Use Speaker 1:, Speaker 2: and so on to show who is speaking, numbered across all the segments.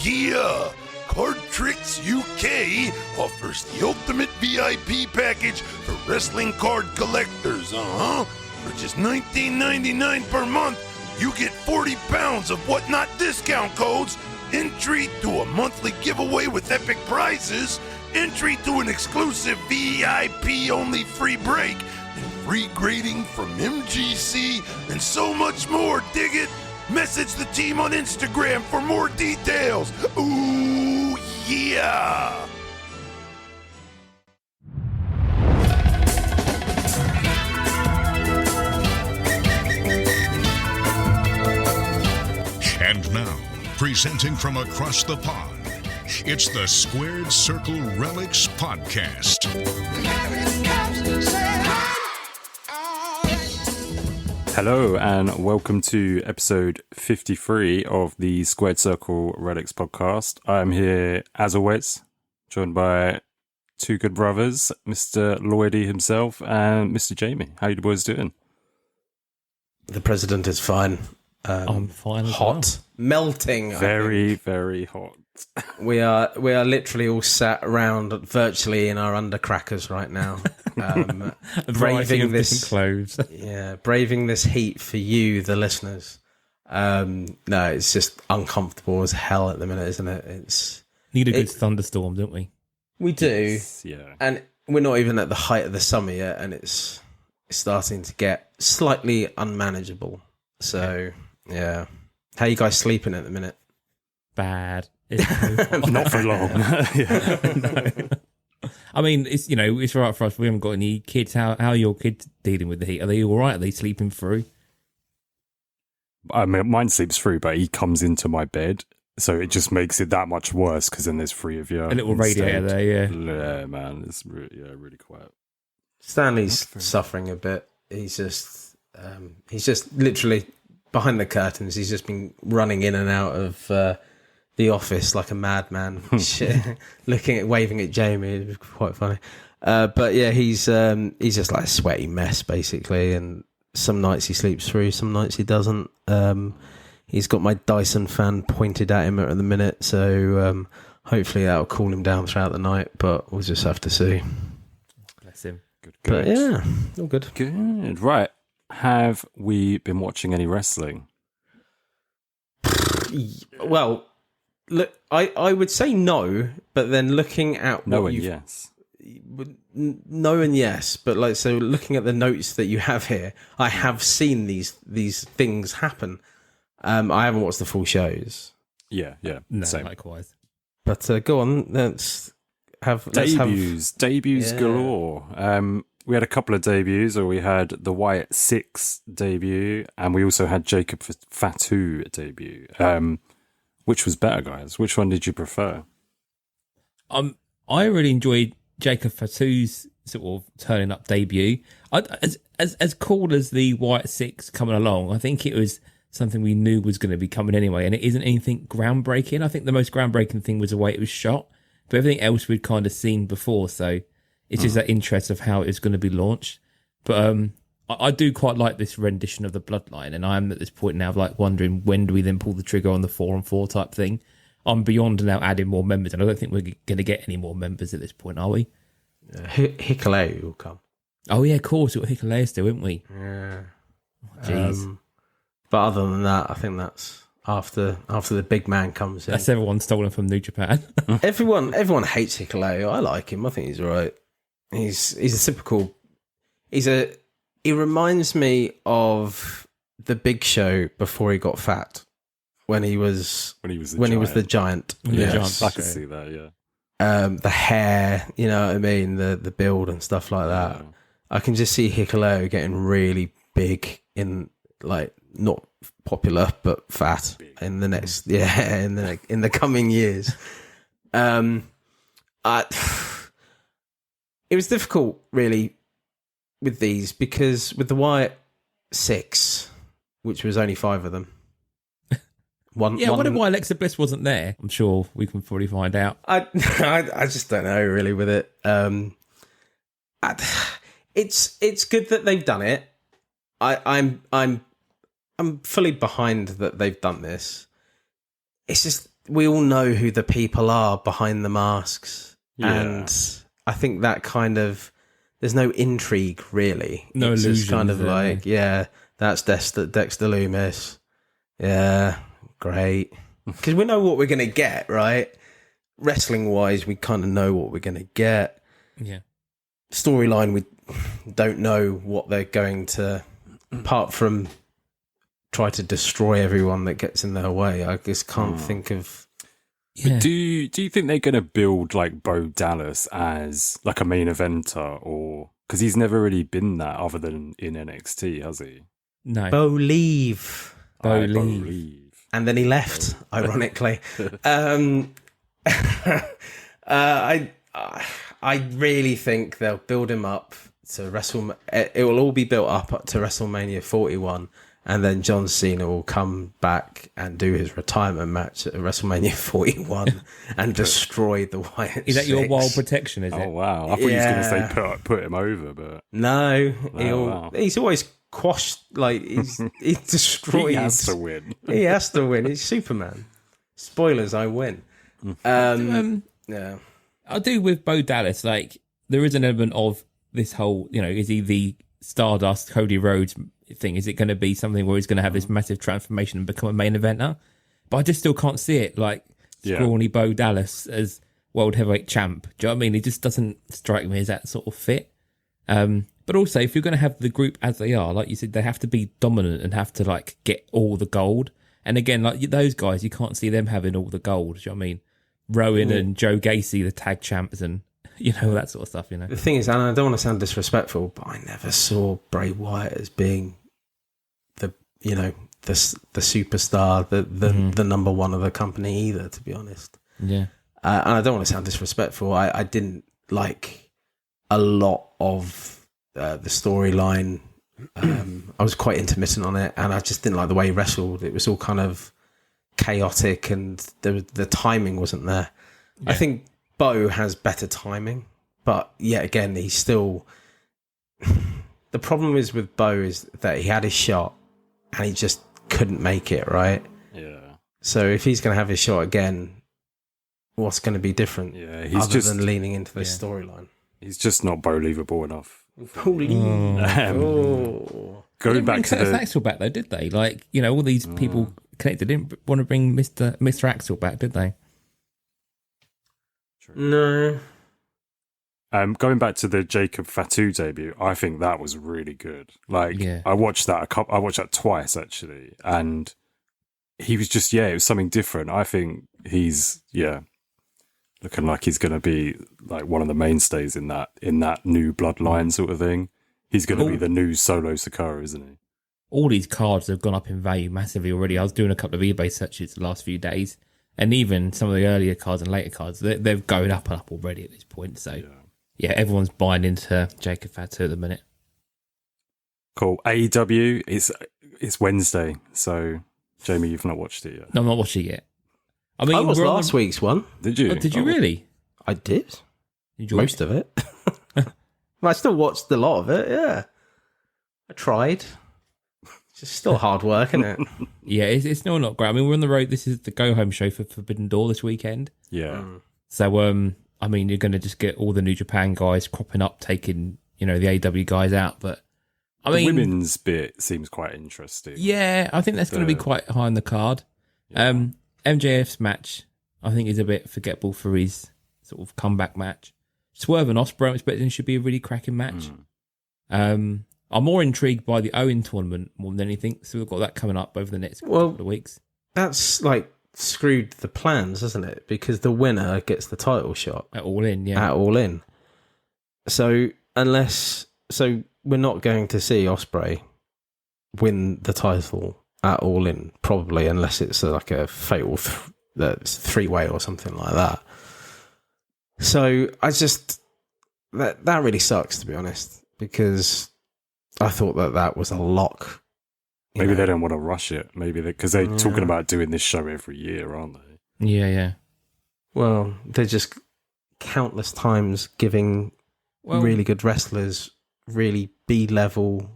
Speaker 1: yeah! Cardtricks UK offers the ultimate VIP package for wrestling card collectors, For just $19.99 per month, you get 40 pounds of whatnot discount codes, entry to a monthly giveaway with epic prizes, entry to an exclusive VIP-only free break, and free grading from MGC, and so much more, dig it? Message the team on Instagram for more details. Ooh, yeah!
Speaker 2: And now, presenting from across the pond, it's the Squared Circle Relics Podcast.
Speaker 3: Hello and welcome to episode 53 of the Squared Circle Relics Podcast. I'm here, as always, joined by two good brothers, Mr. Lloydy himself and Mr. Jamie. How you boys doing?
Speaker 4: The president is fine.
Speaker 5: I'm fine as
Speaker 4: hot, melting.
Speaker 3: Very, very hot.
Speaker 4: We are literally all sat around virtually in our undercrackers right now, braving this
Speaker 5: clothes.
Speaker 4: Braving this heat for you, the listeners. No, it's just uncomfortable as hell at the minute, isn't it?
Speaker 5: Need a good thunderstorm, don't we?
Speaker 4: We do,
Speaker 3: yeah.
Speaker 4: And we're not even at the height of the summer yet, and it's starting to get slightly unmanageable. So, yeah. How you guys sleeping at the minute?
Speaker 5: Bad.
Speaker 3: Not for long.
Speaker 5: No. I mean, it's it's all right for us. We haven't got any kids. How are your kids dealing with the heat? Are they all right? Are they sleeping through?
Speaker 3: I mean, mine sleeps through, but he comes into my bed, so it just makes it that much worse because then there's three of you.
Speaker 5: A little radiator there, yeah.
Speaker 3: Yeah, man, it's really quiet.
Speaker 4: Stanley's suffering a bit. He's just literally behind the curtains. He's just been running in and out of the office like a madman, waving at Jamie. It was quite funny. But yeah, he's just like a sweaty mess basically. And some nights he sleeps through, some nights he doesn't. He's got my Dyson fan pointed at him at the minute, so hopefully that'll cool him down throughout the night. But we'll just have to see.
Speaker 5: Bless him.
Speaker 3: Good.
Speaker 4: But yeah, all good.
Speaker 3: Good. Right. Have we been watching any wrestling?
Speaker 4: Well, look, I would say no, but then looking at
Speaker 3: no and yes.
Speaker 4: No and yes, but so looking at the notes that you have here, I have seen these things happen. I haven't watched the full shows.
Speaker 3: Yeah.
Speaker 5: No,
Speaker 3: same.
Speaker 5: likewise.
Speaker 4: But go on, let's have
Speaker 3: debuts galore. We had a couple of debuts, or we had the Wyatt 6 debut, and we also had Jacob Fatu debut. Which was better, guys? Which one did you prefer?
Speaker 5: I really enjoyed Jacob Fatu's sort of turning up debut. As cool as the Wyatt 6 coming along, I think it was something we knew was going to be coming anyway, and it isn't anything groundbreaking. I think the most groundbreaking thing was the way it was shot, but everything else we'd kind of seen before, so it's just that interest of how it's going to be launched. But I do quite like this rendition of the Bloodline, and I'm at this point now of like wondering when do we then pull the trigger on the 4-on-4 type thing. I'm beyond now adding more members, and I don't think we're going to get any more members at this point, are we?
Speaker 4: Hikuleo will come.
Speaker 5: Oh yeah, of course, we've got Hikuleo still, haven't we?
Speaker 4: Yeah.
Speaker 5: Jeez.
Speaker 4: But other than that, I think that's after the big man comes in.
Speaker 5: That's everyone stolen from New Japan.
Speaker 4: everyone hates Hikuleo. I like him. I think he's all right. He's a typical. He reminds me of the Big Show before he got fat. When he was the giant.
Speaker 3: Yes, I can see that. Yeah.
Speaker 4: The hair, you know what I mean, the build and stuff like that. Yeah. I can just see Hikuleo getting really big in like not popular but fat in the next in the coming years. It was difficult really with these because with the Wyatt 6, which was only 5 of them.
Speaker 5: What if why Alexa Bliss wasn't there? I'm sure we can probably find out.
Speaker 4: I just don't know really with it. It's good that they've done it. I'm fully behind that they've done this. It's just we all know who the people are behind the masks.
Speaker 3: Yeah.
Speaker 4: And I think that kind of, there's no intrigue really.
Speaker 5: No
Speaker 4: it's
Speaker 5: illusion.
Speaker 4: just kind of like, yeah, that's Dexter Loomis. Yeah, great. Because we know what we're going to get, right? Wrestling wise, we kind of know what we're going to get.
Speaker 5: Yeah.
Speaker 4: Storyline, we don't know what they're going to, apart from try to destroy everyone that gets in their way. I just can't think of.
Speaker 5: Yeah.
Speaker 3: Do you think they're going to build like Bo Dallas as like a main eventer, or because he's never really been that other than in NXT, has he?
Speaker 5: No.
Speaker 4: Believe.
Speaker 5: Believe.
Speaker 4: And then he left, ironically. I really think they'll build him up to it will all be built up to WrestleMania 41, and then John Cena will come back and do his retirement match at WrestleMania 41 and destroy the Wyatt
Speaker 5: Is that your
Speaker 4: Six.
Speaker 5: wild protection, is it?
Speaker 3: Oh wow! I thought he was going to say put him over, but
Speaker 4: No,
Speaker 3: wow.
Speaker 4: he's always quashed, like he destroys.
Speaker 3: he has to win.
Speaker 4: He has to win. He's Superman. Spoilers, I win. Yeah.
Speaker 5: I do with Bo Dallas, like, there is an element of this whole, is he the Stardust, Cody Rhodes thing? Is it going to be something where he's going to have this massive transformation and become a main eventer? But I just still can't see it, like, scrawny Bo Dallas as World Heavyweight Champ. Do you know what I mean? He just doesn't strike me as that sort of fit. But also, if you're going to have the group as they are, like you said, they have to be dominant and have to, like, get all the gold. And again, like, those guys, you can't see them having all the gold. Do you know what I mean? Rowan and Joe Gacy, the tag champs, and that sort of stuff.
Speaker 4: The thing is, and I don't want to sound disrespectful, but I never saw Bray Wyatt as being the superstar, the number one of the company either. To be honest,
Speaker 5: yeah.
Speaker 4: And I don't want to sound disrespectful. I didn't like a lot of the storyline. I was quite intermittent on it, and I just didn't like the way he wrestled. It was all kind of chaotic, and the timing wasn't there. Yeah. I think Bo has better timing, but yet again, he's still. The problem is with Bo is that he had his shot and he just couldn't make it, right?
Speaker 3: Yeah.
Speaker 4: So if he's going to have his shot again, what's going to be different?
Speaker 3: Yeah, he's just
Speaker 4: than leaning into this storyline.
Speaker 3: He's just not believable enough.
Speaker 4: Going
Speaker 3: back to the
Speaker 5: Axel back though, did they? Like, all these people connected didn't want to bring Mr. Axel back, did they?
Speaker 4: No.
Speaker 3: Going back to the Jacob Fatu debut, I think that was really good. Like,
Speaker 5: Yeah.
Speaker 3: I watched that twice actually, and he was just it was something different. I think he's looking like he's going to be like one of the mainstays in that new bloodline sort of thing. He's going to be the new Solo Sakura, isn't he?
Speaker 5: All these cards have gone up in value massively already. I was doing a couple of eBay searches the last few days, and even some of the earlier cards and later cards, they're going up and up already at this point. So, yeah, everyone's buying into Jacob Fatu at the minute.
Speaker 3: Cool. AEW, it's Wednesday, so Jamie, you've not watched it yet.
Speaker 5: No, I'm not watching it yet. I mean,
Speaker 4: I was last week's one.
Speaker 3: Did you?
Speaker 5: Oh, did you really?
Speaker 4: I did.
Speaker 5: Enjoy
Speaker 4: Most of it. I still watched a lot of it, yeah. I tried. It's just still hard work, isn't it?
Speaker 5: Yeah, it's still not great. I mean, we're on the road. This is the go-home show for Forbidden Door this weekend.
Speaker 3: Yeah.
Speaker 5: So, I mean, you're going to just get all the New Japan guys cropping up, taking, the AW guys out. But, I mean...
Speaker 3: The women's bit seems quite interesting.
Speaker 5: Yeah, I think that's going to be quite high on the card.
Speaker 3: Yeah.
Speaker 5: MJF's match, I think, is a bit forgettable for his sort of comeback match. Swerve and Ospreay, I'm expecting should be a really cracking match. I'm more intrigued by the Owen tournament more than anything, so we've got that coming up over the next couple of weeks.
Speaker 4: That's like screwed the plans, doesn't it? Because the winner gets the title shot.
Speaker 5: At All In, yeah.
Speaker 4: At All In. So we're not going to see Ospreay win the title at All In, probably, unless it's like a fatal three-way or something like that. So I just that really sucks, to be honest, because I thought that was a lock.
Speaker 3: Maybe they don't want to rush it. Maybe because they're talking about doing this show every year, aren't they?
Speaker 5: Yeah.
Speaker 4: Well, they're just countless times giving really good wrestlers really B-level,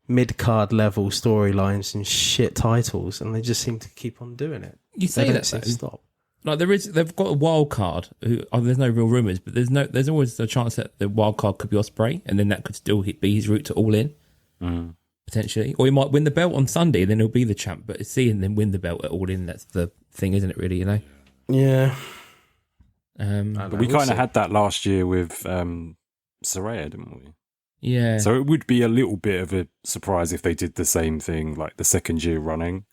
Speaker 4: mid-card level storylines and shit titles, and they just seem to keep on doing it.
Speaker 5: You say that,
Speaker 4: seem to stop.
Speaker 5: like they've got a wild card. There's no real rumours, but there's always a chance that the wild card could be Ospreay, and then that could still be his route to All In, potentially. Or he might win the belt on Sunday, and then he'll be the champ. But seeing them win the belt at All In, that's the thing, isn't it? Really, you know?
Speaker 4: Yeah.
Speaker 3: But we kind of had that last year with Saraya, didn't we?
Speaker 5: Yeah.
Speaker 3: So it would be a little bit of a surprise if they did the same thing, like the second year running.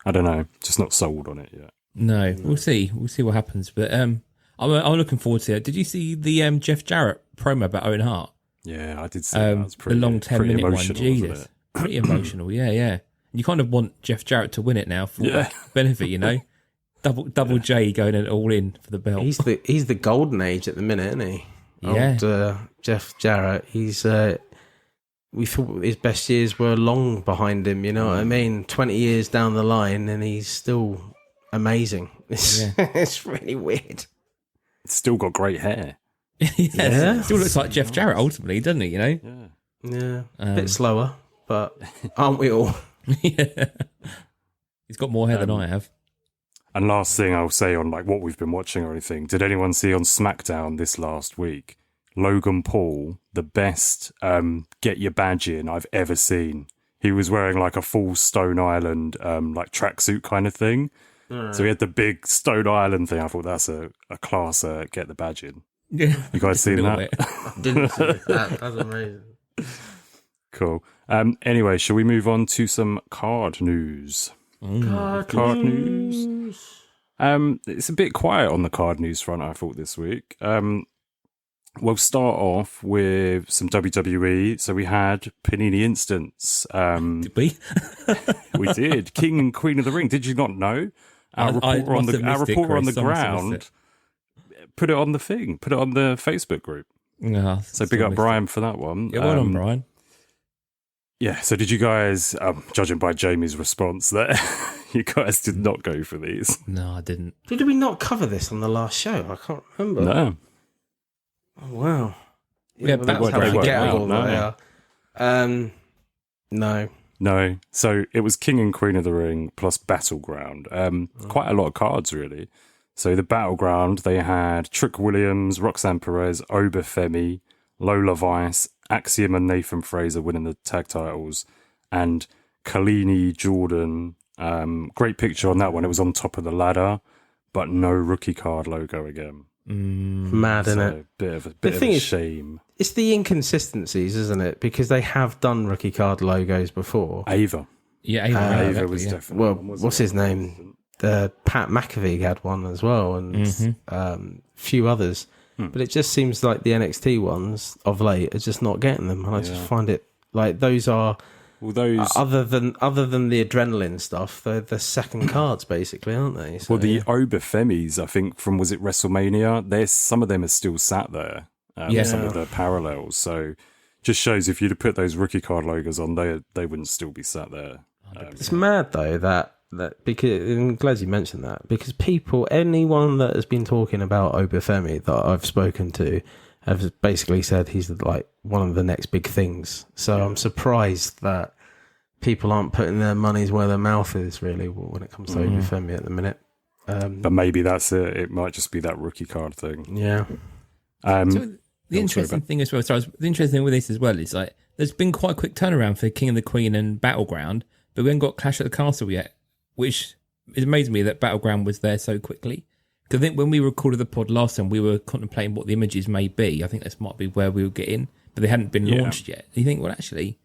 Speaker 3: I don't know, just not sold on it yet.
Speaker 5: No, we'll see. We'll see what happens. But I'm looking forward to it. Did you see the Jeff Jarrett promo about Owen Hart?
Speaker 3: Yeah, I did see that. It was
Speaker 5: The long 10-minute one. Jesus,
Speaker 3: wasn't it?
Speaker 5: pretty emotional. Yeah. You kind of want Jeff Jarrett to win it now for benefit, you know. Double J going all in for the belt.
Speaker 4: He's the golden age at the minute, isn't he?
Speaker 5: Yeah.
Speaker 4: Old, Jeff Jarrett. He's we thought his best years were long behind him. You know what I mean? 20 years down the line, and he's still amazing. It's really weird.
Speaker 3: It's still got great hair.
Speaker 5: Yeah. Still looks like Jeff Jarrett ultimately, doesn't he? You know.
Speaker 4: Yeah. A bit slower, but aren't we all?
Speaker 5: Yeah. He's got more hair than I have.
Speaker 3: And last thing I'll say on like what we've been watching or anything, did anyone see on SmackDown this last week, Logan Paul, the best get your badge in I've ever seen. He was wearing like a full Stone Island like tracksuit kind of thing. So he had the big Stone Island thing. I thought that's a class get the badge in.
Speaker 5: Yeah.
Speaker 3: You guys seen that?
Speaker 4: Didn't see that. That's amazing.
Speaker 3: Cool. Anyway, shall we move on to some card news? Card news. It's a bit quiet on the card news front, I thought, this week. We'll start off with some WWE. So we had Panini Instants.
Speaker 5: Did we?
Speaker 3: We did. King and Queen of the Ring. Did you not know? Our reporter on the ground put it on the thing, put it on the Facebook group. So big up Brian for that one.
Speaker 5: Yeah, well done, Brian.
Speaker 3: Yeah, so did you guys, judging by Jamie's response there, you guys did not go for these?
Speaker 5: No, I didn't.
Speaker 4: Did we not cover this on the last show? I can't remember.
Speaker 3: No.
Speaker 4: Oh, wow.
Speaker 5: Yeah,
Speaker 4: that's how forgettable they are. No.
Speaker 3: No. So it was King and Queen of the Ring plus Battleground. Quite a lot of cards, really. So the Battleground, they had Trick Williams, Roxanne Perez, Obafemi, Lola Vice, Axiom and Nathan Fraser winning the tag titles, and Kalini Jordan. Great picture on that one. It was on top of the ladder, but no rookie card logo again.
Speaker 4: Mad, isn't it?
Speaker 3: Bit of a shame.
Speaker 4: It's the inconsistencies, isn't it? Because they have done rookie card logos before.
Speaker 3: Ava.
Speaker 5: Yeah,
Speaker 3: Ava was definitely.
Speaker 4: Well, what's his name? Pat McAfee had one as well, and a few others. But it just seems like the NXT ones of late are just not getting them, and I just find it like those are.
Speaker 3: Well, those
Speaker 4: other than the adrenaline stuff, they're the second cards basically, aren't they? So,
Speaker 3: well, the Obafemis, I think, from was it WrestleMania? There's some of them are still sat there. Some of the parallels. So just shows if you'd have put those rookie card logos on, they wouldn't still be sat there.
Speaker 4: It's mad though that because I'm glad you mentioned that, because anyone that has been talking about Obafemi that I've spoken to have basically said he's like one of the next big things. So I'm surprised that people aren't putting their money's where their mouth is really when it comes to Obafemi at the minute.
Speaker 3: But maybe that's it. It might just be that rookie card thing.
Speaker 4: Yeah.
Speaker 5: So the interesting thing as well. So the interesting thing with this as well is like there's been quite a quick turnaround for King and the Queen and Battleground, but we haven't got Clash at the Castle yet, which it amazed me that Battleground was there so quickly. Because I think when we recorded the pod last time, we were contemplating what the images may be. I think this might be where we would get in, but they hadn't been launched yet. You think, well, actually,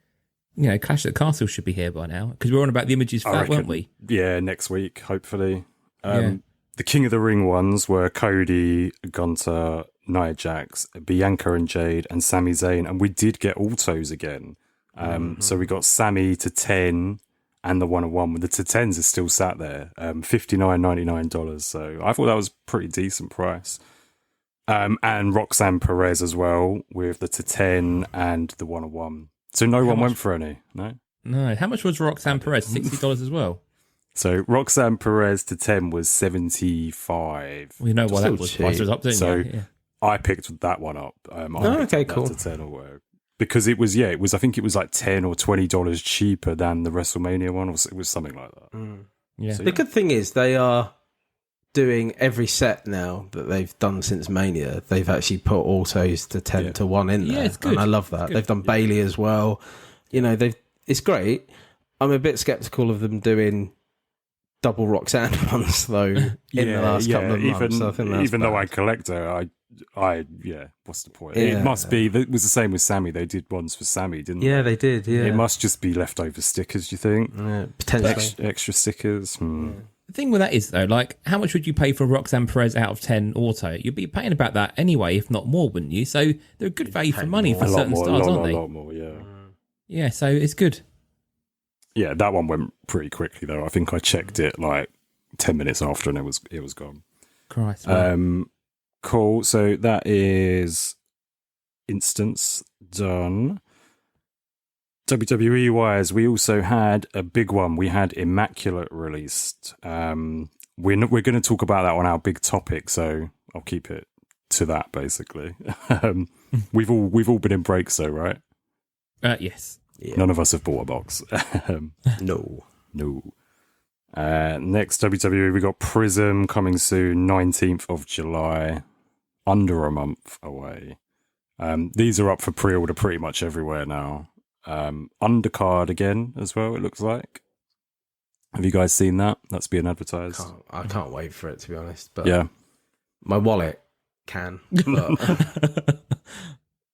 Speaker 5: Clash at the Castle should be here by now, because we were on about the images for that, weren't we?
Speaker 3: Yeah, next week, hopefully. The King of the Ring ones were Cody, Gunter, Nia Jax, Bianca and Jade, and Sami Zayn, and we did get autos again. So we got Sami to 10 and the 1-on-1. The to 10s is still sat there, $59.99. So I thought that was a pretty decent price. And Roxanne Perez as well with the to 10 and the 1-on-1. So no one went for any, no?
Speaker 5: No. How much was Roxanne Perez? $60 as well?
Speaker 3: So Roxanne Perez to 10 was $75.
Speaker 5: We know why that was. Price was up, didn't
Speaker 3: so
Speaker 5: you? Yeah.
Speaker 3: I picked that one up.
Speaker 4: Okay, cool.
Speaker 3: To 10 or whatever. Because it was, I think it was like $10 or $20 cheaper than the WrestleMania one. It was something like that.
Speaker 5: Yeah.
Speaker 3: So,
Speaker 4: The good thing is they are doing every set now that they've done since Mania. They've actually put autos to 10 to 1 in there.
Speaker 5: Yeah, it's good.
Speaker 4: And I love that. They've done Bailey as well. You know, it's great. I'm a bit skeptical of them doing double Roxanne ones though in the last couple of months. I think that's
Speaker 3: even though
Speaker 4: bad.
Speaker 3: I collect her, what's the point? It must be. It was the same with Sammy. They did ones for Sammy, didn't they?
Speaker 4: Yeah, they did. Yeah,
Speaker 3: It must just be leftover stickers. Do you think?
Speaker 4: yeah, potentially.
Speaker 3: Extra stickers.
Speaker 5: The thing with that is, though, like, how much would you pay for Roxanne Perez out of 10 auto? You'd be paying about that anyway, if not more, wouldn't you? So they're a good value for money for certain stars, aren't they?
Speaker 3: A lot more, yeah.
Speaker 5: Yeah, so it's good.
Speaker 3: Yeah, that one went pretty quickly, though. I think I checked it like 10 minutes after and it was gone.
Speaker 5: Christ.
Speaker 3: Cool. So that is instance done. WWE wise, we also had a big one. We had Immaculate released. We're going to talk about that on our big topic, so I'll keep it to that basically. We've all been in breaks, though, right?
Speaker 5: Yes.
Speaker 4: Yeah.
Speaker 3: None of us have bought a box.
Speaker 4: No.
Speaker 3: Next WWE, we got Prism coming soon, 19th of July, under a month away. These are up for pre-order pretty much everywhere now. Undercard again as well, it looks like. Have you guys seen that? That's being advertised.
Speaker 4: I can't wait for it, to be honest. But
Speaker 3: Yeah.
Speaker 4: my wallet can. But,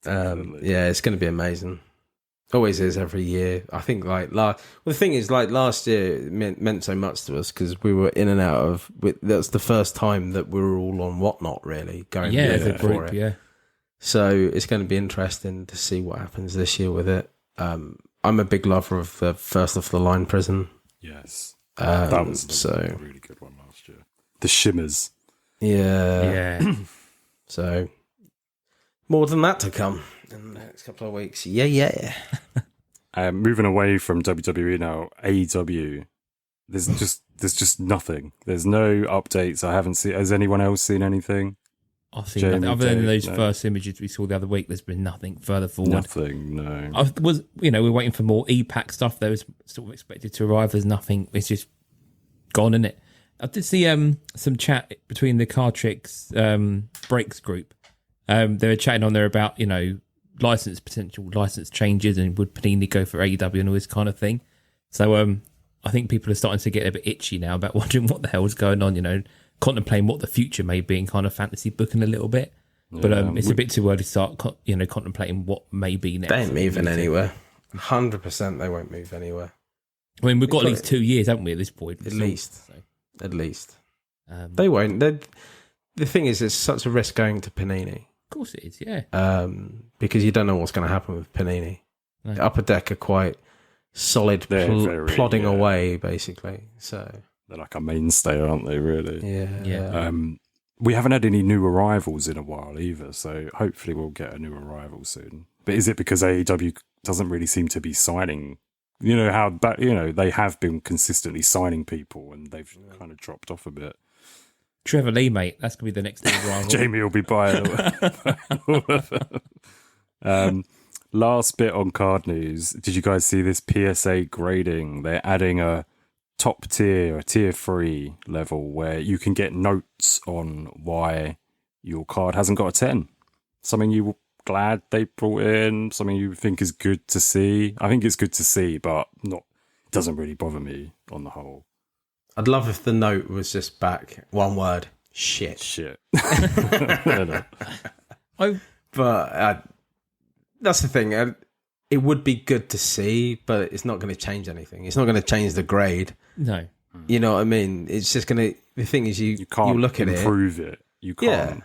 Speaker 4: yeah, it's going to be amazing. Always is every year. I think the thing is, like, last year it meant so much to us because we were in and out of. That's the first time that we were all on Whatnot, really going
Speaker 5: as a
Speaker 4: for
Speaker 5: group,
Speaker 4: it.
Speaker 5: yeah.
Speaker 4: So it's going to be interesting to see what happens this year with it. I'm a big lover of the first off the line Prison.
Speaker 3: Yes. That was a really good one last year. The Shimmers.
Speaker 4: Yeah. So more than that to come in the next couple of weeks. Yeah.
Speaker 3: Moving away from WWE now, AEW. There's just nothing. There's no updates. I haven't seen. Has anyone else seen anything?
Speaker 5: I think
Speaker 3: Jamie,
Speaker 5: other than those
Speaker 3: no.
Speaker 5: first images we saw the other week, there's been nothing further forward.
Speaker 3: Nothing. No.
Speaker 5: We're waiting for more E-Pack stuff that was sort of expected to arrive. There's nothing. It's just gone, isn't it? I did see some chat between the Cardtricks breaks group. They were chatting on there about potential license changes and would Panini go for AEW and all this kind of thing. So I think people are starting to get a bit itchy now about wondering what the hell is going on. Contemplating what the future may be and kind of fantasy booking a little bit. But it's a bit too early to start, contemplating what may be next.
Speaker 4: They ain't moving anywhere. 100% they won't move anywhere.
Speaker 5: I mean, we've got at least 2 years, haven't we, at this point?
Speaker 4: At least. They won't. The thing is, it's such a risk going to Panini.
Speaker 5: Of course it is, yeah.
Speaker 4: Because you don't know what's going to happen with Panini.
Speaker 5: No.
Speaker 4: The Upper Deck are quite solid, plodding away, basically. So
Speaker 3: they're like a mainstay, aren't they, really?
Speaker 4: Yeah.
Speaker 3: We haven't had any new arrivals in a while either, so hopefully we'll get a new arrival soon. But is it because AEW doesn't really seem to be signing? They have been consistently signing people and they've kind of dropped off a bit.
Speaker 5: Trevor Lee, mate, that's going to be the next arrival.
Speaker 3: Jamie will be buying all of them. Last bit on card news. Did you guys see this PSA grading? They're adding a top tier, a tier 3 level where you can get notes on why your card hasn't got a 10. Something you were glad they brought in, something you think is good to see. I think it's good to see, but it doesn't really bother me on the whole.
Speaker 4: I'd love if the note was just back one word: shit. But that's the thing. It would be good to see, but it's not going to change anything. It's not going to change the grade.
Speaker 5: No.
Speaker 4: You know what I mean? It's just going to... The thing is, you
Speaker 3: can't
Speaker 4: look at
Speaker 3: improve it. You can't.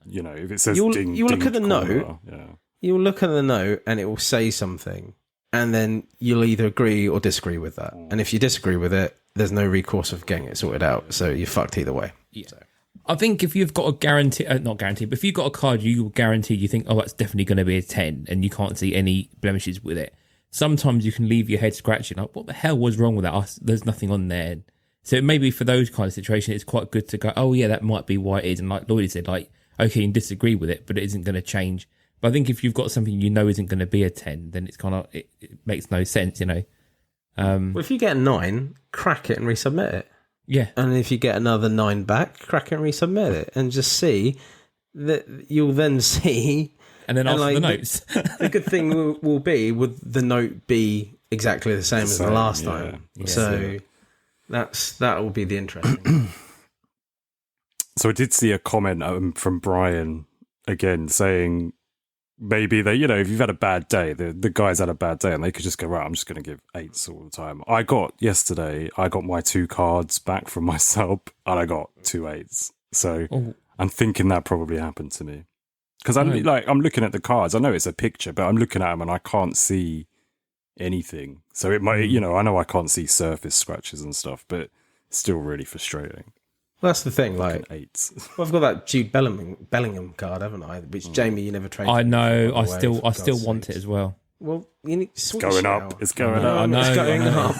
Speaker 4: Yeah.
Speaker 3: If it says
Speaker 4: you'll
Speaker 3: dinged
Speaker 4: look at the
Speaker 3: corner,
Speaker 4: note. Yeah. You'll look at the note and it will say something, and then you'll either agree or disagree with that. And if you disagree with it, there's no recourse of getting it sorted out. So you're fucked either way.
Speaker 5: Yeah.
Speaker 4: So.
Speaker 5: I think if you've got a guarantee, not guarantee, but if you've got a card you guarantee, you think, that's definitely going to be a 10 and you can't see any blemishes with it. Sometimes you can leave your head scratching, like, what the hell was wrong with that? There's nothing on there. So maybe for those kind of situations, it's quite good to go, that might be why it is. And like Lloyd said, okay, you can disagree with it, but it isn't going to change. But I think if you've got something isn't going to be a 10, then it's kind of, it makes no sense,
Speaker 4: Well, if you get a 9, crack it and resubmit it.
Speaker 5: Yeah.
Speaker 4: And if you get another 9 back, crack it and resubmit it, and just see that you'll then see.
Speaker 5: And then ask for the notes.
Speaker 4: The good thing will be, would the note be exactly the same as the last time?
Speaker 5: Yeah.
Speaker 4: So that will be the interesting.
Speaker 3: So I did see a comment from Brian again saying maybe they, if you've had a bad day, the guys had a bad day and they could just go, right, I'm just going to give 8s all the time. Yesterday, I got my 2 cards back from my sub and I got 2 8s. So I'm thinking that probably happened to me. Because I'm looking at the cards. I know it's a picture, but I'm looking at them and I can't see anything. So it might, I know I can't see surface scratches and stuff, but it's still really frustrating.
Speaker 4: Well, that's the thing. Like
Speaker 3: 8s.
Speaker 4: Well, I've got that Jude Bellingham card, haven't I? Which Jamie, you never traded.
Speaker 5: I know. I still want it as well.
Speaker 4: Well, you need
Speaker 3: it's going up. It's going up.
Speaker 5: I know.
Speaker 4: It's going up.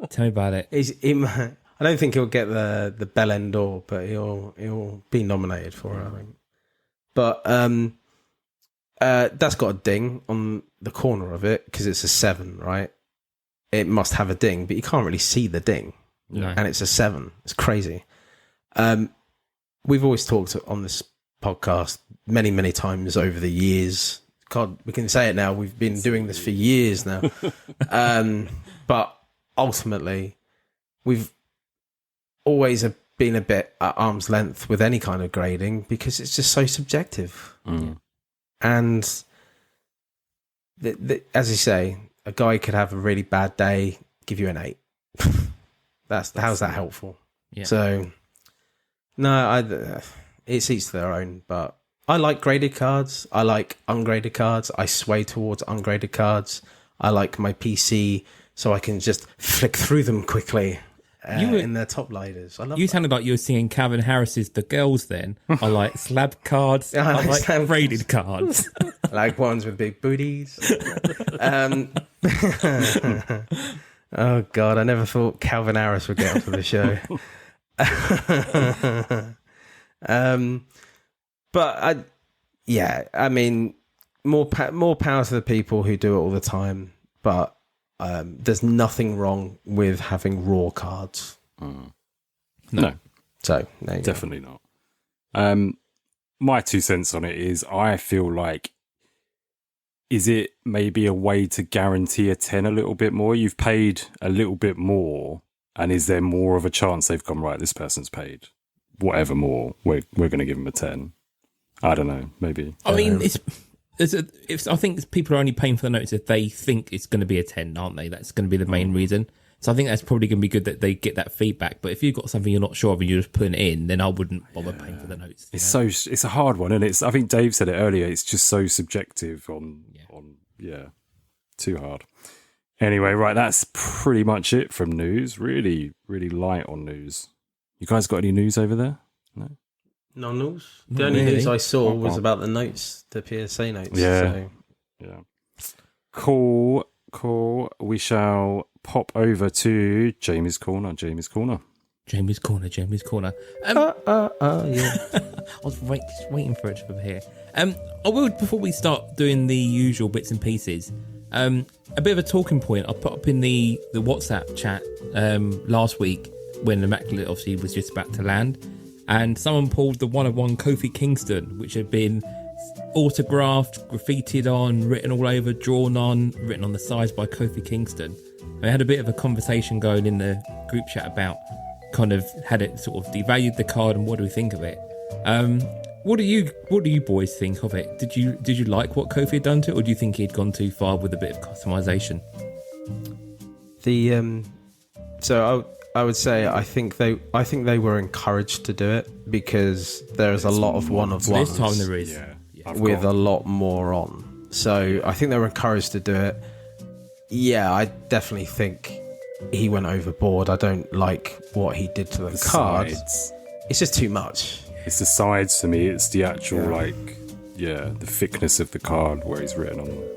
Speaker 5: Tell me about it.
Speaker 4: I don't think he'll get the Ballon d'Or, but he'll be nominated for it, I think. But that's got a ding on the corner of it because it's a 7, right? It must have a ding, but you can't really see the ding.
Speaker 5: No.
Speaker 4: And it's a 7. It's crazy. We've always talked on this podcast many, many times over the years. God, we can say it now. We've been doing this for years now. But ultimately, we've always been a bit at arm's length with any kind of grading because it's just so subjective. And as you say, a guy could have a really bad day, give you an 8. How's that helpful?
Speaker 5: Yeah.
Speaker 4: So, no, it's each to their own. But I like graded cards. I like ungraded cards. I sway towards ungraded cards. I like my PC so I can just flick through them quickly. In their top lighters. I love
Speaker 5: You
Speaker 4: that.
Speaker 5: sounded like you were singing Calvin Harris's The Girls then. I like slab cards. I like graded cards.
Speaker 4: I like ones with big booties. Oh, God, I never thought Calvin Harris would get onto the show. But, I mean, more power to the people who do it all the time. But there's nothing wrong with having raw cards.
Speaker 3: No.
Speaker 4: So, there you go.
Speaker 3: Definitely not. My 2 cents on it is I feel like, is it maybe a way to guarantee a 10 a little bit more? You've paid a little bit more, and is there more of a chance they've gone, right, this person's paid whatever more, we're going to give them a 10? I don't know, maybe.
Speaker 5: I mean, I think people are only paying for the notes if they think it's going to be a 10, aren't they? That's going to be the main reason. So I think that's probably going to be good that they get that feedback. But if you've got something you're not sure of and you're just putting it in, then I wouldn't bother paying for the notes.
Speaker 3: It's a hard one, and I think Dave said it earlier. It's just so subjective on too hard. Anyway, right, that's pretty much it from news. Really, really light on news. You guys got any news over there? No.
Speaker 4: No news. The only news I saw was about the notes, the PSA notes.
Speaker 3: Yeah. Cool. We shall pop over to Jamie's Corner.
Speaker 5: Jamie's Corner.
Speaker 4: Yeah.
Speaker 5: I was just waiting for it to appear. I will, before we start doing the usual bits and pieces, a bit of a talking point I put up in the WhatsApp chat last week when Immaculate obviously was just about to land, and someone pulled the 101 Kofi Kingston, which had been autographed, graffitied on, written all over, drawn on, written on the sides by Kofi Kingston. We had a bit of a conversation going in the group chat about kind of had it sort of devalued the card and what do we think of it. What do you boys think of it? Did you like what Kofi had done to it, or do you think he'd gone too far with a bit of customization?
Speaker 4: So I would say I think they were encouraged to do it because there's a lot of one-of-ones.
Speaker 5: This time there is.
Speaker 4: With a lot more on. So I think they were encouraged to do it. Yeah, I definitely think he went overboard. I don't like what he did to the card.
Speaker 3: Sides.
Speaker 4: It's just too much.
Speaker 3: It's the sides for me. It's the actual, the thickness of the card where he's written on there.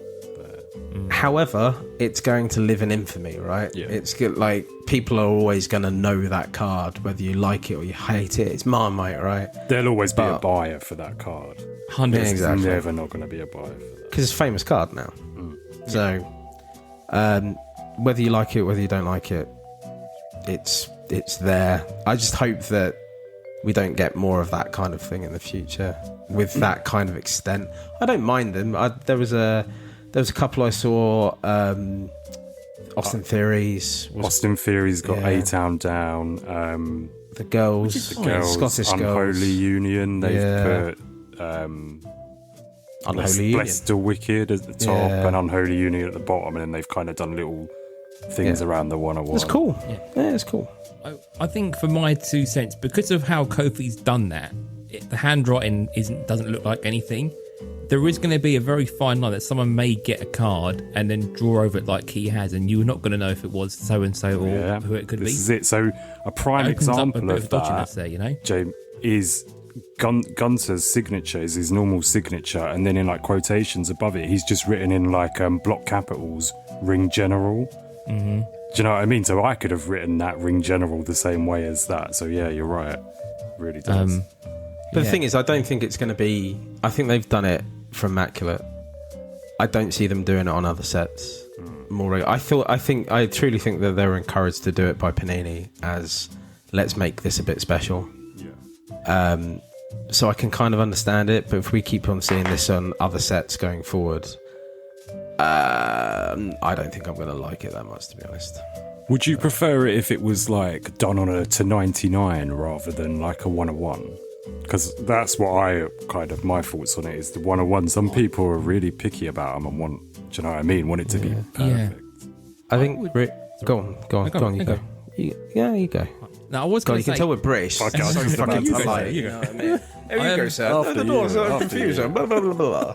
Speaker 4: However, it's going to live in infamy, right?
Speaker 3: Yeah.
Speaker 4: It's good, like, people are always going to know that card, whether you like it or you hate it. It's Marmite, right?
Speaker 3: There'll always be a buyer for that card.
Speaker 5: 100%.
Speaker 4: Yeah, exactly.
Speaker 3: There's never not going to be a buyer for that.
Speaker 4: Because it's a famous card now. So, whether you like it, whether you don't like it, it's it's there. I just hope that we don't get more of that kind of thing in the future with that kind of extent. I don't mind them. There was a couple I saw. Austin Theories.
Speaker 3: Austin Theories got A-Town Down.
Speaker 4: The girls, Scottish
Speaker 3: Unholy
Speaker 4: girls.
Speaker 3: Union. They've put
Speaker 4: Unholy Union.
Speaker 3: Blessed the Wicked at the top and Unholy Union at the bottom, and then they've kind of done little things around the one-on-one.
Speaker 4: It's cool. Yeah, it's cool.
Speaker 5: I think for my 2 cents, because of how Kofi's done that, the handwriting doesn't look like anything. There is going to be a very fine line that someone may get a card and then draw over it like he has, and you're not going to know if it was so and so or who it could be.
Speaker 3: This is it. So a prime example of that,
Speaker 5: there, you know,
Speaker 3: James, is Gunter's signature is his normal signature, and then in like quotations above it, he's just written in like block capitals "Ring General." Mm-hmm. Do you know what I mean? So I could have written that "Ring General" the same way as that. So yeah, you're right. It really does.
Speaker 4: But the thing is, I don't think it's going to be. I think they've done it for Immaculate. I don't see them doing it on other sets. I truly think that they were encouraged to do it by Panini as let's make this a bit special. Yeah. So I can kind of understand it, but if we keep on seeing this on other sets going forward, I don't think I'm going to like it that much, to be honest.
Speaker 3: Would you prefer it if it was like done on a to 99 rather than like a 101? Because that's what my thoughts on it is the 101. Some people are really picky about them and want, do you know what I mean? Want it to be perfect.
Speaker 4: I think. Go on, you go. You go.
Speaker 5: No, I was going to say.
Speaker 4: You can tell we're British.
Speaker 3: Okay, so fucking
Speaker 4: you know what I mean? Here you go, sir. The doors are confusing. Blah, blah, blah, blah.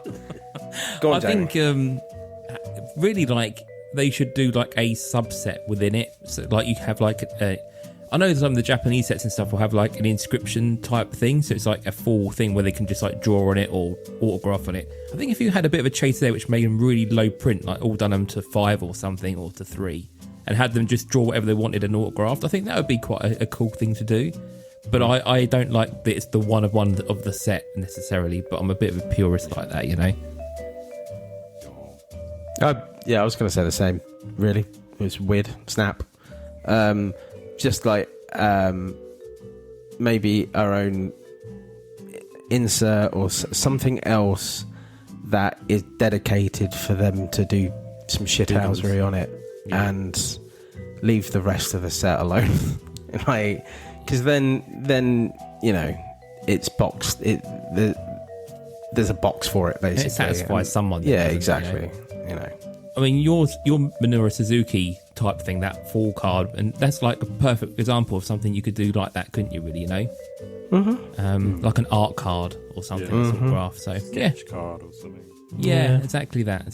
Speaker 4: Go on,
Speaker 5: I think really like they should do like a subset within it. So like you have like I know some of the Japanese sets and stuff will have like an inscription type thing, so it's like a full thing where they can just like draw on it or autograph on it. I think if you had a bit of a chase there which made them really low print, like all done them to 5 or something or to 3, and had them just draw whatever they wanted and autographed, I think that would be quite a cool thing to do. But I don't like that it's the one of the set necessarily, but I'm a bit of a purist like that, you know.
Speaker 4: Yeah, I was going to say the same. Really, it was weird. Snap. Just like maybe our own insert or something else that is dedicated for them to do some shithousery on it and leave the rest of the set alone. Like, because then you know it's boxed. There's a box for it basically.
Speaker 5: It satisfies someone.
Speaker 4: Yeah, exactly. You know.
Speaker 5: I mean, your Minoru Suzuki type thing, that full card, and that's like a perfect example of something you could do like that, couldn't you? Really, you know, like an art card or something, autograph. So
Speaker 3: Sketch card or something.
Speaker 5: Yeah, exactly that.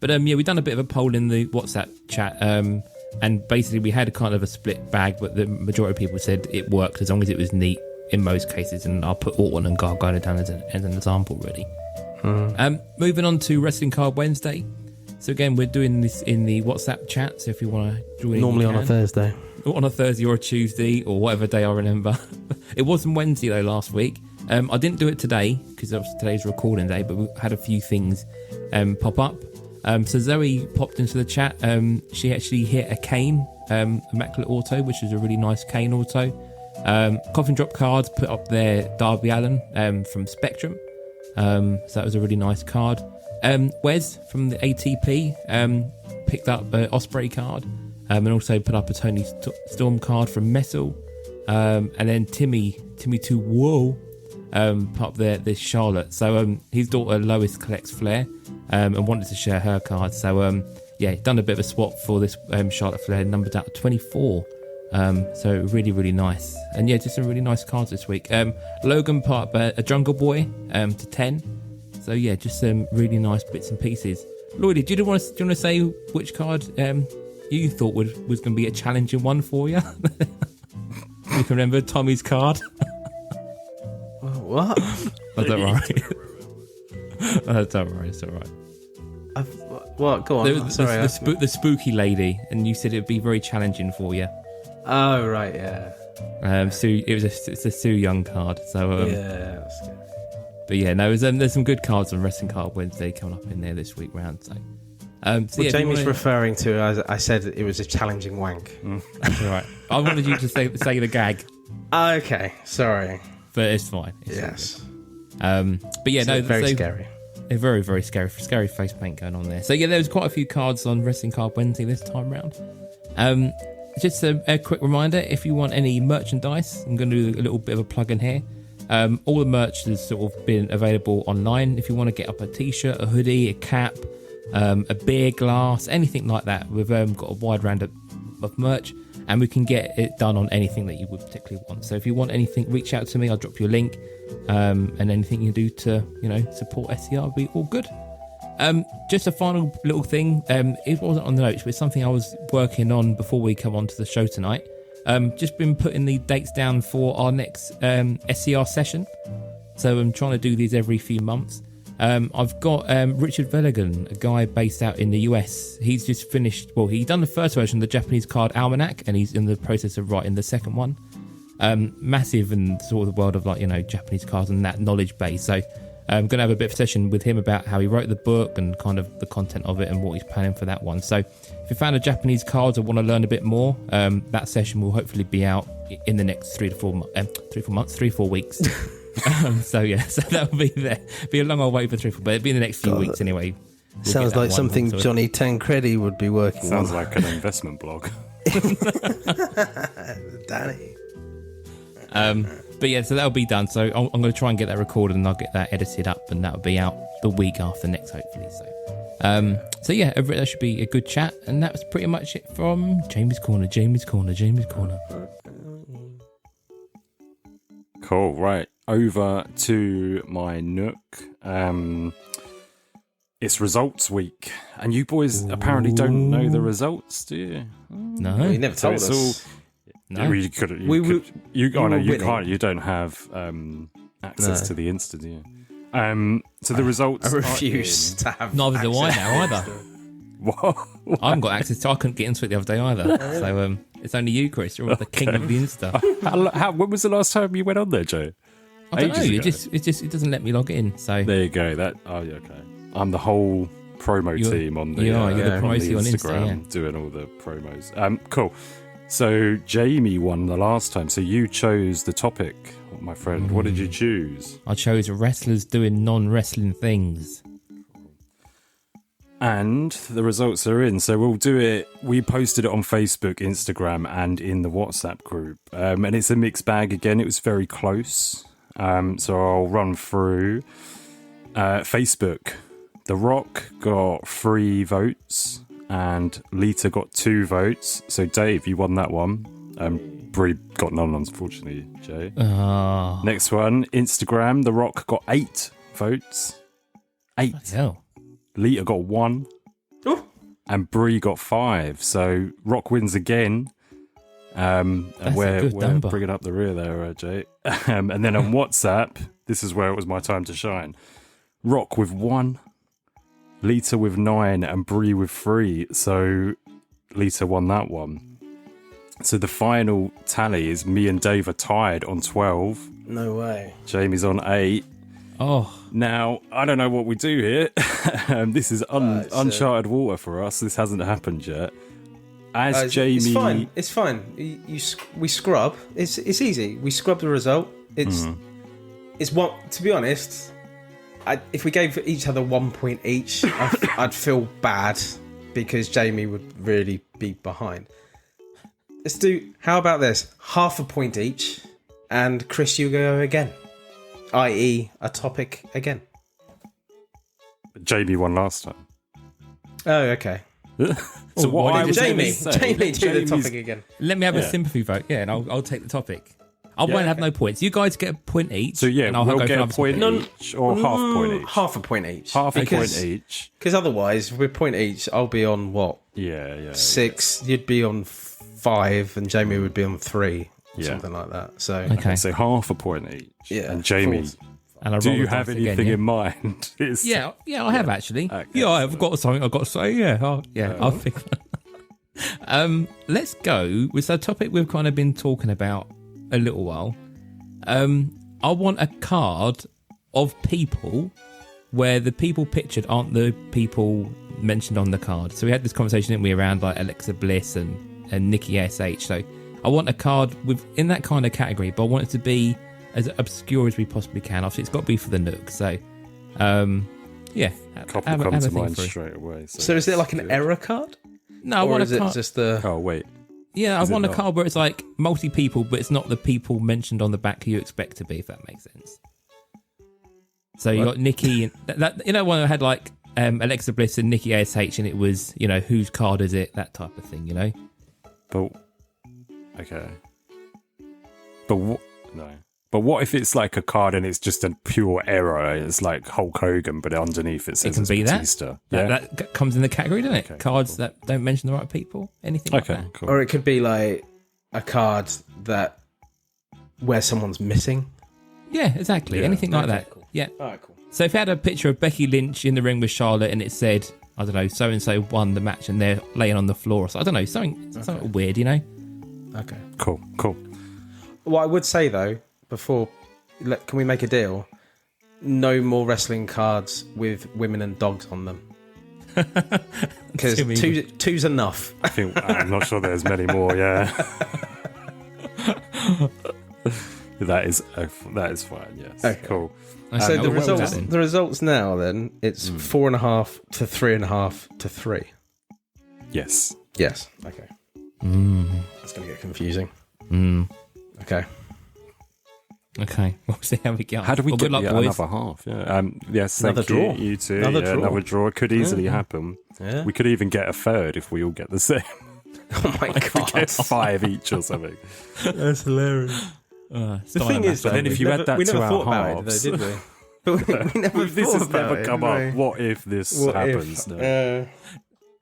Speaker 5: But we've done a bit of a poll in the WhatsApp chat, and basically we had a kind of a split bag, but the majority of people said it worked as long as it was neat in most cases, and I'll put Orton and Gargano down as an example, really. Moving on to Wrestling Card Wednesday. So again, we're doing this in the WhatsApp chat, so if you want to join
Speaker 4: normally on a Thursday.
Speaker 5: Or on a Thursday or a Tuesday or whatever day I remember. It wasn't Wednesday though last week. I didn't do it today because today's recording day, but we had a few things pop up. So Zoe popped into the chat. She actually hit a Kane Immaculate Auto, which is a really nice Kane Auto. Coffin Drop Cards put up there Darby Allin from Spectrum. So that was a really nice card. Wes from the ATP picked up an Osprey card and also put up a Tony Storm card from Metal. And then Timmy 2 Whoa put up there this Charlotte. So his daughter Lois collects Flair and wanted to share her card. So done a bit of a swap for this Charlotte Flair, numbered out to 24. So really, really nice. And just some really nice cards this week. Logan put up a Jungle Boy to 10. So just some really nice bits and pieces. Lloydie, do you want to say which card you thought was going to be a challenging one for you? You can remember Tommy's card.
Speaker 4: What?
Speaker 5: Oh, don't worry. Don't worry, it's all right.
Speaker 4: What? Go on.
Speaker 5: Sorry, the spooky lady, and you said it would be very challenging for you.
Speaker 4: Oh right, yeah.
Speaker 5: It's a Sue Young card. So
Speaker 4: yeah, that's good.
Speaker 5: But there's some good cards on Wrestling Card Wednesday coming up in there this week round. So,
Speaker 4: Jamie's referring to, as I said, it was a challenging wank.
Speaker 5: That's right. I wanted you to say the gag,
Speaker 4: Okay, sorry.
Speaker 5: but it's fine. It's
Speaker 4: Yes.
Speaker 5: all good. But yeah, no,
Speaker 4: Very
Speaker 5: so-
Speaker 4: scary.
Speaker 5: A very, very scary face paint going on there. So yeah, there was quite a few cards on Wrestling Card Wednesday this time round. Just a quick reminder, if you want any merchandise, I'm going to do a little bit of a plug in here. All the merch has sort of been available online. If you want to get up a t-shirt, a hoodie, a cap, a beer glass, anything like that, we've got a wide round of merch, and we can get it done on anything that you would particularly want. So if you want anything, reach out to me. I'll drop you a link, and anything you do to support SCR will be all good. Just a final little thing. It wasn't on the notes, but it's something I was working on before we come on to the show tonight. Just been putting the dates down for our next SCR session. So I'm trying to do these every few months. I've got Richard Veligan, a guy based out in the US. He's just finished, well, he's done the first version of the Japanese Card Almanac, and he's in the process of writing the second one. Massive in sort of the world of Japanese cards and that knowledge base. So I'm going to have a bit of a session with him about how he wrote the book and kind of the content of it and what he's planning for that one. So if you're a fan of Japanese cards or want to learn a bit more, that session will hopefully be out in the next 3 to 4 weeks. So that'll be there. Be a long old wait for 3 4, but it'll be in the next few weeks anyway.
Speaker 4: Sounds like something Johnny Tancredi would be working on.
Speaker 3: Sounds like an investment blog.
Speaker 4: Danny.
Speaker 5: But yeah, so that'll be done. So I'm going to try and get that recorded, and I'll get that edited up, and that'll be out the week after next, hopefully. So yeah, that should be a good chat, and that was pretty much it from Jamie's Corner.
Speaker 3: Cool. Right, over to my nook. It's results week, and you boys apparently don't know the results, do you?
Speaker 5: No,
Speaker 4: Well, you never told
Speaker 3: it's
Speaker 4: us.
Speaker 5: no.
Speaker 3: You could.
Speaker 4: We were-
Speaker 3: You
Speaker 4: winning.
Speaker 3: can't. You don't have access to the Insta, do you? So the results.
Speaker 4: I
Speaker 3: are
Speaker 4: refuse to have.
Speaker 5: Neither do I now either.
Speaker 3: What?
Speaker 5: I haven't got access to. I couldn't get into it the other day either. So it's only you, Chris. You're the king of the Insta.
Speaker 3: When was the last time you went on there, Joe?
Speaker 5: I don't know.
Speaker 3: Ages ago.
Speaker 5: It doesn't let me log in. So
Speaker 3: There you go. Yeah, okay. I'm the whole promo
Speaker 5: You're-
Speaker 3: team on the,
Speaker 5: you're the
Speaker 3: on
Speaker 5: promo
Speaker 3: the
Speaker 5: team on Insta,
Speaker 3: Instagram,
Speaker 5: yeah.
Speaker 3: doing all the promos. Cool. So Jamie won the last time. So you chose the topic, my friend. What did you choose?
Speaker 5: I chose wrestlers doing non-wrestling things.
Speaker 3: And the results are in. So we'll do it. We posted it on Facebook, Instagram, and in the WhatsApp group. And it's a mixed bag again. It was very close. So I'll run through. Facebook. The Rock got 3 votes and Lita got 2 votes. So Dave, you won that one. Brie got none, unfortunately, Jay. Next one, Instagram. The Rock got 8 votes. 8.
Speaker 5: Hell.
Speaker 3: Lita got 1.
Speaker 4: Ooh.
Speaker 3: And Brie got 5. So Rock wins again. And
Speaker 5: That's a
Speaker 3: we're
Speaker 5: good number.
Speaker 3: bringing up the rear there, Jay. And then on WhatsApp, this is where it was my time to shine. Rock with 1. Lita with 9 and Brie with 3. So Lita won that one. So the final tally is me and Dave are tied on 12.
Speaker 4: No way.
Speaker 3: Jamie's on 8.
Speaker 5: Oh,
Speaker 3: Now, I don't know what we do here. This is uncharted water for us. This hasn't happened yet. As Jamie...
Speaker 4: It's fine. It's fine. We scrub. It's easy. We scrub the result. It's what, to be honest... if we gave each other 1 point each, I'd feel bad because Jamie would really be behind. Let's do, how about this? Half a point each, and Chris, you go again. I.e., a topic again.
Speaker 3: Jamie won last time.
Speaker 4: Oh, okay.
Speaker 3: So what
Speaker 5: why
Speaker 3: I
Speaker 5: did
Speaker 3: was
Speaker 4: Jamie,
Speaker 3: gonna say-
Speaker 4: Jamie, do the
Speaker 3: Jamie's-
Speaker 4: topic again.
Speaker 5: let me have a
Speaker 3: Yeah.
Speaker 5: sympathy vote. Yeah, and I'll take the topic. I won't have no points. You guys get a point each.
Speaker 3: So yeah,
Speaker 5: and I'll
Speaker 3: we'll
Speaker 5: go
Speaker 3: get
Speaker 5: for
Speaker 3: a
Speaker 5: another
Speaker 3: point
Speaker 5: topic.
Speaker 3: each or half point each.
Speaker 4: Half a point each.
Speaker 3: Half a
Speaker 4: Because-
Speaker 3: point each.
Speaker 4: Because otherwise, with point each, I'll be on what?
Speaker 3: Yeah.
Speaker 4: 6, you'd be on 5, and Jamie would be on 3, or
Speaker 3: Yeah.
Speaker 4: something like that. So,
Speaker 5: Okay.
Speaker 3: So half a point each.
Speaker 4: Yeah,
Speaker 3: And Jamie,
Speaker 4: fourth.
Speaker 5: And I
Speaker 3: do
Speaker 5: roll
Speaker 3: you
Speaker 5: the
Speaker 3: have
Speaker 5: dice
Speaker 3: anything
Speaker 5: again, yeah?
Speaker 3: in mind? It's-
Speaker 5: Yeah, I have actually.
Speaker 3: Okay,
Speaker 5: Yeah, I've got something I've got to say. Yeah, I'll think. Let's go with the topic we've kind of been talking about a little while. I want a card of people where the people pictured aren't the people mentioned on the card. So we had this conversation, didn't we, around like Alexa Bliss and Nikki SH. So I want a card in that kind of category, but I want it to be as obscure as we possibly can. Obviously, it's got to be for the Nook. So, yeah.
Speaker 3: A couple come to mind straight away.
Speaker 4: So is it like an error card?
Speaker 5: No, I want
Speaker 4: is
Speaker 5: a
Speaker 4: it
Speaker 5: card.
Speaker 4: just the...
Speaker 3: Oh, wait.
Speaker 5: Yeah, I
Speaker 3: Is it
Speaker 5: want a
Speaker 3: not?
Speaker 5: card where it's like multi-people, but it's not the people mentioned on the back who you expect to be, if that makes sense. So you got Nikki, and that you know, one that had like Alexa Bliss and Nikki ASH, and it was, you know, whose card is it, that type of thing, you know.
Speaker 3: But okay. But no. But what if it's like a card and it's just a pure error? It's like Hulk Hogan, but underneath it says
Speaker 5: It can
Speaker 3: it's
Speaker 5: be
Speaker 3: Batista.
Speaker 5: that.
Speaker 3: Yeah.
Speaker 5: That comes in the category, doesn't it?
Speaker 3: Okay,
Speaker 5: Cards
Speaker 3: cool.
Speaker 5: that don't mention the right people, anything like
Speaker 3: Okay.
Speaker 5: that.
Speaker 3: Cool.
Speaker 4: Or it could be like a card that where someone's missing.
Speaker 5: Yeah, exactly.
Speaker 3: Yeah.
Speaker 5: Anything like
Speaker 4: Okay,
Speaker 5: that.
Speaker 4: cool.
Speaker 5: Yeah.
Speaker 4: All right, cool.
Speaker 5: So if you had a picture of Becky Lynch in the ring with Charlotte and it said, I don't know, so and so won the match and they're laying on the floor, so I don't know, something weird, you know.
Speaker 4: Okay.
Speaker 3: Cool.
Speaker 4: What I would say though, before, can we make a deal? No more wrestling cards with women and dogs on them. Because two's enough.
Speaker 3: I think I'm not sure there's many more. Yeah. That is fine. Yes.
Speaker 4: Okay.
Speaker 3: Cool.
Speaker 4: So the
Speaker 5: well
Speaker 4: results,
Speaker 5: done.
Speaker 4: the results now then, it's 4.5 to 3.5 to 3.
Speaker 3: Yes.
Speaker 4: Yes. Okay. That's going to get confusing. Okay.
Speaker 5: Okay, we'll see how we go.
Speaker 3: How do we
Speaker 5: Well,
Speaker 3: get
Speaker 5: good luck, boys.
Speaker 3: another half? Yeah. Yes.
Speaker 4: Another
Speaker 3: Thank you.
Speaker 4: draw.
Speaker 3: You too.
Speaker 4: Another
Speaker 3: Yeah,
Speaker 4: draw.
Speaker 3: another draw. It could easily happen.
Speaker 4: Yeah.
Speaker 3: We could even get a third if we all get the same.
Speaker 4: Oh my
Speaker 3: We
Speaker 4: god.
Speaker 3: get 5 each or something.
Speaker 4: That's hilarious.
Speaker 5: The
Speaker 4: The thing is,
Speaker 3: But
Speaker 4: though,
Speaker 3: then if
Speaker 4: we
Speaker 3: you
Speaker 4: never-
Speaker 3: add that
Speaker 4: we
Speaker 3: to
Speaker 4: never
Speaker 3: our
Speaker 4: thought about
Speaker 3: halves-
Speaker 4: it, though, did we? But we never
Speaker 3: This
Speaker 4: thought
Speaker 3: has
Speaker 4: about
Speaker 3: never
Speaker 4: it,
Speaker 3: come
Speaker 4: did
Speaker 3: up.
Speaker 4: we?
Speaker 3: What if this
Speaker 4: What
Speaker 3: happens?
Speaker 4: if,
Speaker 3: No.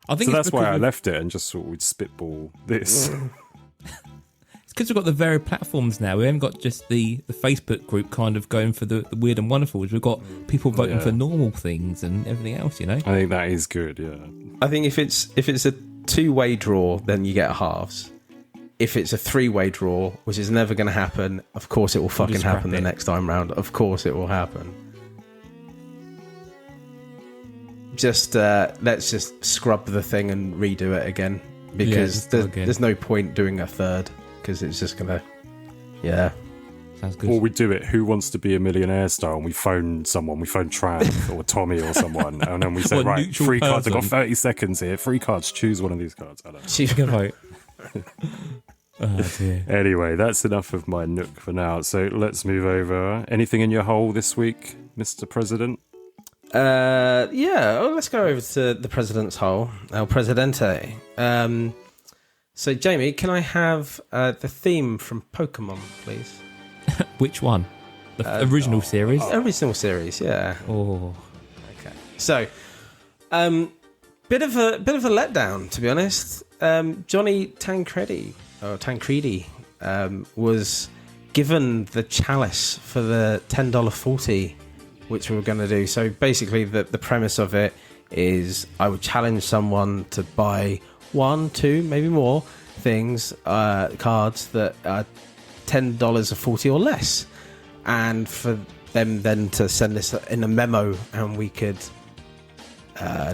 Speaker 5: I think
Speaker 3: So
Speaker 5: it's
Speaker 3: that's why I
Speaker 5: because
Speaker 3: left it and just thought we'd spitball this.
Speaker 5: it's because we've got the various platforms now. We haven't got just the Facebook group kind of going for the weird and wonderfuls. We've got people voting
Speaker 3: Yeah.
Speaker 5: for normal things and everything else, you know.
Speaker 3: I think that is good. Yeah.
Speaker 4: I think if it's a 2-way draw, then you get halves. If it's a 3-way draw, which is never going to happen, of course it will fucking
Speaker 5: scrap
Speaker 4: happen
Speaker 5: it.
Speaker 4: the next time round. Of course it will happen. Just let's just scrub the thing and redo it again, because
Speaker 5: just go again.
Speaker 4: there's no point doing a third, because it's just gonna, yeah.
Speaker 5: Sounds good.
Speaker 3: Or we do it, Who Wants to Be a Millionaire style, and we phone someone, we phone Trav or Tommy or someone, and then we say,
Speaker 5: What,
Speaker 3: right,
Speaker 5: neutral
Speaker 3: 3 cards, I've got
Speaker 5: person?
Speaker 3: 30 seconds here, 3 cards, choose one of these cards. I don't know.
Speaker 5: She's gonna vote. Oh dear.
Speaker 3: Anyway, that's enough of my Nook for now, so let's move over. Anything in your hole this week, Mr. President?
Speaker 4: Yeah, let's go over to the President's Hole, El Presidente. So, Jamie, can I have the theme from Pokemon, please?
Speaker 5: Which one? The original series?
Speaker 4: Original series, yeah.
Speaker 5: Oh,
Speaker 4: Okay. So, bit of a letdown, to be honest. Johnny Tancredi was given the chalice for the $10.40, which we were going to do. So basically, the premise of it is I would challenge someone to buy 1, 2, maybe more things, cards that are $10.40 or less, and for them then to send us in a memo, and we could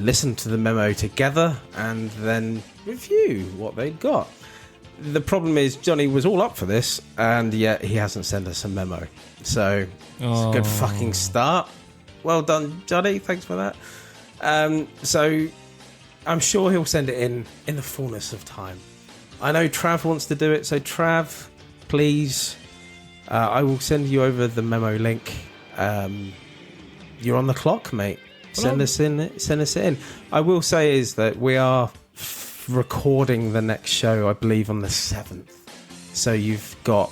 Speaker 4: listen to the memo together and then review what they'd got. The problem is Johnny was all up for this, and yet he hasn't sent us a memo. So it's a good fucking start. Well done, Johnny. Thanks for that. So I'm sure he'll send it in the fullness of time. I know Trav wants to do it, so Trav, please, I will send you over the memo link. You're on the clock, mate. Send us in. I will say is that we are recording the next show, I believe, on the 7th. So you've got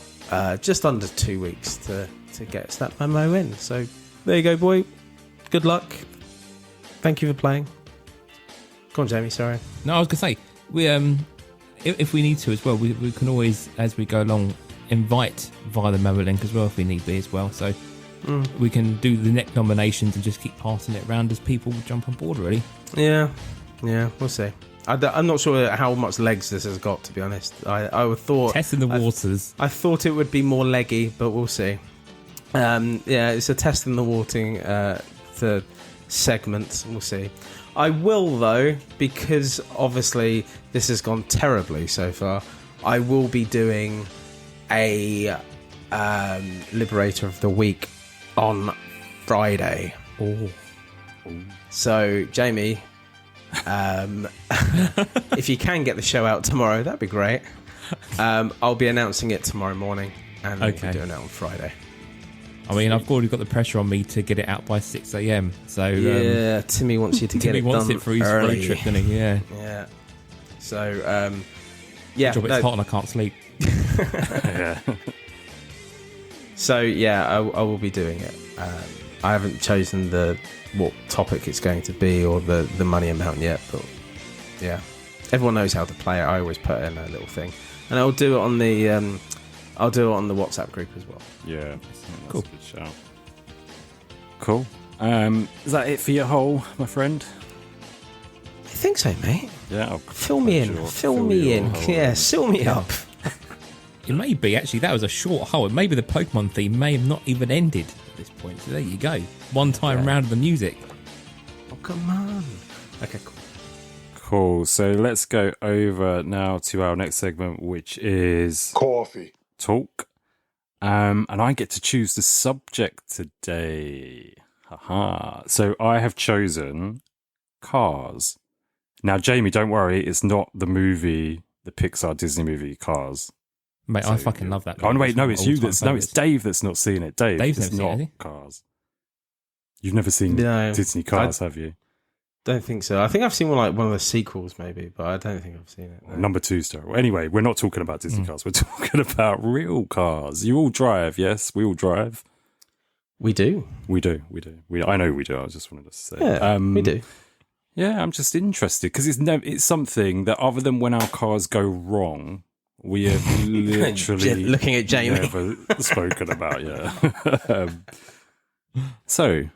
Speaker 4: just under 2 weeks to get us that memo in. So there you go, boy. Good luck. Thank you for playing. Go on, Jamie. Sorry.
Speaker 5: no, I was gonna say we if we need to as well, we can always, as we go along, invite via the memo link as well if we need be as well. So we can do the next nominations and just keep passing it around as people jump on board. Really.
Speaker 4: Yeah, we'll see. I'm not sure how much legs this has got, to be honest. I would thought
Speaker 5: Testing the waters.
Speaker 4: I thought it would be more leggy, but we'll see. Yeah, it's a test in the water the segment. We'll see. I will, though, because obviously this has gone terribly so far, I will be doing a Liberator of the Week on Friday.
Speaker 5: Oh.
Speaker 4: So, Jamie, if you can get the show out tomorrow, that'd be great. I'll be announcing it tomorrow morning, and we'll be doing it on Friday.
Speaker 5: I mean, I've already got the pressure on me to get it out by 6 a.m. So
Speaker 4: yeah, Timmy wants you to get it done.
Speaker 5: Timmy wants it for his road trip, doesn't he? Yeah.
Speaker 4: Yeah. So, yeah.
Speaker 5: Job, it's hot and I can't sleep.
Speaker 3: Yeah.
Speaker 4: So, yeah, I will be doing it. I haven't chosen what topic it's going to be or the money amount yet, but yeah, everyone knows how to play it. I always put in a little thing, and I'll do it on the WhatsApp group as well.
Speaker 3: Yeah.
Speaker 5: Cool.
Speaker 3: That's a good shout. Cool. Is that it for your hole, my friend?
Speaker 4: I think so, mate.
Speaker 3: Yeah.
Speaker 4: Fill me in. Fill me in. Yeah, seal me up.
Speaker 5: It may be, actually, that was a short hole. Maybe the Pokemon theme may have not even ended at this point. So there you go. One time round of the music.
Speaker 4: Oh, come on. Okay, cool.
Speaker 3: Cool. So let's go over now to our next segment, which is
Speaker 1: Coffee.
Speaker 3: Talk. And I get to choose the subject today. Haha. So I have chosen Cars. Now, Jamie, don't worry. It's not the movie, the Pixar Disney movie Cars.
Speaker 5: Mate, I fucking love that movie.
Speaker 3: Oh, wait, no, it's you
Speaker 5: All-time
Speaker 3: no, it's Dave that's not seen it. Dave,
Speaker 5: Dave's
Speaker 3: it's
Speaker 5: never seen
Speaker 3: not
Speaker 5: it, has he?
Speaker 3: Cars. You've never seen
Speaker 4: No.
Speaker 3: Disney Cars, have you?
Speaker 4: Don't think so. I think I've seen one of the sequels, maybe, but I don't think I've seen it. No.
Speaker 3: Number 2's terrible. Anyway, we're not talking about Disney Cars. We're talking about real cars. You all drive, yes? We all drive.
Speaker 4: We do.
Speaker 3: We do. I know we do. I just wanted to say.
Speaker 4: Yeah, we do.
Speaker 3: Yeah, I'm just interested because it's something that other than when our cars go wrong, we have literally
Speaker 4: looking at Jamie
Speaker 3: never spoken about. Yeah. So,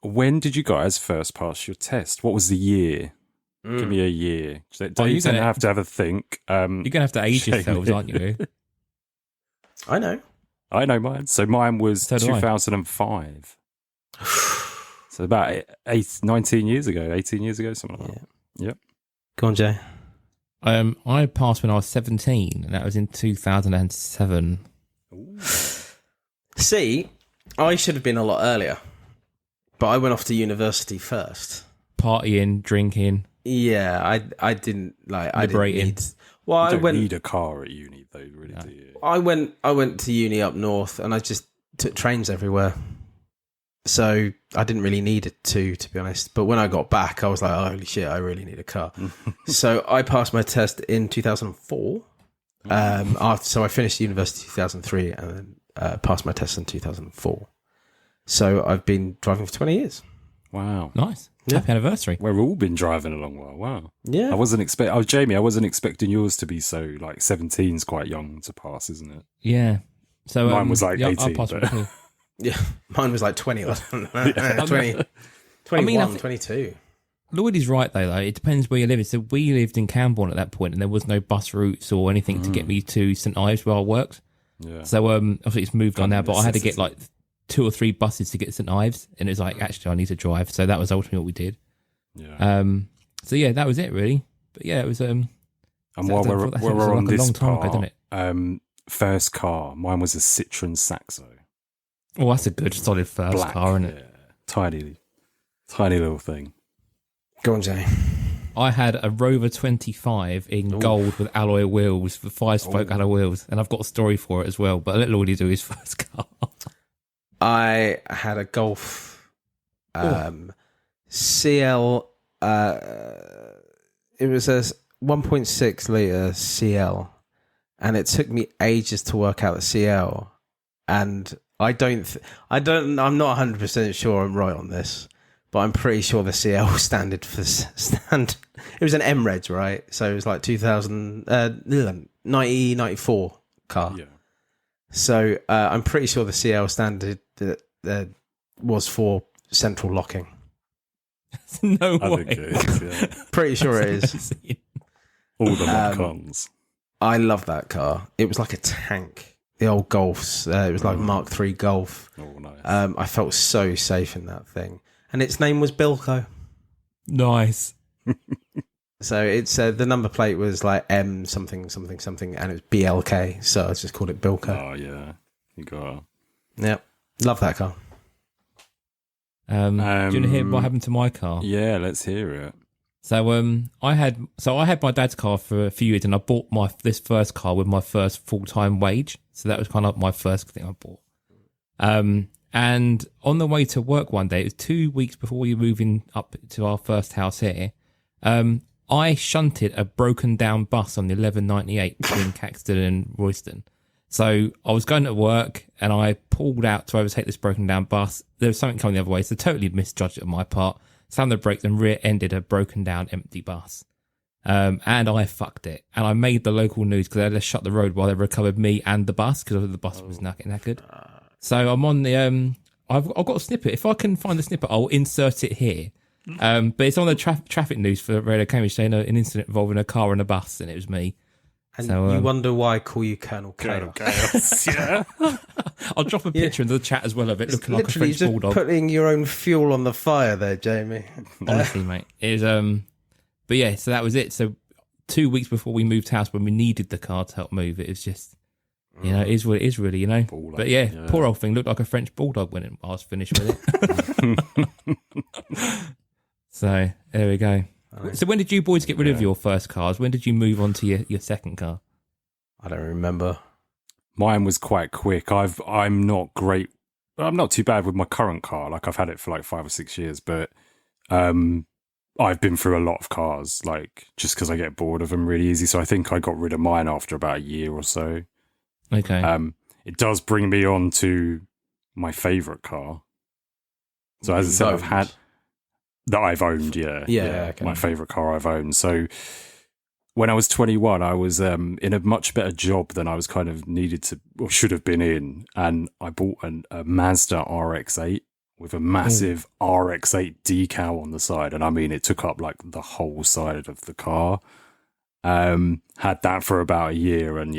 Speaker 3: when did you guys first pass your test? What was the year? Give me a year. Dave's going to have to have a think.
Speaker 5: You're going to have to age yourselves, aren't you?
Speaker 4: I know
Speaker 3: mine. So mine was
Speaker 5: So do I.
Speaker 3: 2005. So about 18 years ago, something like that. Yep.
Speaker 4: Go on, Jay.
Speaker 5: I passed when I was 17, and that was in 2007.
Speaker 4: See, I should have been a lot earlier, but I went off to university first.
Speaker 5: Partying, drinking.
Speaker 4: Yeah, I didn't like.
Speaker 5: Liberating.
Speaker 4: I didn't need. Well,
Speaker 3: You
Speaker 4: I
Speaker 3: don't need a car at uni, though, really, do you?
Speaker 4: I went to uni up north, and I just took trains everywhere. So I didn't really need it to be honest. But when I got back, I was like, oh, holy shit, I really need a car. So I passed my test in 2004. So I finished university in 2003 and then passed my test in 2004. So I've been driving for 20 years.
Speaker 3: Wow.
Speaker 5: Nice.
Speaker 4: Yeah.
Speaker 5: Happy anniversary.
Speaker 3: We've all been driving a long while. Wow.
Speaker 4: Yeah.
Speaker 3: Jamie, I wasn't expecting yours to be so, like, 17's quite young to pass, isn't it?
Speaker 5: Yeah. So
Speaker 3: Mine was like 18,
Speaker 5: I passed
Speaker 3: but-
Speaker 5: too.
Speaker 4: Yeah, mine was like 20 or something. 20, 21,
Speaker 5: I mean,
Speaker 4: 22.
Speaker 5: Lloydy's right, though. It depends where you live. So we lived in Camborne at that point, and there was no bus routes or anything to get me to St Ives where I worked.
Speaker 3: Yeah.
Speaker 5: So obviously it's moved on now, but I had to get
Speaker 3: necessity.
Speaker 5: like 2 or 3 buses to get to St Ives, and it was like, actually, I need to drive. So that was ultimately what we did.
Speaker 3: Yeah.
Speaker 5: So yeah, that was it really. But yeah, it was.
Speaker 3: And while we're
Speaker 5: like
Speaker 3: on
Speaker 5: a
Speaker 3: this
Speaker 5: long time
Speaker 3: part,
Speaker 5: ago, didn't it?
Speaker 3: First car, mine was a Citroen Saxo.
Speaker 5: Oh, that's a good, solid first
Speaker 3: Black,
Speaker 5: car, isn't it?
Speaker 3: Yeah. Tiny little thing.
Speaker 4: Go on, Jay.
Speaker 5: I had a Rover 25 in gold with alloy wheels, with 5-spoke alloy wheels, and I've got a story for it as well. But I let Lloydy do his first car.
Speaker 4: I had a Golf CL. It was a 1.6 litre CL, and it took me ages to work out the CL. And I'm not 100% sure I'm right on this, but I'm pretty sure the CL standard for stand. It was an MREG, right? So it was like 94 car.
Speaker 3: Yeah.
Speaker 4: So I'm pretty sure the CL standard that was for central locking.
Speaker 5: No
Speaker 3: I
Speaker 5: way.
Speaker 3: think it is, yeah.
Speaker 4: Pretty sure it is.
Speaker 3: All the lock-ons.
Speaker 4: I love that car. It was like a tank. The old Golfs. It was like Mark III Golf.
Speaker 3: Oh, nice.
Speaker 4: I felt so safe in that thing. And its name was Bilko.
Speaker 5: Nice.
Speaker 4: So it's the number plate was like M something something something, and it was BLK. So I just called it Bilko.
Speaker 3: Oh yeah, you got.
Speaker 4: Yep, love that car.
Speaker 5: Do you want to hear what happened to my car?
Speaker 3: Yeah, let's hear it.
Speaker 5: So I had my dad's car for a few years, and I bought this first car with my first full-time wage. So that was kind of my first thing I bought. And on the way to work one day, it was 2 weeks before we were moving up to our first house here. I shunted a broken down bus on the 1198 between Caxton and Royston. So I was going to work and I pulled out to overtake this broken down bus. There was something coming the other way, so totally misjudged it on my part. Slammed the brakes and rear-ended a broken down empty bus. And I fucked it. And I made the local news because they had to shut the road while they recovered me and the bus because the bus was knackered. So I'm on the... I've got a snippet. If I can find the snippet, I'll insert it here. But it's on the traffic news for Radio Cambridge saying an incident involving a car and a bus, and it was me.
Speaker 4: And
Speaker 5: so,
Speaker 4: you wonder why I call you Colonel Chaos.
Speaker 3: Yeah.
Speaker 5: I'll drop a picture into the chat as well of it looking like a
Speaker 4: Literally
Speaker 5: French
Speaker 4: just
Speaker 5: bulldog.
Speaker 4: putting your own fuel on the fire there, Jamie.
Speaker 5: Honestly, mate. It was, but yeah, so that was it. So 2 weeks before we moved house, when we needed the car to help move, it was just, it is what it is, really,
Speaker 3: Baller.
Speaker 5: But yeah, poor old thing looked like a French bulldog when I was finished with it. So there we go. So when did you boys get rid of your first cars? When did you move on to your second car?
Speaker 4: I don't remember.
Speaker 3: Mine was quite quick. I'm not great. I'm not too bad with my current car. Like I've had it for like 5 or 6 years, but I've been through a lot of cars, like just because I get bored of them really easy. So I think I got rid of mine after about a year or so.
Speaker 5: Okay.
Speaker 3: It does bring me on to my favourite car. So as I said, I've owned, yeah.
Speaker 4: Okay.
Speaker 3: My favourite car I've owned. So when I was 21, I was in a much better job than I was kind of needed to or should have been in. And I bought a Mazda RX-8 with a massive RX-8 decal on the side. And I mean, it took up like the whole side of the car. Had that for about a year, and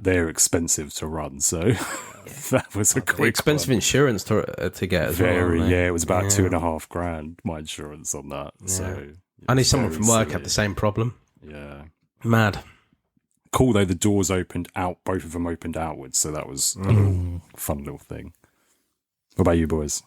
Speaker 3: they're expensive to run. So that was a quick
Speaker 4: expensive
Speaker 3: one.
Speaker 4: insurance to get as well.
Speaker 3: It was about $2,500 my insurance on that.
Speaker 4: Yeah.
Speaker 3: So
Speaker 4: I knew someone from work had the same problem.
Speaker 3: Yeah,
Speaker 4: Mad.
Speaker 3: Cool though. The doors opened out, both of them opened outwards, so that was a little fun little thing. What about you boys?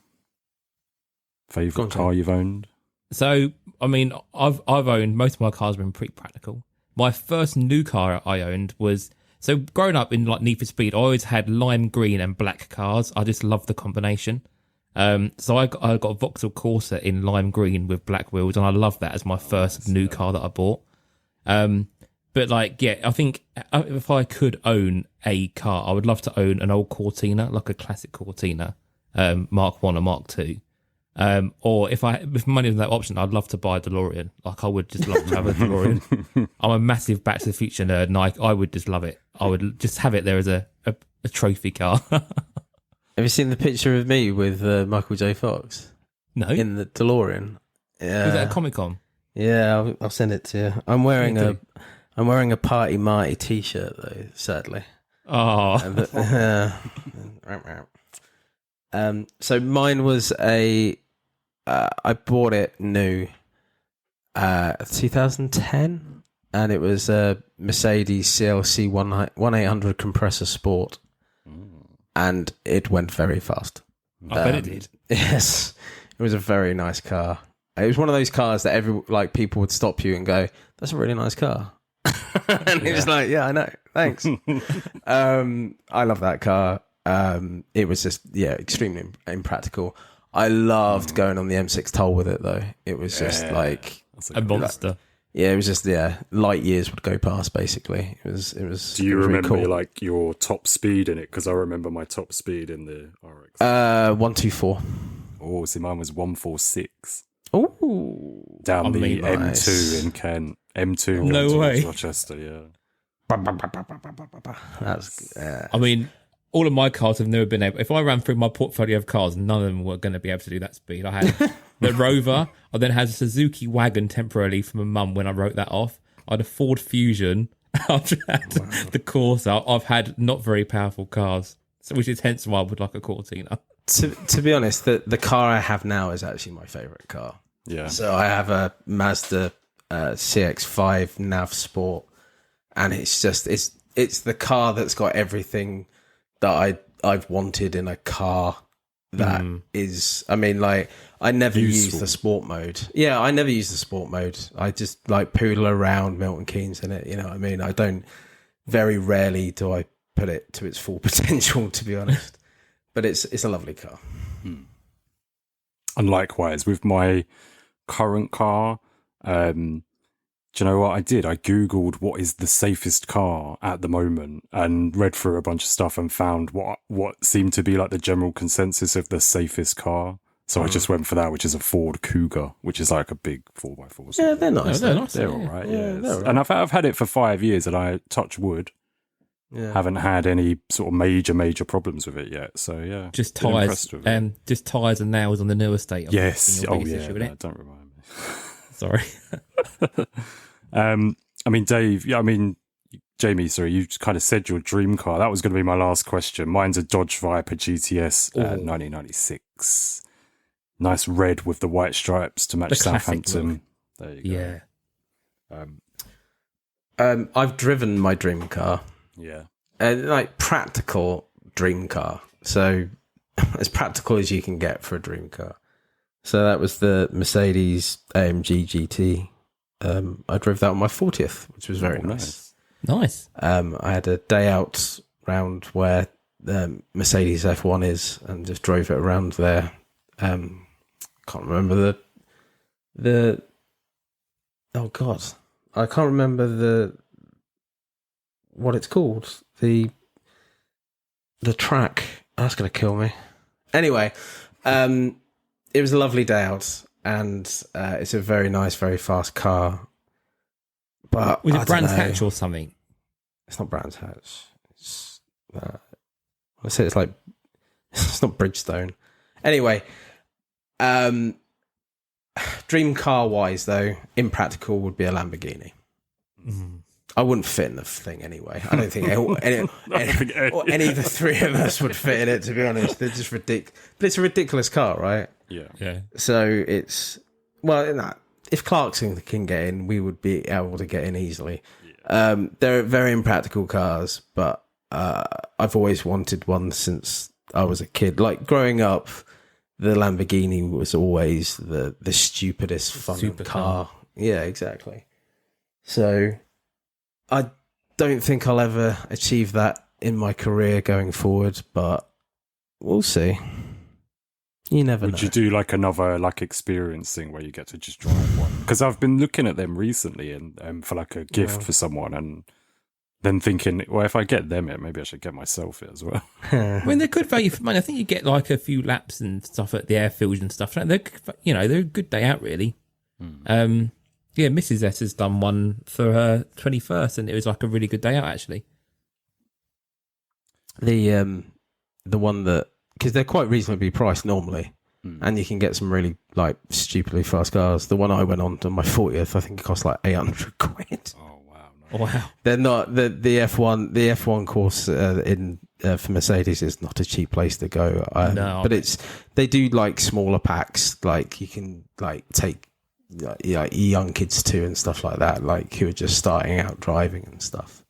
Speaker 3: Favorite car you've owned?
Speaker 5: So I mean, I've owned most of my cars have been pretty practical. My first new car I owned was, so growing up in like Need for Speed, I always had lime green and black cars. I just loved the combination. So I got a Vauxhall Corsa in lime green with black wheels, and I loved that as my first new car that I bought. But like, yeah, I think if I could own a car, I would love to own an old Cortina, like a classic Cortina, Mark 1 or Mark 2. Or if money was that option, I'd love to buy a DeLorean. Like I would just love to have a DeLorean. I'm a massive Back to the Future nerd, and I would just love it. I would just have it there as a trophy car.
Speaker 4: Have you seen the picture of me with Michael J. Fox?
Speaker 5: No.
Speaker 4: In the DeLorean. Yeah.
Speaker 5: Was that a Comic-Con?
Speaker 4: Yeah, I'll send it to you. I'm wearing a Party Marty t-shirt though, sadly.
Speaker 5: Oh.
Speaker 4: So mine was I bought it new 2010, and it was a Mercedes CLC 1800 compressor sport, and it went very fast.
Speaker 5: I bet it did.
Speaker 4: Yes, it was a very nice car. It was one of those cars that people would stop you and go, "That's a really nice car," and he was like, "Yeah, I know, thanks." I love that car. It was just extremely impractical. I loved going on the M6 toll with it though. It was just like
Speaker 5: a monster.
Speaker 4: It was just light years would go past basically. It was.
Speaker 3: Do you remember
Speaker 4: really cool.
Speaker 3: like your top speed in it? Because I remember my top speed in the RX.
Speaker 4: 124.
Speaker 3: Oh, see, mine was 146.
Speaker 4: Oh,
Speaker 3: Down the
Speaker 4: nice.
Speaker 3: M2 in Kent. M2.
Speaker 5: No way.
Speaker 3: Rochester, yeah.
Speaker 4: That's.
Speaker 5: I mean, all of my cars have never been able. If I ran through my portfolio of cars, none of them were going to be able to do that speed. I had the Rover. I then had a Suzuki wagon temporarily from a mum when I wrote that off. I had a Ford Fusion. I've had the Corsa. I've had not very powerful cars, which is hence why I would like a Cortina.
Speaker 4: To be honest, the car I have now is actually my favourite car.
Speaker 3: Yeah.
Speaker 4: So I have a Mazda CX-5 Nav Sport, and it's the car that's got everything that I've wanted in a car. That is, I mean, like, I never use the sport mode. Yeah, I never use the sport mode. I just like poodle around Milton Keynes in it. You know what I mean? I don't. Very rarely do I put it to its full potential, to be honest. But it's a lovely car.
Speaker 3: And likewise with my current car, do you know what I did? I googled what is the safest car at the moment and read through a bunch of stuff and found what seemed to be like the general consensus of the safest car. So I just went for that, which is a Ford Cougar, which is like a big 4x4.
Speaker 4: Yeah, they're nice.
Speaker 5: They're nice.
Speaker 3: They're all right.
Speaker 4: Yeah, they're all right.
Speaker 3: And I've had it for 5 years, and I touch wood.
Speaker 4: Yeah.
Speaker 3: Haven't had any sort of major problems with it yet. So yeah,
Speaker 5: Just
Speaker 3: been
Speaker 5: tyres,
Speaker 3: impressed with it.
Speaker 5: just tyres and nails on the new estate.
Speaker 3: Yes.
Speaker 5: Your
Speaker 3: Oh
Speaker 5: biggest
Speaker 3: yeah.
Speaker 5: issue with
Speaker 3: No,
Speaker 5: it.
Speaker 3: don't remind me.
Speaker 5: Sorry.
Speaker 3: I mean, Dave. Yeah, I mean, Jamie. Sorry, you kind of said your dream car. That was going to be my last question. Mine's a Dodge Viper GTS, 1996. Nice red with the white stripes to match
Speaker 5: The classic
Speaker 3: Southampton.
Speaker 5: look.
Speaker 3: There you go.
Speaker 5: Yeah.
Speaker 4: I've driven my dream car,
Speaker 3: Yeah.
Speaker 4: like practical dream car. So as practical as you can get for a dream car. So that was the Mercedes AMG GT. I drove that on my 40th, which was very nice.
Speaker 5: Nice.
Speaker 4: I had a day out round where Mercedes F1 is, and just drove it around there. Can't remember the oh god, I can't remember what it's called. The track. That's gonna kill me. Anyway, it was a lovely day out, and it's a very nice, very fast car. But
Speaker 5: Was
Speaker 4: I
Speaker 5: it
Speaker 4: don't
Speaker 5: Brands
Speaker 4: know.
Speaker 5: Hatch or something?
Speaker 4: It's not Brands Hatch. It's I say it's like it's not Bridgestone. Anyway, dream car wise though, impractical would be a Lamborghini. I wouldn't fit in the thing anyway. I don't think any of the three of us would fit in it, to be honest. They're just ridiculous. But it's a ridiculous car, right?
Speaker 3: Yeah.
Speaker 5: Yeah.
Speaker 4: So it's, well, no, if Clarkson can get in, we would be able to get in easily. They're very impractical cars, but I've always wanted one since I was a kid. Like growing up, the Lamborghini was always the stupidest fun
Speaker 5: Super
Speaker 4: car. Yeah, exactly. So I don't think I'll ever achieve that in my career going forward, but we'll see. You never know.
Speaker 3: Would you do like another like experience thing where you get to just drive one? Because I've been looking at them recently and for like a gift for someone, and then thinking, well, if I get them it, maybe I should get myself it as well.
Speaker 5: I mean, they're good value for money. I think you get like a few laps and stuff at the airfields and stuff. They're, they're a good day out, really. Yeah, Mrs. S has done one for her 21st, and it was like a really good day out, actually.
Speaker 4: The one that, because they're quite reasonably priced normally, and you can get some really like stupidly fast cars. The one I went on my 40th, I think it cost like 800 quid.
Speaker 3: Oh wow!
Speaker 5: Wow.
Speaker 4: They're not the F1. The F1 course for Mercedes is not a cheap place to go.
Speaker 5: No.
Speaker 4: But they do like smaller packs. Like you can like take like young kids too and stuff like that. Like who are just starting out driving and stuff.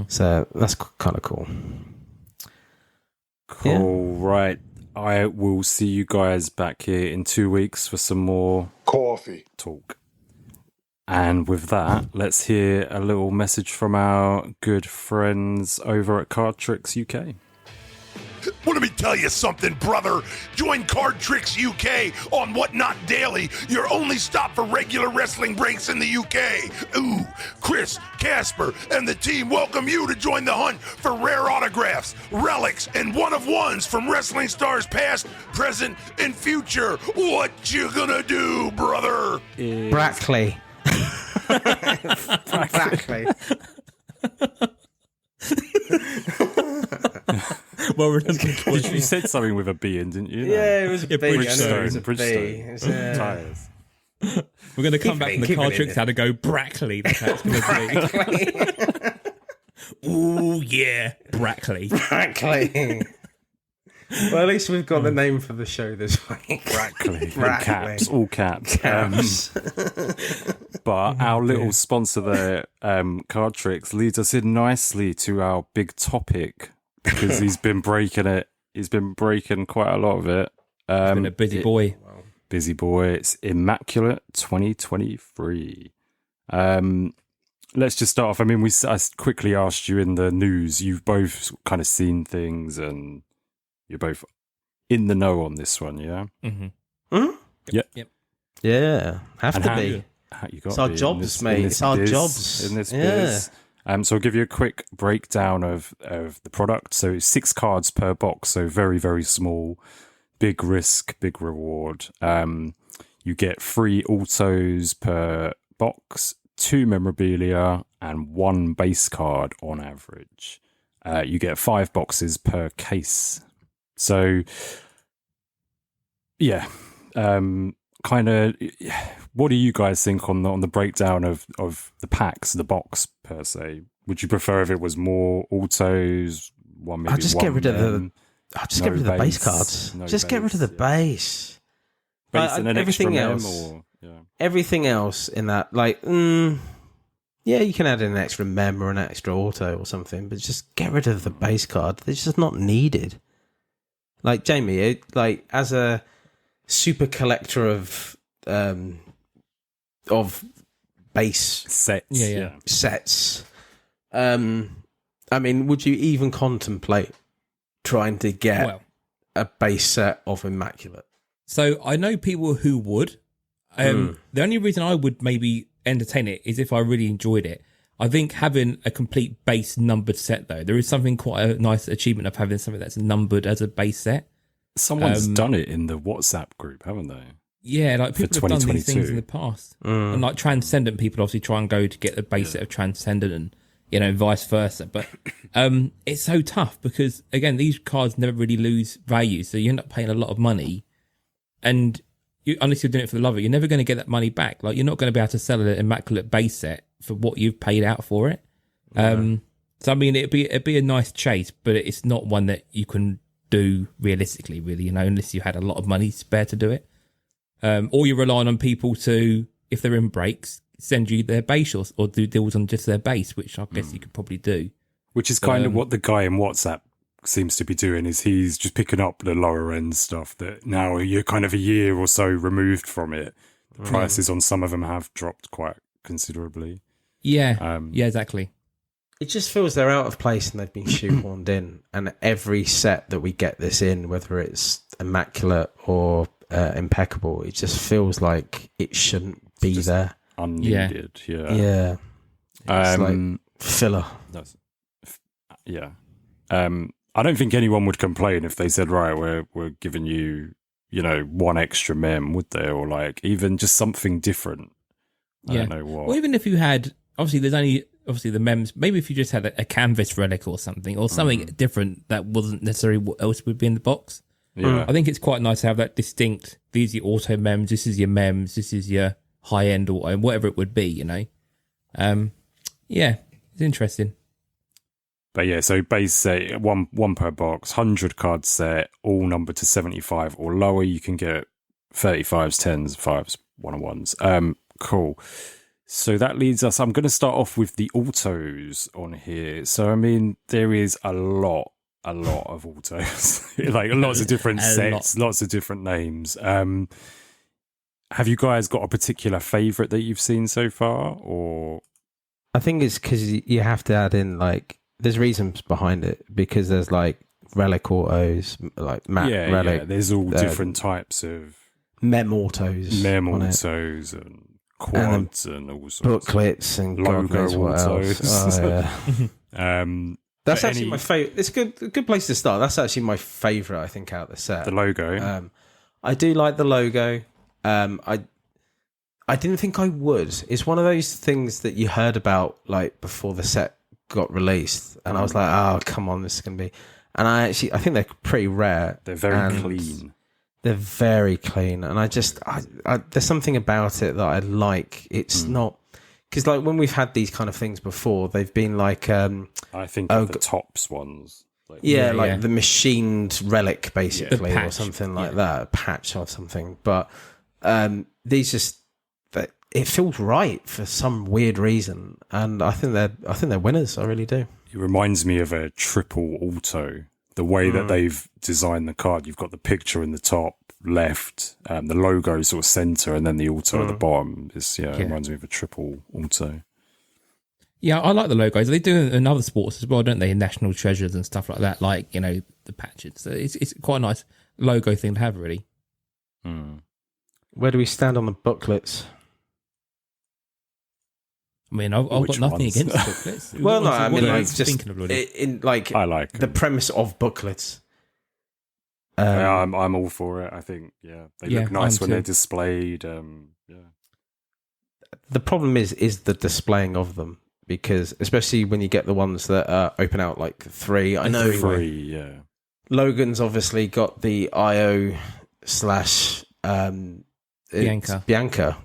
Speaker 4: So that's kind of cool.
Speaker 3: Cool. Right. I will see you guys back here in 2 weeks for some more
Speaker 1: Coffee.
Speaker 3: talk. And with that, let's hear a little message from our good friends over at Cardtricks UK.
Speaker 1: Well, let me tell you something, brother. Join Cardtricks UK on Whatnot Daily, your only stop for regular wrestling breaks in the UK. Ooh, Chris, Casper, and the team welcome you to join the hunt for rare autographs, relics, and one-of-ones from wrestling stars past, present, and future. What you gonna do, brother?
Speaker 4: Brackley. Brackley.
Speaker 5: Well,
Speaker 3: You said something with a B in, didn't you?
Speaker 4: Yeah, it was a B.
Speaker 3: Bridgestone.
Speaker 4: I know it was a B.
Speaker 3: Bridgestone.
Speaker 4: It was,
Speaker 3: Tires.
Speaker 5: we're going to come back from the
Speaker 4: keep it in
Speaker 5: Cardtricks
Speaker 4: it.
Speaker 5: how to go Brackley. That's how it's going to be. Ooh, yeah, Brackley.
Speaker 4: Brackley. Well, at least we've got the name for the show this week.
Speaker 3: Brackley.
Speaker 4: Brackley.
Speaker 3: All caps. But our little sponsor there, Cardtricks, leads us in nicely to our big topic because he's been breaking it. He's been breaking quite a lot of it.
Speaker 5: He's been a busy boy.
Speaker 3: Busy boy. It's Immaculate 2023. Let's just start off. I mean, I quickly asked you in the news. You've both kind of seen things, and you're both in the know on this one, yeah.
Speaker 5: Yep.
Speaker 4: Yeah, have to be.
Speaker 3: You got
Speaker 4: It's our jobs, mate. It's our jobs
Speaker 3: in this biz. So I'll give you a quick breakdown of the product. So 6 cards per box, so very, very small. Big risk, big reward. You get 3 autos per box, 2 memorabilia, and 1 base card on average. You get 5 boxes per case. So, yeah. Kind of, what do you guys think on the breakdown of the packs, the box per se? Would you prefer if it was more autos, one maybe?
Speaker 4: I'll just get rid of the. I'll just get rid of the base cards. Get rid of the base.
Speaker 3: Base and an
Speaker 4: everything
Speaker 3: extra
Speaker 4: else.
Speaker 3: Yeah.
Speaker 4: Everything else in that, yeah, you can add in an extra mem or an extra auto or something, but just get rid of the base card. It's just not needed. Like Jamie, as a super collector of base sets. I mean, would you even contemplate trying to get a base set of Immaculate?
Speaker 5: So I know people who would. The only reason I would maybe entertain it is if I really enjoyed it. I think having a complete base numbered set, though, there is something quite a nice achievement of having something that's numbered as a base set.
Speaker 3: Someone's done it in the WhatsApp group, haven't they?
Speaker 5: Yeah, like people have done these things in the past. And like Transcendent people obviously try and go to get the base set of Transcendent and, vice versa. But it's so tough because, again, these cards never really lose value. So you end up paying a lot of money. And unless you're doing it for the love of it, you're never going to get that money back. Like, you're not going to be able to sell an Immaculate base set for what you've paid out for it. So, I mean, it'd be a nice chase, but it's not one that you can do realistically, really, unless you had a lot of money spare to do it. Or you're relying on people to, if they're in breaks, send you their base or do deals on just their base, which I guess you could probably do.
Speaker 3: Which is kind of what the guy in WhatsApp seems to be doing, is he's just picking up the lower end stuff that now you're kind of a year or so removed from it. The prices on some of them have dropped quite considerably.
Speaker 5: Yeah, exactly.
Speaker 4: It just feels they're out of place and they've been shoehorned in. And every set that we get this in, whether it's Immaculate or Impeccable, it just feels like it shouldn't be there.
Speaker 3: Unneeded,
Speaker 4: yeah. It's like filler.
Speaker 3: I don't think anyone would complain if they said, right, we're giving you, 1 extra mem, would they? Or like even just something different. I don't know what.
Speaker 5: Well, even if you had, obviously the mems, maybe if you just had a canvas relic or something different that wasn't necessarily what else would be in the box.
Speaker 3: Yeah.
Speaker 5: I think it's quite nice to have that distinct, these are your auto mems, this is your mems, this is your high end auto, whatever it would be, it's interesting.
Speaker 3: But yeah, so base set, one per box, 100 card set, all numbered to 75 or lower. You can get 35s, 10s, 5s, 1-on-1s. Cool. So that leads us, I'm going to start off with the autos on here. So, I mean, there is a lot of autos, like lots of different sets, lots of different names. Have you guys got a particular favourite that you've seen so far? Or
Speaker 4: I think it's because you have to add in, there's reasons behind it, because there's relic autos, matte relic.
Speaker 3: Yeah, there's all different types of
Speaker 4: mem autos,
Speaker 3: and quads and all sorts,
Speaker 4: booklets and logo autos. That's actually my favorite. It's a good place to start. That's actually my favorite, I think, out of the set.
Speaker 3: The logo.
Speaker 4: I do like the logo. I didn't think I would. It's one of those things that you heard about before the set got released, and I was like, oh, come on, this is going to be. And I think they're pretty rare.
Speaker 3: They're very clean.
Speaker 4: They're very clean, and I there's something about it that I like. It's not, because when we've had these kind of things before, they've been I
Speaker 3: think the Tops ones. Like,
Speaker 4: the machined relic, basically,
Speaker 5: The patch.
Speaker 4: or something like that, a patch or something. But these just, it feels right for some weird reason, and I think they're winners. I really do.
Speaker 3: it reminds me of a triple auto. The way that they've designed the card, you've got the picture in the top left, the logo sort of center, and then the auto at the bottom. It reminds me of a triple auto.
Speaker 5: Yeah, I like the logos. They do it in other sports as well, don't they? In national treasures and stuff like that, like, you know, the patches. So it's quite a nice logo thing to have, really.
Speaker 4: Where do we stand on the booklets?
Speaker 5: I mean, I've got
Speaker 3: Which
Speaker 5: nothing
Speaker 3: ones?
Speaker 5: against booklets.
Speaker 4: Well, no, I mean,
Speaker 5: What are you
Speaker 4: like, just
Speaker 5: thinking of, Lloydie?
Speaker 4: in like
Speaker 3: I like
Speaker 4: the
Speaker 3: them.
Speaker 4: premise of booklets.
Speaker 3: I'm all for it. I think, they look nice
Speaker 5: I'm
Speaker 3: when they're
Speaker 5: too.
Speaker 3: displayed.
Speaker 4: The problem is the displaying of them, because especially when you get the ones that open out like 3. I know
Speaker 3: Free,
Speaker 4: Logan's obviously got the IO / Bianca,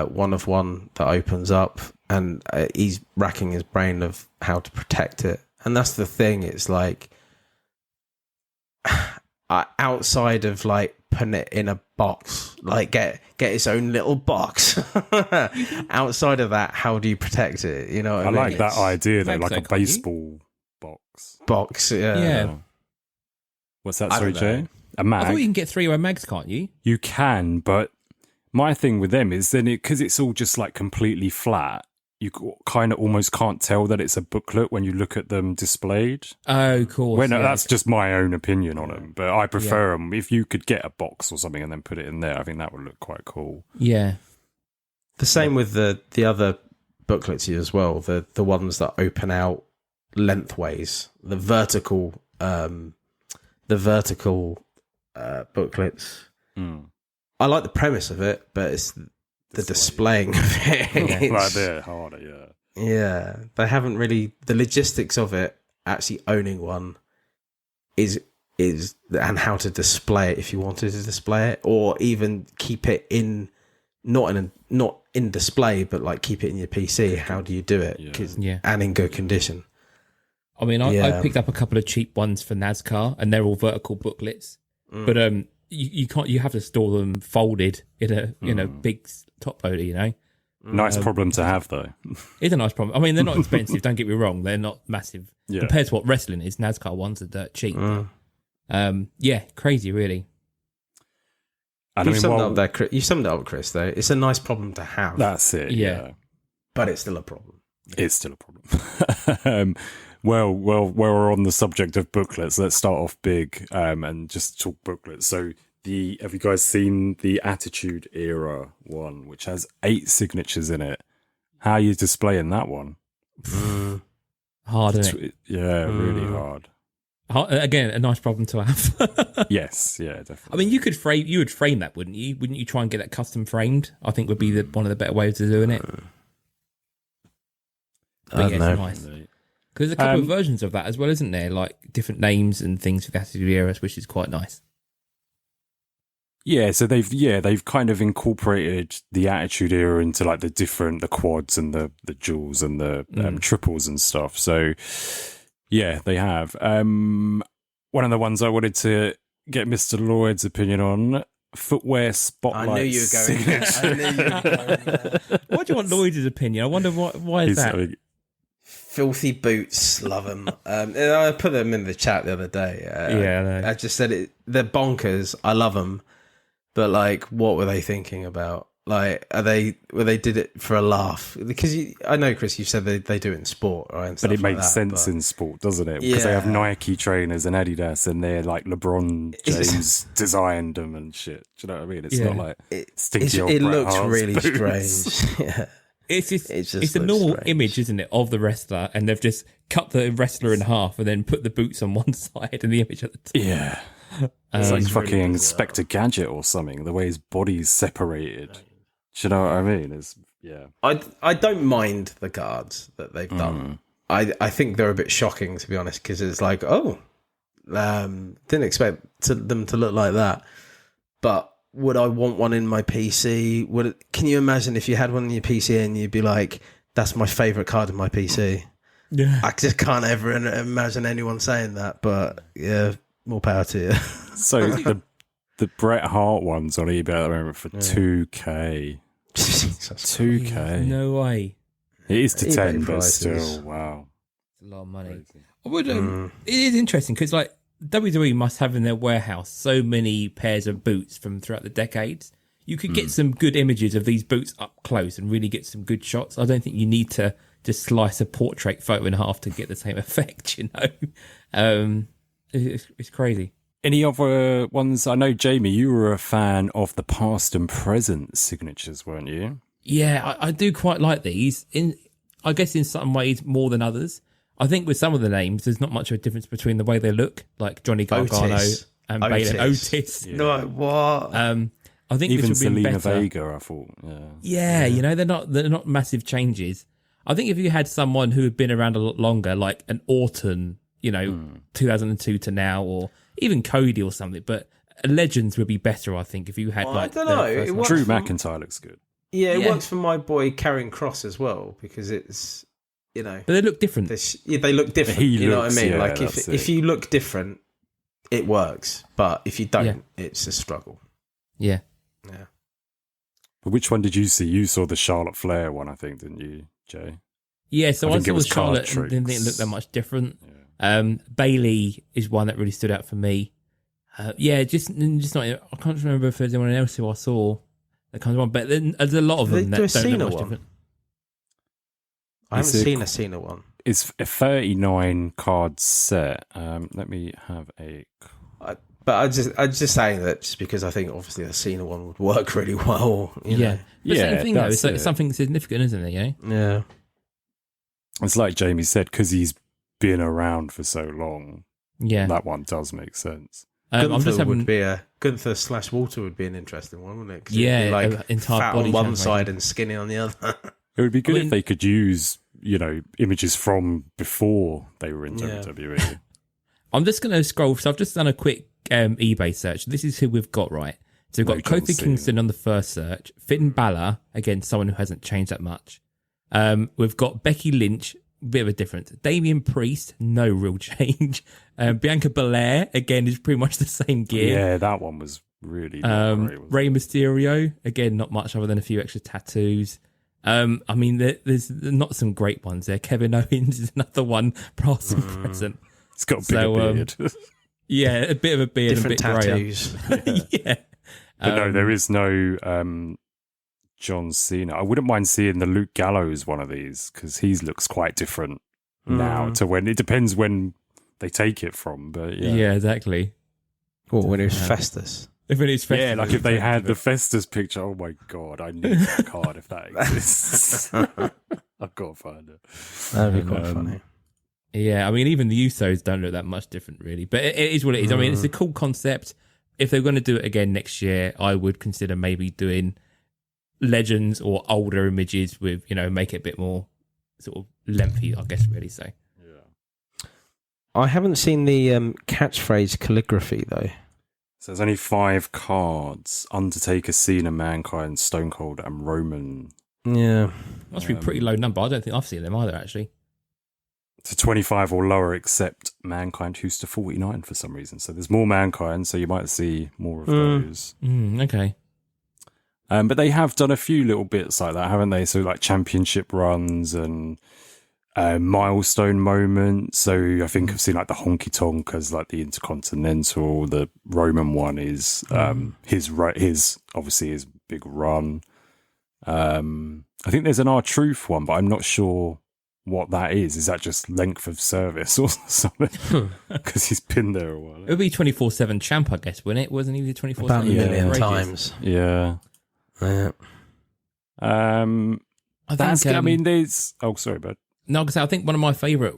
Speaker 4: one of one that opens up, and he's racking his brain of how to protect it. And that's the thing. It's like outside of like putting it in a box, like get its own little box. Outside of that, how do you protect it? You know what I mean?
Speaker 3: like that idea though,
Speaker 5: Mags
Speaker 3: like
Speaker 5: though,
Speaker 3: a
Speaker 5: can't you?
Speaker 3: baseball box.
Speaker 4: Box,
Speaker 5: Yeah.
Speaker 3: What's that?
Speaker 4: I
Speaker 3: Sorry,
Speaker 4: don't know.
Speaker 3: Jay? A
Speaker 5: I
Speaker 3: mag?
Speaker 5: thought you can get 3-way mags, can't you?
Speaker 3: You can, but my thing with them is then because it's all just like completely flat, you kind of almost can't tell that it's a booklet when you look at them displayed.
Speaker 5: Oh, cool.
Speaker 3: That's just my own opinion on them, but I prefer them. If you could get a box or something and then put it in there, I think that would look quite cool.
Speaker 5: Yeah.
Speaker 4: The same with the other booklets as well. The ones that open out lengthways, the vertical booklets. I like the premise of it, but it's the displaying of it.
Speaker 3: Like they're harder,
Speaker 4: Yeah, they haven't really, the logistics of it. Actually owning one is and how to display it if you wanted to display it, or even keep it in not in display, but like keep it in your PC. How do you do it? And in good condition.
Speaker 5: I mean, I picked up a couple of cheap ones for NASCAR, and they're all vertical booklets. But you can't. You have to store them folded in a big top loader. You know,
Speaker 3: Nice problem to have, though.
Speaker 5: it's a nice problem. I mean, they're not expensive. Don't get me wrong; they're not massive compared to what wrestling is. NASCAR ones are dirt cheap. Crazy, really.
Speaker 3: And
Speaker 4: You summed it up, Chris. Though it's a nice problem to have.
Speaker 3: That's it. Yeah.
Speaker 4: But it's still a problem.
Speaker 3: It's still a problem. Well, we're on the subject of booklets. Let's start off big and just talk booklets. So, have you guys seen the Attitude Era one, which has 8 signatures in it? How are you displaying that one?
Speaker 5: Hard, isn't it?
Speaker 3: Yeah, really hard.
Speaker 5: Again, a nice problem to have.
Speaker 3: Yes, yeah, definitely.
Speaker 5: I mean, you would frame that, wouldn't you? Wouldn't you try and get that custom framed? I think would be one of the better ways of doing it.
Speaker 4: I don't know.
Speaker 5: Nice. Because there's a couple of versions of that as well, isn't there? Like different names and things for the Attitude Era, which is quite nice.
Speaker 3: Yeah, so they've kind of incorporated the Attitude Era into like the quads and the duals and the triples and stuff. So yeah, they have. One of the ones I wanted to get Mr. Lloyd's opinion on, footwear spotlight.
Speaker 4: I knew you were going there.
Speaker 5: Why do you want Lloyd's opinion? I wonder why is that?
Speaker 4: Filthy boots, love them. I put them in the chat the other day. I just said they're bonkers. I love them, but like, what were they thinking about? Like, they did it for a laugh? Because I know, Chris, you said they do it in sport, right? And
Speaker 3: But it
Speaker 4: stuff like
Speaker 3: makes
Speaker 4: that,
Speaker 3: sense in sport, doesn't it? Because they have Nike trainers and Adidas, and they're like LeBron James designed them and shit. Do you know what I mean? It's not like stinky old
Speaker 4: it
Speaker 3: Bret
Speaker 4: looks
Speaker 3: Hart's
Speaker 4: really
Speaker 3: boots.
Speaker 4: strange. Yeah.
Speaker 5: It's a normal image, isn't it, of the wrestler, and they've just cut the wrestler in half and then put the boots on one side and the image at the top.
Speaker 3: Yeah. It's like fucking Inspector Gadget or something, the way his body's separated. Do you know what I mean?
Speaker 4: I don't mind the cards that they've done. I think they're a bit shocking, to be honest, because it's like, didn't expect them to look like that. But would I want one in my PC? Can you imagine if you had one in your PC and you'd be like, that's my favourite card in my PC?
Speaker 5: Yeah.
Speaker 4: I just can't ever imagine anyone saying that. But yeah, more power to you.
Speaker 3: So the Bret Hart one's on eBay at the moment for 2K.
Speaker 4: Jesus.
Speaker 3: 2K.
Speaker 5: No way.
Speaker 3: It is to
Speaker 4: eBay
Speaker 3: 10, but
Speaker 4: prices.
Speaker 3: still, wow.
Speaker 5: It's a lot of money.
Speaker 3: Crazy.
Speaker 5: I would, it is interesting because like WWE must have in their warehouse so many pairs of boots from throughout the decades. You could get some good images of these boots up close and really get some good shots. I don't think you need to just slice a portrait photo in half to get the same effect, you know? It's crazy.
Speaker 3: Any other ones? I know, Jamie, you were a fan of the past and present signatures, weren't you?
Speaker 5: Yeah, I do quite like these. I guess in some ways more than others. I think with some of the names, there's not much of a difference between the way they look, like Johnny Gargano and Bayley Otis.
Speaker 3: Yeah.
Speaker 4: No, what?
Speaker 5: I think
Speaker 3: Even
Speaker 5: this would be
Speaker 3: Selena
Speaker 5: better.
Speaker 3: Vega, I thought.
Speaker 5: Yeah, you know, they're not massive changes. I think if you had someone who had been around a lot longer, like an Orton, 2002 to now, or even Cody or something, but Legends would be better, I think, if you had
Speaker 4: I don't know.
Speaker 3: Drew McIntyre looks good.
Speaker 4: Yeah, it works for my boy Karrion Kross as well, because it's,
Speaker 5: But they look different.
Speaker 4: they look different. You know what I mean?
Speaker 3: Yeah,
Speaker 4: like if you look different, it works. But if you don't, it's a struggle.
Speaker 5: Yeah.
Speaker 4: Yeah.
Speaker 3: But which one did you see? You saw the Charlotte Flair one, I think, didn't you, Jay?
Speaker 5: Yeah, so I
Speaker 3: think it
Speaker 5: saw
Speaker 3: was
Speaker 5: the Charlotte
Speaker 3: Cardtricks.
Speaker 5: and didn't think it looked that much different. Bailey is one that really stood out for me. Just not. I can't remember if there's anyone else who I saw that kind of one, but then there's a lot of them that don't look much different.
Speaker 4: I haven't seen a Cena one.
Speaker 3: It's a 39 card set. Let me have a.
Speaker 4: But I just saying that just because I think obviously the Cena one would work really well. You know?
Speaker 5: But same thing though.
Speaker 3: that's
Speaker 5: It's something significant, isn't it? You know?
Speaker 4: Yeah.
Speaker 3: It's like Jamie said, because he's been around for so long.
Speaker 5: Yeah,
Speaker 3: that one does make sense.
Speaker 5: I'm just having.
Speaker 4: Gunther / Walter would be an interesting one, wouldn't it? 'Cause
Speaker 5: Yeah,
Speaker 4: it'd be like
Speaker 5: entire
Speaker 4: fat
Speaker 5: body
Speaker 4: on one
Speaker 5: transformation.
Speaker 4: side and skinny on the other.
Speaker 3: It would be good if they could use, images from before they were in WWE.
Speaker 5: I'm just going to scroll. So I've just done a quick eBay search. This is who we've got, right? So we've got
Speaker 3: John
Speaker 5: Kofi
Speaker 3: Cena.
Speaker 5: Kingston on the first search. Finn Balor, again, someone who hasn't changed that much. We've got Becky Lynch, bit of a difference. Damian Priest, no real change. Bianca Belair, again, is pretty much the same gear.
Speaker 3: Yeah, that one was really not great, wasn't
Speaker 5: Rey Mysterio, again, not much other than a few extra tattoos. I mean, there's not some great ones there. Kevin Owens is another one, past and present.
Speaker 3: It's got a bigger beard.
Speaker 5: Yeah, a bit of a beard,
Speaker 4: Different
Speaker 5: and a bit
Speaker 4: tattoos.
Speaker 5: yeah.
Speaker 3: But no, there is no John Cena. I wouldn't mind seeing the Luke Gallows one of these, because he looks quite different now to when. It depends when they take it from, but
Speaker 5: Yeah, exactly.
Speaker 4: What, when it was Festus?
Speaker 5: If it is
Speaker 3: Yeah, like if they had the Festus picture, oh my god, I need that card if that exists. I've got to find it.
Speaker 4: That'd be quite funny.
Speaker 5: Yeah, I mean, even the Usos don't look that much different, really. But it is what it is. I mean, it's a cool concept. If they're going to do it again next year, I would consider maybe doing Legends or older images with, make it a bit more sort of lengthy, I guess, really. So,
Speaker 4: I haven't seen the catchphrase calligraphy, though.
Speaker 3: So there's only 5 cards: Undertaker, Cena, Mankind, Stone Cold, and Roman.
Speaker 4: Yeah.
Speaker 5: must be a pretty low number. I don't think I've seen them either, actually.
Speaker 3: To 25 or lower, except Mankind, who's to 49 for some reason. So there's more Mankind, so you might see more of those.
Speaker 5: Okay.
Speaker 3: But they have done a few little bits like that, haven't they? So like championship runs and milestone moments. So I think I've seen like the Honky Tonk as like the Intercontinental. The Roman one is his obviously his big run. I think there's an R-Truth one, but I'm not sure what that is. Is that just length of service or something? Because he's been there a while.
Speaker 5: It would be 24/7 champ, I guess, wouldn't it? Wasn't he the 24/7?
Speaker 4: About a million
Speaker 5: for ages?
Speaker 4: times.
Speaker 3: Yeah.
Speaker 4: Yeah.
Speaker 3: I mean, there's. Oh, sorry, bud.
Speaker 5: No, because I think one of my favourite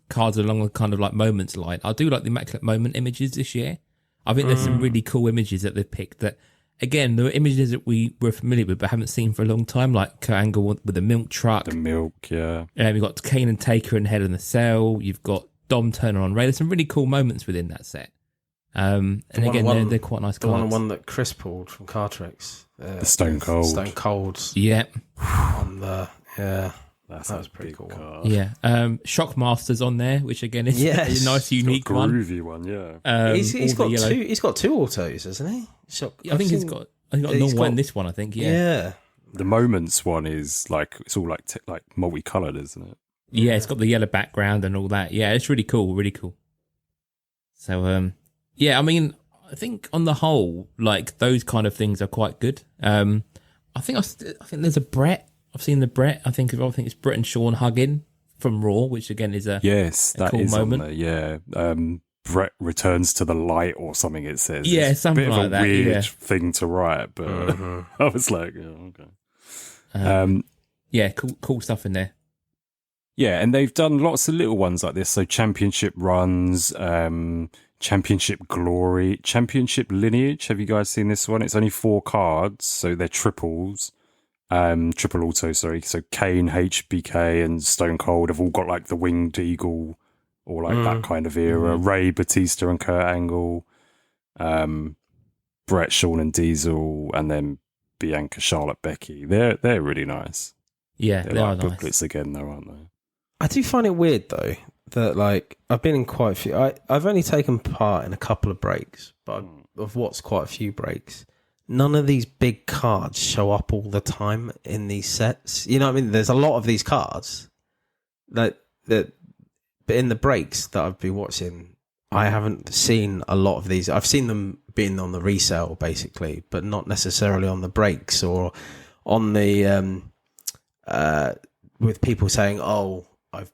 Speaker 5: cards along the kind of like moments line, I do like the Immaculate Moment images this year. I think there's some really cool images that they've picked that, again, there were images that we were familiar with but haven't seen for a long time, like Kurt Angle with the milk truck.
Speaker 3: The milk, yeah.
Speaker 5: You've got Kane and Taker in Hell in the Cell. You've got Dom Turner on Ray. There's some really cool moments within that set. And again, they're quite nice cards.
Speaker 4: The one that Chris pulled from Cardtricks.
Speaker 3: The Stone Cold.
Speaker 4: Stone Cold.
Speaker 5: Yeah.
Speaker 4: On the,
Speaker 3: That's
Speaker 4: That was
Speaker 3: a
Speaker 4: pretty
Speaker 3: big
Speaker 4: cool.
Speaker 3: card.
Speaker 5: Yeah. Shockmaster's on there, which again is
Speaker 4: Yes.
Speaker 5: a nice, unique
Speaker 3: Got a
Speaker 5: one.
Speaker 3: groovy one, yeah.
Speaker 4: He's
Speaker 5: all
Speaker 4: got
Speaker 5: the yellow.
Speaker 4: two. He's got two autos, hasn't he?
Speaker 5: I think he's got a normal one. This one, I think. Yeah.
Speaker 3: The Moments one is like it's all like multicolored, isn't it?
Speaker 5: Yeah, it's got the yellow background and all that. Yeah, it's really cool, really cool. So, yeah, I mean, I think on the whole, like those kind of things are quite good. I think there's a Brett. I've seen the Brett. I think it's Brett and Sean hugging from Raw, which again is a
Speaker 3: that
Speaker 5: cool
Speaker 3: is
Speaker 5: moment.
Speaker 3: on there. Yeah, Brett returns to the light or something. It says,
Speaker 5: Yeah,
Speaker 3: it's
Speaker 5: something
Speaker 3: a bit
Speaker 5: like
Speaker 3: of a
Speaker 5: that,
Speaker 3: weird
Speaker 5: yeah.
Speaker 3: thing to write, but I was like, okay.
Speaker 5: Yeah, cool stuff in there.
Speaker 3: Yeah, and they've done lots of little ones like this. So Championship Runs, Championship Glory, Championship Lineage. Have you guys seen this one? It's only 4 cards, so they're triples. Triple auto, sorry. So Kane, HBK, and Stone Cold have all got like the Winged Eagle or like that kind of era. Ray, Batista, and Kurt Angle. Brett, Sean, and Diesel, and then Bianca, Charlotte, Becky. They're really nice.
Speaker 5: Yeah,
Speaker 3: They're
Speaker 5: they are
Speaker 3: like
Speaker 5: nice.
Speaker 3: booklets again, though, aren't they?
Speaker 4: I do find it weird though that like I've been in quite a few. I've only taken part in a couple of breaks, but of what's quite a few breaks. None of these big cards show up all the time in these sets. You know what I mean? There's a lot of these cards that but in the breaks that I've been watching, I haven't seen a lot of these. I've seen them being on the resale basically, but not necessarily on the breaks or on the with people saying, "Oh, I've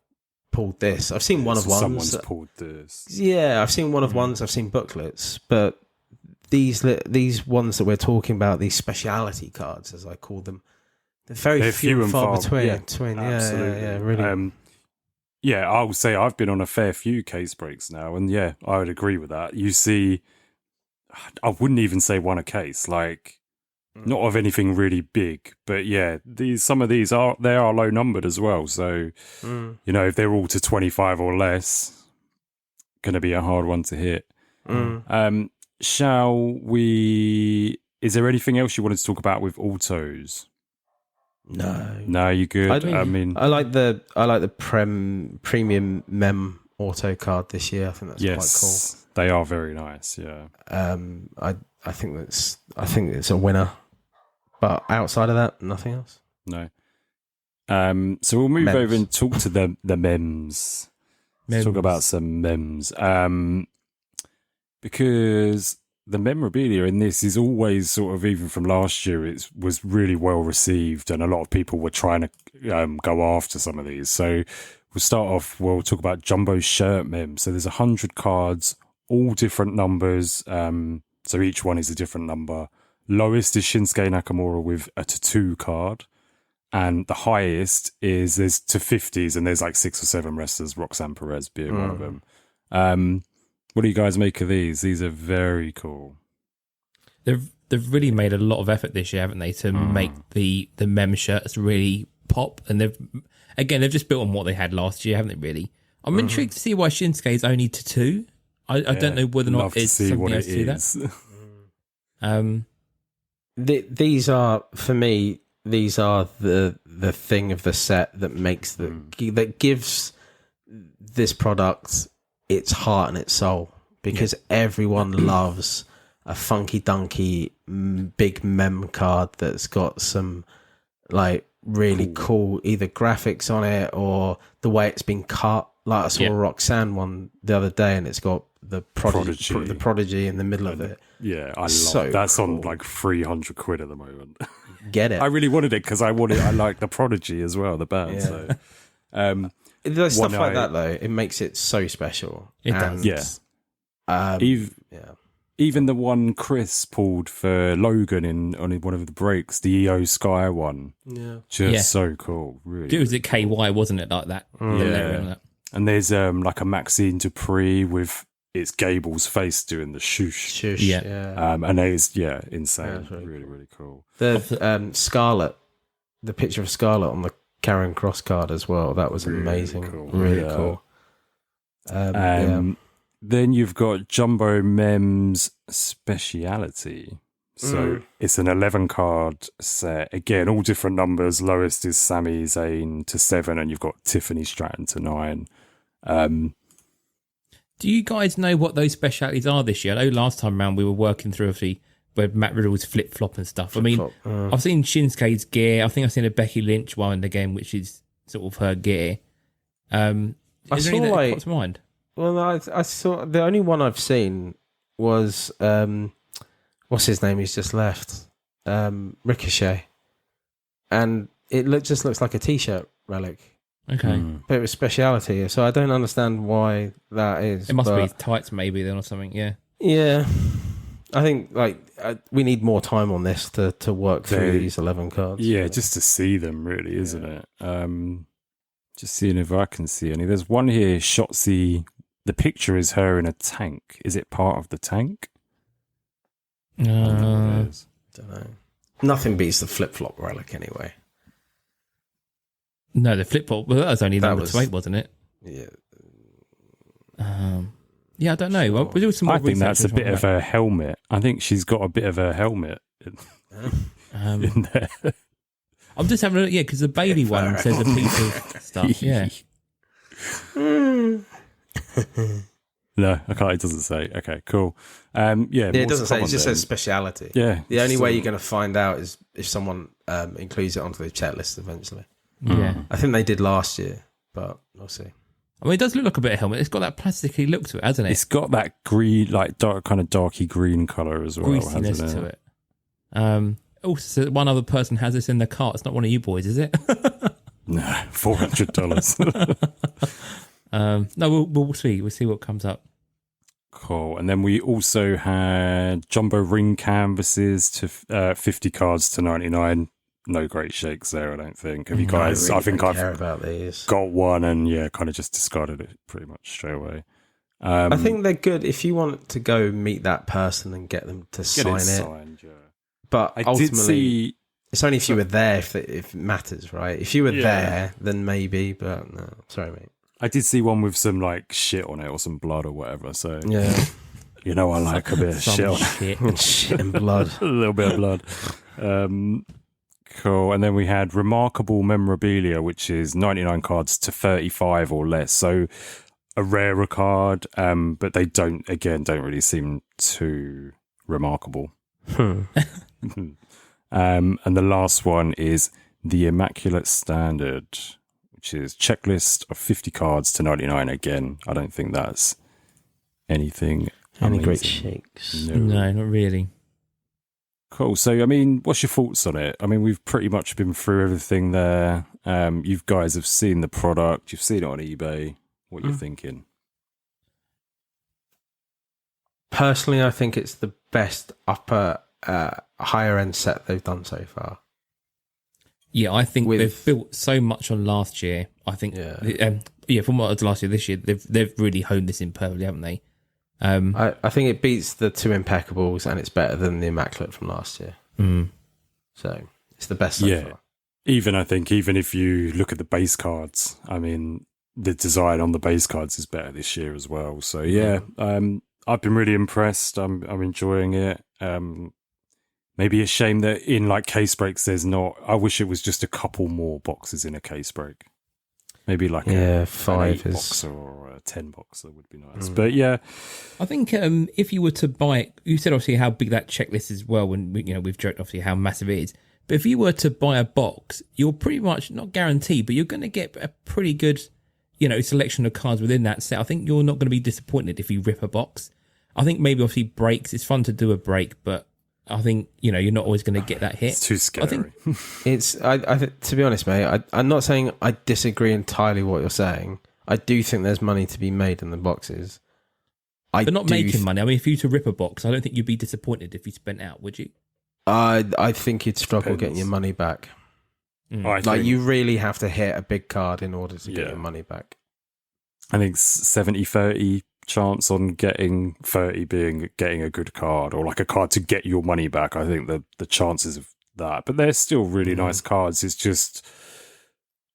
Speaker 4: pulled this." I've seen one of ones.
Speaker 3: Someone's pulled this.
Speaker 4: Yeah, I've seen one of ones. I've seen booklets, but these ones that we're talking about, these speciality cards, as I call them, they're few and far between.
Speaker 3: Yeah,
Speaker 4: Absolutely. Yeah, really.
Speaker 3: Yeah, I would say I've been on a fair few case breaks now, and yeah, I would agree with that. You see, I wouldn't even say one a case, like not of anything really big, but yeah, some of these are low numbered as well. So you know, if they're all to 25 or less, going to be a hard one to hit. Shall we? Is there anything else you wanted to talk about with autos? No, you good? I mean,
Speaker 4: I like the premium mem auto card this year. I think that's quite cool.
Speaker 3: They are very nice. Yeah.
Speaker 4: I think it's a winner. But outside of that, nothing else.
Speaker 3: No. So we'll move over and talk to the mems. Let's talk about some mems. Because the memorabilia in this is always sort of, even from last year, it was really well received, and a lot of people were trying to go after some of these. So we'll talk about Jumbo shirt mem. So there's 100 cards, all different numbers. So each one is a different number. Lowest is Shinsuke Nakamura with a tattoo card. And the highest is there's to 50s, and there's like 6 or 7 wrestlers, Roxanne Perez being one of them. What do you guys make of these? These are very cool.
Speaker 5: They've really made a lot of effort this year, haven't they, to make the mem shirts really pop. And they've just built on what they had last year, haven't they? Really, I'm intrigued to see why Shinsuke is only to 2. I don't know whether or not it's something else to do that.
Speaker 4: These are, for me, these are the thing of the set that makes that gives this product its heart and its soul, because everyone loves a funky dunky big mem card that's got some like really cool either graphics on it or the way it's been cut. Like I saw a Roxanne one the other day, and it's got the prodigy in the middle of it.
Speaker 3: Yeah, I love that's cool. On like 300 quid at the moment.
Speaker 4: Get it?
Speaker 3: I really wanted it because I like the Prodigy as well, the band. Yeah. So,
Speaker 4: there's stuff like that though. It makes it so special.
Speaker 5: It does.
Speaker 3: Yeah. Even the one Chris pulled for Logan on one of the breaks, the EO Sky one. Yeah. Just so cool. Really.
Speaker 5: It was at KY, wasn't it? Like that.
Speaker 3: Yeah. And there's like a Maxine Dupree with it's Gable's face doing the shoosh.
Speaker 5: Yeah.
Speaker 3: And it is insane. Yeah, really, really cool.
Speaker 4: The Scarlet, the picture of Scarlet on the Karen Cross card as well. That was really amazing. Cool. Really cool.
Speaker 3: Then you've got Jumbo Mem's Speciality. So it's an 11 card set. Again, all different numbers. Lowest is Sami Zayn to 7, and you've got Tiffany Stratton to 9.
Speaker 5: Do you guys know what those specialities are this year? I know last time around we were working through where Matt Riddle was flip flop and stuff. I've seen Shinsuke's gear. I think I've seen a Becky Lynch one again, which is sort of her gear. Is there anything that comes to mind?
Speaker 4: Well, I saw the only one I've seen was what's his name? He's just left. Ricochet, and it just looks like a t-shirt relic.
Speaker 5: Okay,
Speaker 4: but it was speciality, so I don't understand why that is.
Speaker 5: It must be tights maybe then or something.
Speaker 4: Yeah. I think we need more time on this to work through these 11 cards.
Speaker 3: Yeah, just to see them, really, isn't it? Just seeing if I can see any. There's one here, Shotzi. The picture is her in a tank. Is it part of the tank?
Speaker 4: I don't know. Nothing beats the flip flop relic anyway.
Speaker 5: No, the flip flop. Well, that was only number 8, wasn't it?
Speaker 4: Yeah.
Speaker 5: Yeah, I don't know. We'll do some more
Speaker 3: I think that's a bit of
Speaker 5: that.
Speaker 3: a helmet. I think she's got a bit of a helmet in there.
Speaker 5: I'm just having a look, because the Bailey one says a piece of stuff. Yeah.
Speaker 3: No, I can't. It doesn't say. Okay, cool.
Speaker 4: It doesn't say. It just says speciality.
Speaker 3: Yeah.
Speaker 4: The only way you're going to find out is if someone includes it onto the checklist eventually.
Speaker 5: Yeah.
Speaker 4: I think they did last year, but we'll see.
Speaker 5: I mean, it does look like a bit of helmet. It's got that plasticky look to it, hasn't it?
Speaker 3: It's got that green, like dark, kind of darky green colour as well.
Speaker 5: Greasiness to it. Also, one other person has this in their cart. It's not one of you boys, is it?
Speaker 3: No, $400.
Speaker 5: No, we'll see. We'll see what comes up.
Speaker 3: Cool. And then we also had jumbo ring canvases to 50 cards to 99. No great shakes there, I don't think. Have you guys? I think I've
Speaker 4: about these.
Speaker 3: Got one and kind of just discarded it pretty much straight away.
Speaker 4: I think they're good if you want to go meet that person and get them to sign it.
Speaker 3: Signed, yeah.
Speaker 4: But ultimately, it's only if you were there if it matters, right? If you were there, then maybe. But no, sorry, mate.
Speaker 3: I did see one with some like shit on it or some blood or whatever. So
Speaker 4: yeah,
Speaker 3: I like a bit of shit on it.
Speaker 4: Shit and blood.
Speaker 3: A little bit of blood. Cool. And then we had remarkable memorabilia, which is 99 cards to 35 or less. So a rarer card, but they don't really seem too remarkable. And the last one is the Immaculate Standard, which is checklist of 50 cards to 99. Again, I don't think that's anything.
Speaker 4: Any great shakes?
Speaker 5: No, not really.
Speaker 3: Cool. So, I mean, what's your thoughts on it? I mean, we've pretty much been through everything there. You guys have seen the product. You've seen it on eBay. What are you thinking?
Speaker 4: Personally, I think it's the best upper, higher end set they've done so far.
Speaker 5: Yeah, I think they've built so much on last year. I think, from what I did last year, this year, they've really honed this in perfectly, haven't they?
Speaker 4: I think it beats the two Impeccables and it's better than the Immaculate from last year. So it's the best so far.
Speaker 3: Even if you look at the base cards, I mean, the design on the base cards is better this year as well. So I've been really impressed. I'm enjoying it. Maybe a shame that in like case breaks there's not. I wish it was just a couple more boxes in a case break. Maybe like a 5 boxer or a 10 boxer would be nice. But yeah,
Speaker 5: I think if you were to buy, you said obviously how big that checklist is. Well, when we've joked obviously how massive it is. But if you were to buy a box, you're pretty much not guaranteed, but you're going to get a pretty good, selection of cards within that set. I think you're not going to be disappointed if you rip a box. I think maybe obviously breaks. It's fun to do a break, but I think you're not always going to get that hit.
Speaker 3: It's too scary.
Speaker 4: I think it's. I to be honest, mate, I'm not saying I disagree entirely with what you're saying. I do think there's money to be made in the boxes.
Speaker 5: But not making money. I mean, if you were to rip a box, I don't think you'd be disappointed if you spent out, would you?
Speaker 4: I think you'd struggle getting your money back. You really have to hit a big card in order to get your money back.
Speaker 3: I think 70-30 chance on getting 30 getting a good card or like a card to get your money back. I think the chances of that, but they're still really nice cards. It's just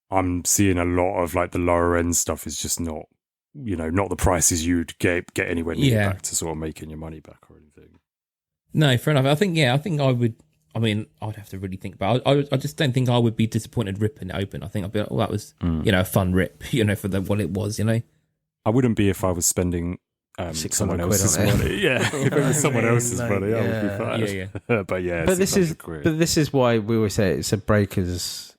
Speaker 3: I'm seeing a lot of like the lower end stuff is just not not the prices you'd get anywhere near back to sort of making your money back or anything.
Speaker 5: No, fair enough. I think I would. I mean, I'd have to really think about it. I just don't think I would be disappointed ripping it open. I think I'd be like, oh, that was, a fun rip, for what it was,
Speaker 3: I wouldn't be if I was spending
Speaker 4: 600
Speaker 3: someone
Speaker 4: quid
Speaker 3: else's
Speaker 4: on it.
Speaker 3: money. Yeah, if it was someone else's money, I would be fine.
Speaker 5: Yeah.
Speaker 3: But yeah,
Speaker 4: But this is
Speaker 3: 600 quid.
Speaker 4: but this is why we always say it's a breakers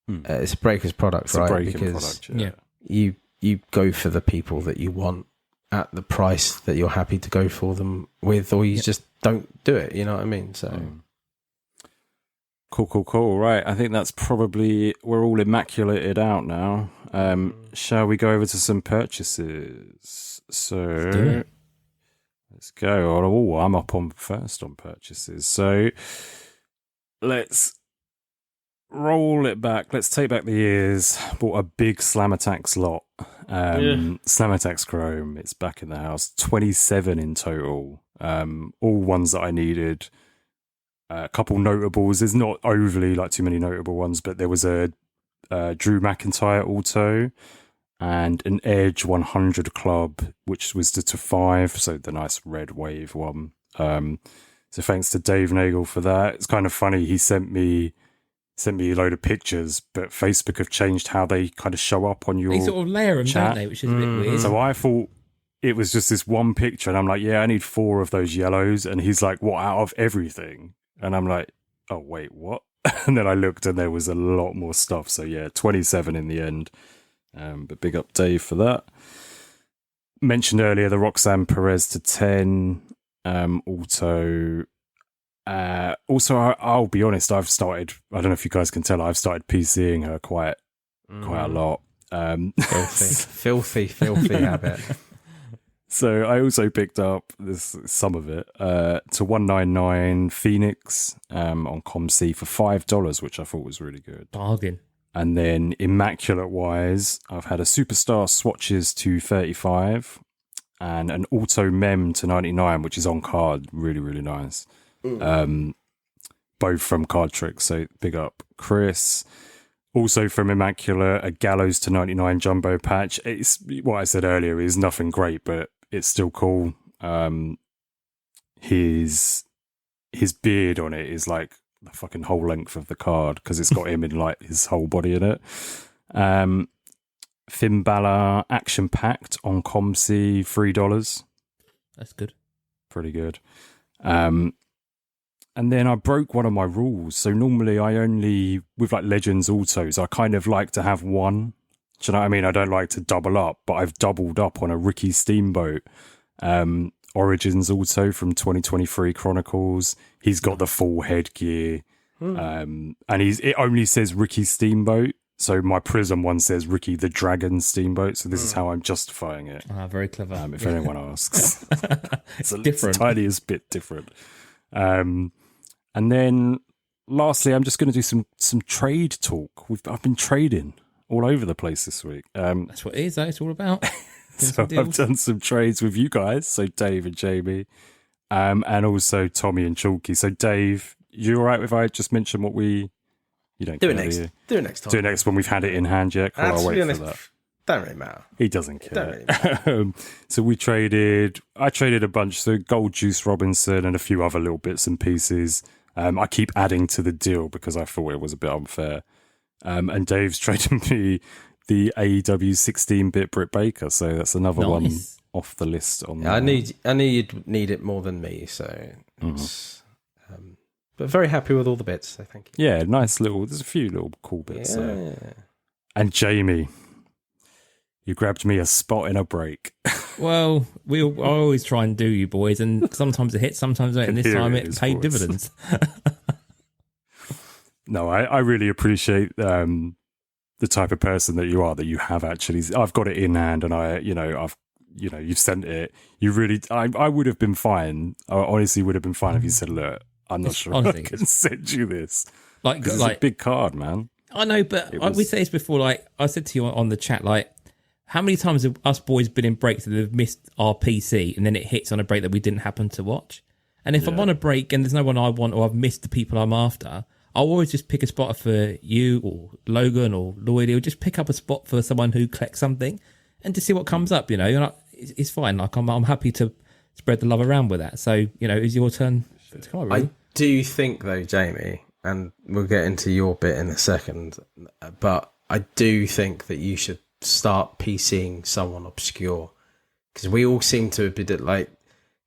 Speaker 4: product,
Speaker 3: It's a
Speaker 4: right?
Speaker 3: breaking
Speaker 4: Because
Speaker 3: product. Yeah.
Speaker 4: you go for the people that you want at the price that you're happy to go for them with, or you just don't do it. You know what I mean? So.
Speaker 3: Cool. Right, I think that's probably, we're all immaculated out now. Shall we go over to some purchases? So let's go. Oh, I'm up on first on purchases. So let's roll it back. Let's take back the years. Bought a big Slam Attacks lot. Slam Attacks Chrome. It's back in the house. 27 in total. All ones that I needed. A couple notables. There's not overly too many notable ones, but there was a Drew McIntyre auto and an Edge 100 Club, which was the to 5, so the nice red wave one. So thanks to Dave Nagel for that. It's kind of funny. He sent me a load of pictures, but Facebook have changed how they kind of show up on your
Speaker 5: They sort of layer them,
Speaker 3: chat.
Speaker 5: don't they? Which is a bit weird.
Speaker 3: So I thought it was just this one picture, and I'm like, yeah, I need 4 of those yellows. And he's like, what, out of everything? And I'm like, oh, wait, what? And then I looked and there was a lot more stuff. So yeah, 27 in the end. But big up Dave for that. Mentioned earlier the Roxanne Perez to 10 auto. Also, I'll be honest, I've started, I don't know if you guys can tell, I've started PCing her quite a lot.
Speaker 4: Filthy habit.
Speaker 3: So I also picked up some of it to 199 Phoenix on ComC for $5, which I thought was really good.
Speaker 5: Bargain.
Speaker 3: And then Immaculate wise, I've had a Superstar Swatches to 35 and an Auto Mem to 99, which is on card. Really, really nice. Both from Cardtricks, so big up Chris. Also from Immaculate, a Gallows to 99 jumbo patch. It's what I said earlier is nothing great, but it's still cool. His beard on it is like the fucking whole length of the card because it's got him in his whole body in it. Finn Balor Action Packed on ComC, $3.
Speaker 5: That's good.
Speaker 3: Pretty good. And then I broke one of my rules. So normally I only, with Legends Autos, I kind of like to have one. Do you know what I mean? I don't like to double up, but I've doubled up on a Ricky Steamboat Origins Auto from 2023 Chronicles. He's got the full headgear. And it only says Ricky Steamboat. So my Prism one says Ricky the Dragon Steamboat. So this is how I'm justifying it.
Speaker 5: Very clever.
Speaker 3: If anyone asks. It's
Speaker 5: Different.
Speaker 3: It's the tiniest bit different. And then lastly, I'm just going to do some trade talk. I've been trading all over the place this week.
Speaker 5: That's what it is, it's all about.
Speaker 3: So I've done some trades with you guys, so Dave and Jamie, and also Tommy and Chalky. So Dave, you all right if I just mention what you don't
Speaker 4: Do it
Speaker 3: care,
Speaker 4: next.
Speaker 3: do you?
Speaker 4: Do it next time.
Speaker 3: Do it next when we've had it in hand yet. Cool, I'll wait for that.
Speaker 4: Don't really matter.
Speaker 3: He doesn't care.
Speaker 4: Don't really matter.
Speaker 3: So I traded a bunch. So Gold Juice Robinson and a few other little bits and pieces. I keep adding to the deal because I thought it was a bit unfair. And Dave's traded me the AEW 16-bit Britt Baker. So that's another one off the list.
Speaker 4: I knew you'd need it more than me. So it's, but very happy with all the bits. So thank you.
Speaker 3: Yeah, there's a few little cool bits.
Speaker 4: Yeah.
Speaker 3: And Jamie, you grabbed me a spot in a break.
Speaker 5: Well, I always try and do, you boys, and sometimes it hits, sometimes it don't. And this time it paid dividends. No, I really appreciate the type of person that you are. That you have actually, I've got it in hand, and you've sent it. You really, I would have been fine. I honestly would have been fine if you said, "Look, I'm not sure I can send you this." It's a big card, man. I know, but we said this before. I said to you on the chat, how many times have us boys been in breaks that have missed our PC and then it hits on a break that we didn't happen to watch? And if I'm on a break and there's no one I want or I've missed the people I'm after, I'll always just pick a spot for you or Logan or Lloyd, or just pick up a spot for someone who collects something and to see what comes up. It's fine. I'm happy to spread the love around with that. So, it's your turn But come on, really.
Speaker 4: I do think, though, Jamie, and we'll get into your bit in a second, but I do think that you should start PCing someone obscure, because we all seem to be like,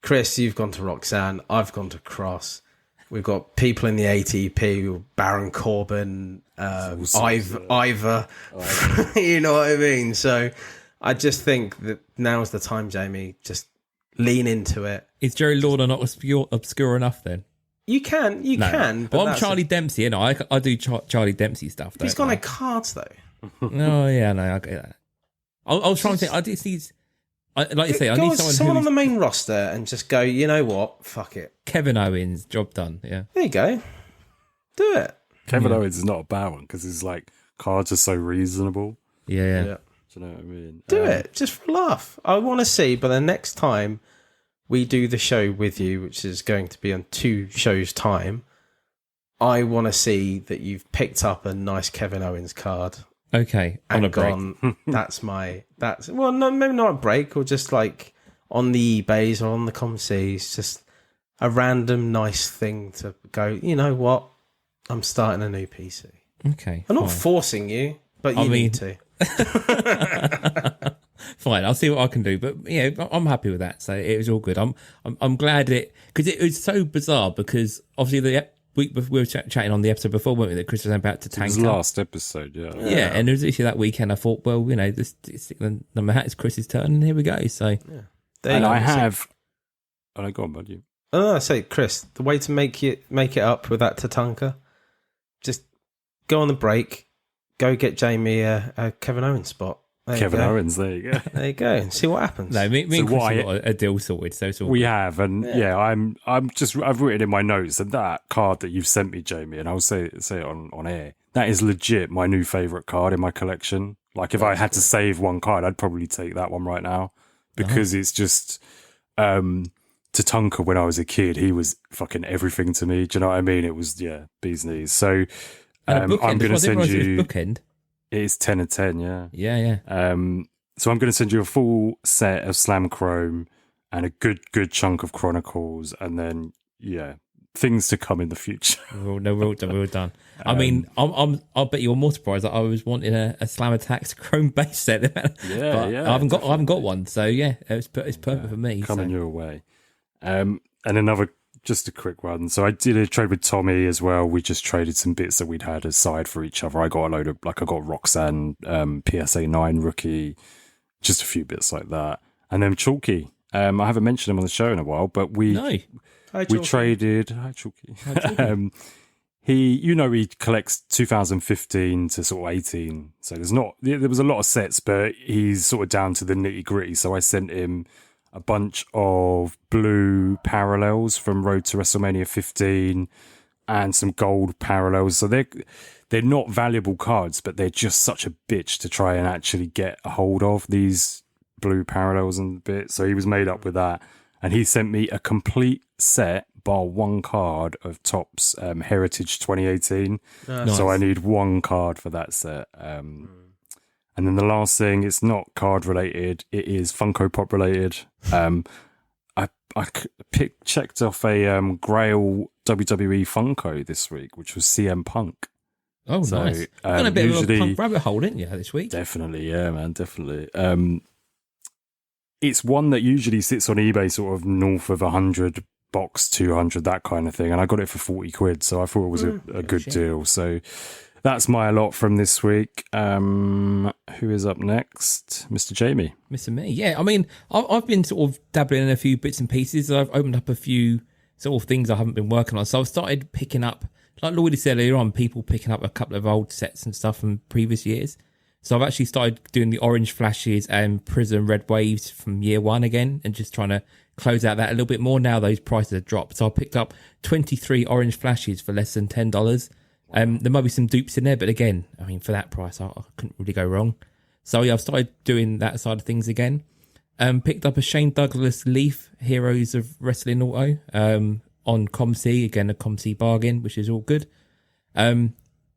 Speaker 4: Chris, you've gone to Roxanne, I've gone to Cross. We've got people in the ATP, Baron Corbin, Ivor. You know what I mean? So I just think that now's the time, Jamie. Just lean into it.
Speaker 5: Is Jerry Lawler not obscure enough then?
Speaker 4: You can. But
Speaker 5: Well, I'm Charlie Dempsey, and I do Charlie Dempsey stuff.
Speaker 4: He's got no cards, though.
Speaker 5: No, yeah, no, I get that. I was trying to think. I just need, like you say, I need someone
Speaker 4: on the main roster and just go, you know what? Fuck it.
Speaker 5: Kevin Owens, job done. Yeah,
Speaker 4: there you go. Do it.
Speaker 3: Kevin Owens is not a bad one because his like cards are so reasonable.
Speaker 5: Yeah.
Speaker 3: Do you know what I mean?
Speaker 4: Do it just for a laugh. I want to see by the next time we do the show with you, which is going to be on 2 shows' time, I want to see that you've picked up a nice Kevin Owens card.
Speaker 5: Okay, on
Speaker 4: and
Speaker 5: a break.
Speaker 4: Gone, well, no, maybe not a break, or just like on the eBays or on the ComCs, just a random nice thing to go, you know what? I'm starting a new PC.
Speaker 5: Okay.
Speaker 4: I'm not forcing you, but you need to.
Speaker 5: Fine, I'll see what I can do. But yeah, I'm happy with that. So it was all good. I'm glad because it was so bizarre, because obviously we were chatting on the episode before, weren't we, that Chris was about to tank.
Speaker 3: It was last episode, yeah.
Speaker 5: Yeah, and it was actually that weekend I thought, well, you know, the number hat is Chris's turn, and here we go. So
Speaker 3: and I have. Oh, go on, bud. You.
Speaker 4: Oh, I say, Chris, the way to make it up with that Tatanka, just go on the break, go get Jamie a Kevin Owens spot.
Speaker 3: Kevin Owens, there you go.
Speaker 4: There you go, and see what happens.
Speaker 5: No, me and Chris have got a deal sorted, so it's all
Speaker 3: we
Speaker 5: good.
Speaker 3: have, and I've written in my notes that that card that you've sent me, Jamie, and I'll say it on air. That is legit my new favourite card in my collection. Like if I had to save one card, I'd probably take that one right now, because it's just Tatanka. When I was a kid, he was fucking everything to me. Do you know what I mean? It was bee's knees. So I'm going to send you.
Speaker 5: Bookend.
Speaker 3: It's 10 and 10, yeah.
Speaker 5: Yeah.
Speaker 3: So I'm going to send you a full set of Slam Chrome and a good chunk of Chronicles, and then things to come in the future.
Speaker 5: We're all done. I mean, I'll bet you're more surprised that I was wanting a Slam Attacks Chrome base set. I haven't got one, so yeah, it's perfect for me.
Speaker 3: Coming your way. And another. Just a quick one. So I did a trade with Tommy as well. We just traded some bits that we'd had aside for each other. I got a load of, I got Roxanne, PSA 9 rookie, just a few bits like that. And then Chalky. I haven't mentioned him on the show in a while, but we traded. Hi, Chalky. He collects 2015 to sort of 18. So there was a lot of sets, but he's sort of down to the nitty gritty. So I sent him a bunch of blue parallels from Road to WrestleMania 15 and some gold parallels. So they're not valuable cards, but they're just such a bitch to try and actually get a hold of, these blue parallels and bits. So he was made up with that. And he sent me a complete set, bar one card of Topps Heritage 2018. Nice. So I need one card for that set. And then the last thing, it's not card related, it is Funko Pop related. I checked off a Grail WWE Funko this week, which was CM Punk.
Speaker 5: Oh, so, nice. Got a bit of a punk rabbit hole, didn't you, this week?
Speaker 3: Definitely, yeah, man, definitely. It's one that usually sits on eBay sort of north of 100 box, 200, that kind of thing. And I got it for 40 quid, so I thought it was a good deal. So that's my lot from this week. Who is up next? Mr. Jamie.
Speaker 5: Mr. Me, yeah. I mean, I've been sort of dabbling in a few bits and pieces. I've opened up a few sort of things I haven't been working on. So I've started picking up, like Lloydy said earlier on, people picking up a couple of old sets and stuff from previous years. So I've actually started doing the Orange Flashes and Prism Red Waves from year one again, and just trying to close out that a little bit more now those prices have dropped. So I picked up 23 Orange Flashes for less than $10. There might be some dupes in there, but again, I mean, for that price, I couldn't really go wrong. So yeah, I've started doing that side of things again. Picked up a Shane Douglas Leaf Heroes of Wrestling Auto on ComC, again a ComC bargain, which is all good.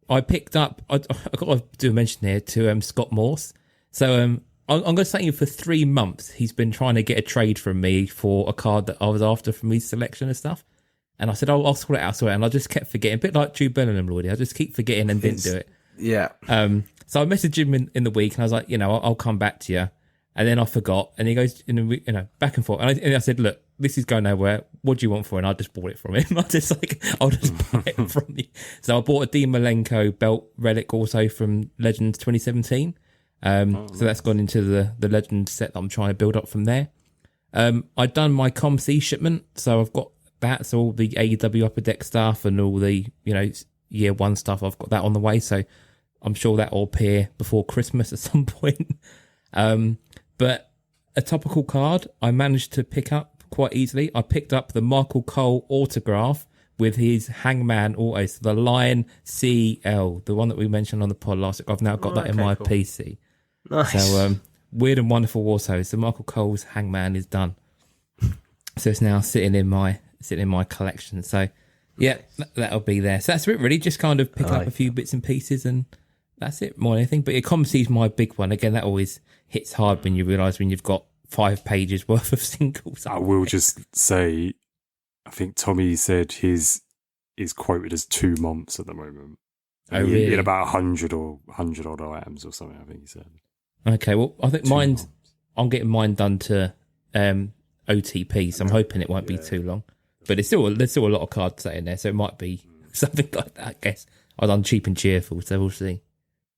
Speaker 5: I picked up, I got to do a mention here to Scott Morse. So I'm going to say for 3 months he's been trying to get a trade from me for a card that I was after from his selection of stuff. And I said, "Oh, I'll sort it out, and I just kept forgetting, a bit like Jude Bellingham, Lloydie. I just keep forgetting and didn't do it.
Speaker 4: Yeah.
Speaker 5: So I messaged him in the week, and I was like, I'll come back to you. And then I forgot, and he goes, back and forth. And I said, look, this is going nowhere. What do you want for it? And I just bought it from him. I'll just buy it from you. So I bought a Dean Malenko belt relic also from Legends 2017. So that's gone into the Legends set that I'm trying to build up from there. I've done my ComC shipment, so I've got that. So all the AEW Upper Deck stuff and all the, year one stuff, I've got that on the way. So I'm sure that will appear before Christmas at some point. But a topical card I managed to pick up quite easily. I picked up the Michael Cole autograph with his Hangman auto, so the Lion CL, the one that we mentioned on the pod last week. I've now got that in my PC.
Speaker 4: Nice.
Speaker 5: So weird and wonderful also. So Michael Cole's Hangman is done. So it's now sitting in my collection. So yeah, that'll be there. So that's it really. Just kind of picking up a few bits and pieces, and that's it more than anything. But ComC's my big one. Again, that always hits hard when you realise when you've got 5 pages worth of singles.
Speaker 3: I will just say, I think Tommy said his is quoted as 2 months at the moment.
Speaker 5: Oh, really?
Speaker 3: In about 100 odd items or something, I think he said.
Speaker 5: Okay, well, I think I'm getting mine done to OTP, so I'm hoping it won't be too long. But there's still a lot of cards sitting there, so it might be something like that, I guess. I've done cheap and cheerful, so we'll see.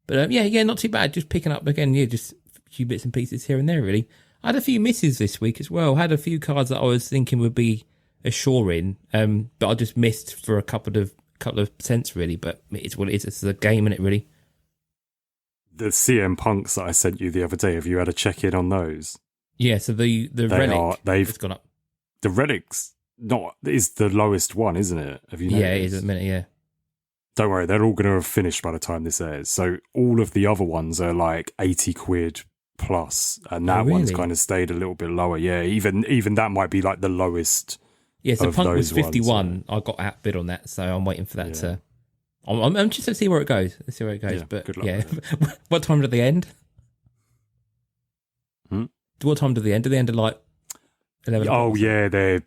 Speaker 5: But yeah, not too bad. Just picking up again, just a few bits and pieces here and there, really. I had a few misses this week as well. Had a few cards that I was thinking would be a sure in, but I just missed for a couple of cents, really. But it's what it is. It's a game, isn't it, really?
Speaker 3: The CM Punks that I sent you the other day, have you had a check-in on those?
Speaker 5: Yeah, so the Relic has gone up.
Speaker 3: The Relics is the lowest one, isn't it? Have you noticed?
Speaker 5: Yeah, it is at the minute, yeah.
Speaker 3: Don't worry, they're all going to have finished by the time this airs. So all of the other ones are like 80 quid plus, and that one's kind of stayed a little bit lower. Yeah, even that might be like the lowest. Yeah, so
Speaker 5: Punk was 51. I got outbid on that, so I'm waiting for that to. I'm just to see where it goes. Let's see where it goes.
Speaker 3: Yeah,
Speaker 5: but
Speaker 3: good luck
Speaker 5: what time did they end? What time did they end? Did they end at like 11?
Speaker 3: Oh yeah, they're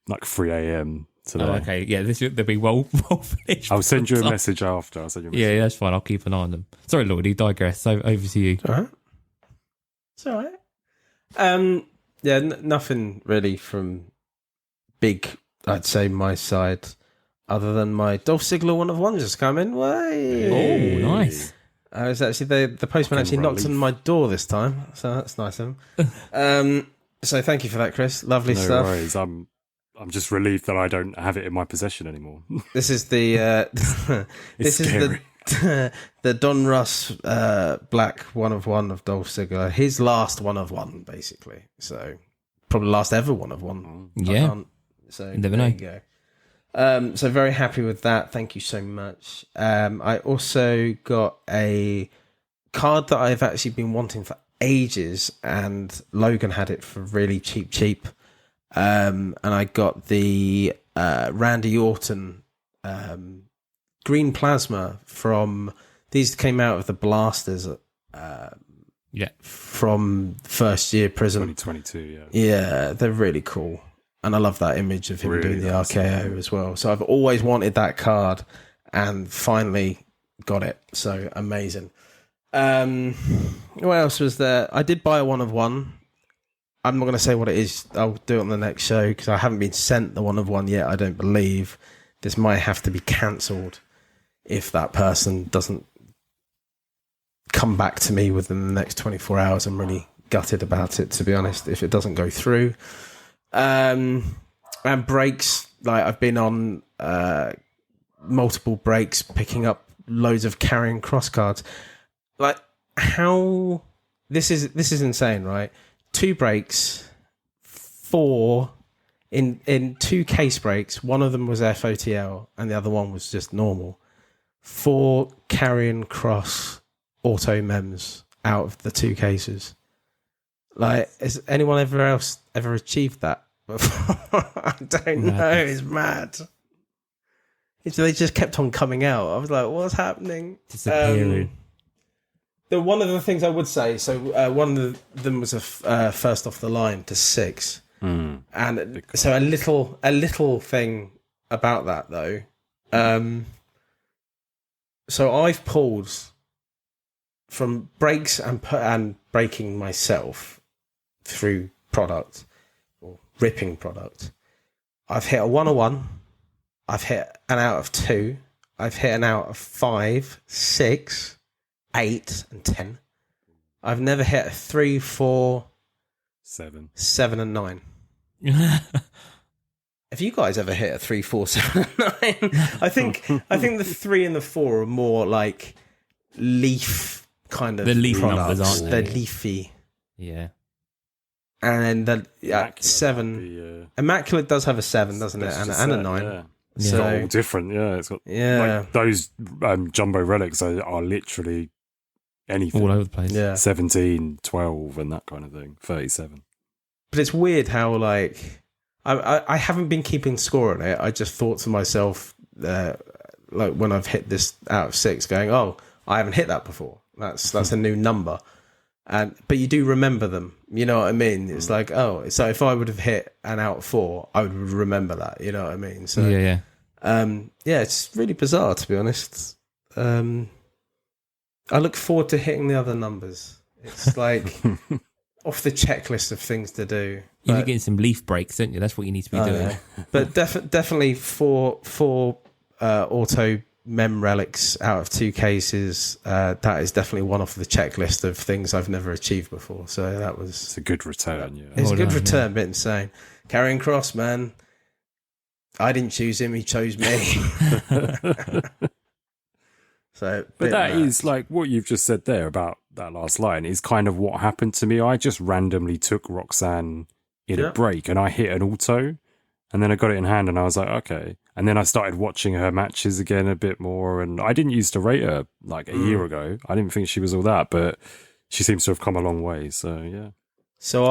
Speaker 3: like 3 a.m. today.
Speaker 5: Oh, okay, yeah, they'll be well finished.
Speaker 3: I'll send you a message after.
Speaker 5: Yeah, that's fine. I'll keep an eye on them. Sorry, Lloydie, digress. So over to you.
Speaker 4: All right. It's all right. Yeah, nothing really from big, I'd say, my side, other than my Dolph Ziggler one of one just come in.
Speaker 5: Oh, nice.
Speaker 4: I was actually the postman actually knocked on my door this time, so that's nice of him. So thank you for that, Chris. Lovely stuff.
Speaker 3: No worries. I'm just relieved that I don't have it in my possession anymore.
Speaker 4: This is the the Don Russ black one of one of Dolph Ziggler. His last one of one, basically. So probably last ever one of one.
Speaker 5: Yeah.
Speaker 4: So
Speaker 5: never know.
Speaker 4: You go. So very happy with that. Thank you so much. I also got a card that I've actually been wanting for ages, and Logan had it for really cheap. And I got the Randy Orton green plasma from these came out of the blasters from first year Prism
Speaker 3: 2022.
Speaker 4: Yeah, they're really cool. And I love that image of him doing the RKO as well. So I've always wanted that card and finally got it. So amazing. What else was there? I did buy a one of one. I'm not going to say what it is. I'll do it on the next show because I haven't been sent the one of one yet, I don't believe. This might have to be cancelled if that person doesn't come back to me within the next 24 hours. I'm really gutted about it, to be honest, if it doesn't go through. And breaks, like I've been on multiple breaks, picking up loads of carrying cross cards. Like how this is insane, right? 2 breaks, 4 in 2 case breaks. One of them was FOTL, and the other one was just normal. 4 carrying cross auto mems out of the 2 cases. Like, has anyone ever achieved that before? I don't know. It's mad. They just kept on coming out. I was like, what's happening?
Speaker 5: Disappearing.
Speaker 4: One of the things I would say, so one of them was a first off the line to 6. And so a little thing about that though. So I've pulled from breaks and breaking myself through product or ripping product. I've hit a 101. I've hit an out of 2. I've hit an out of 5, 6, 8, and 10. I've never hit a 3, 4, 7, and 9. Have you guys ever hit a 3, 4, 7, and 9? I think the 3 and the 4 are more like leaf kind of
Speaker 5: the leaf
Speaker 4: products.
Speaker 5: numbers, aren't they?
Speaker 4: They're leafy.
Speaker 5: Yeah.
Speaker 4: And the 7. Immaculate does have a 7, doesn't it? And a 9.
Speaker 3: Yeah.
Speaker 5: Yeah.
Speaker 3: It's got all different, yeah. It's got like those jumbo relics are literally anything.
Speaker 5: All over the place.
Speaker 4: Yeah.
Speaker 3: 17, 12 and that kind of thing. 37.
Speaker 4: But it's weird how like I haven't been keeping score on it. I just thought to myself like when I've hit this out of 6 going, oh, I haven't hit that before. That's a new number. But you do remember them, you know what I mean? It's like, oh, so if I would have hit an out of 4, I would remember that, you know what I mean? So
Speaker 5: yeah.
Speaker 4: It's really bizarre to be honest. I look forward to hitting the other numbers. It's like off the checklist of things to do.
Speaker 5: You're getting some leaf breaks, don't you? That's what you need to be doing.
Speaker 4: Yeah. But definitely for auto mem relics out of 2 cases, that is definitely one off the checklist of things I've never achieved before. So that was
Speaker 3: It's a good return, yeah.
Speaker 4: it's a good return, bit insane. Carrying Cross, man. I didn't choose him, he chose me. So,
Speaker 3: but that is like what you've just said there about that last line is kind of what happened to me. I just randomly took Roxanne in a break and I hit an auto and then I got it in hand and I was like, okay. And then I started watching her matches again a bit more and I didn't used to rate her like a year ago. I didn't think she was all that, but she seems to have come a long way. So, yeah.
Speaker 4: So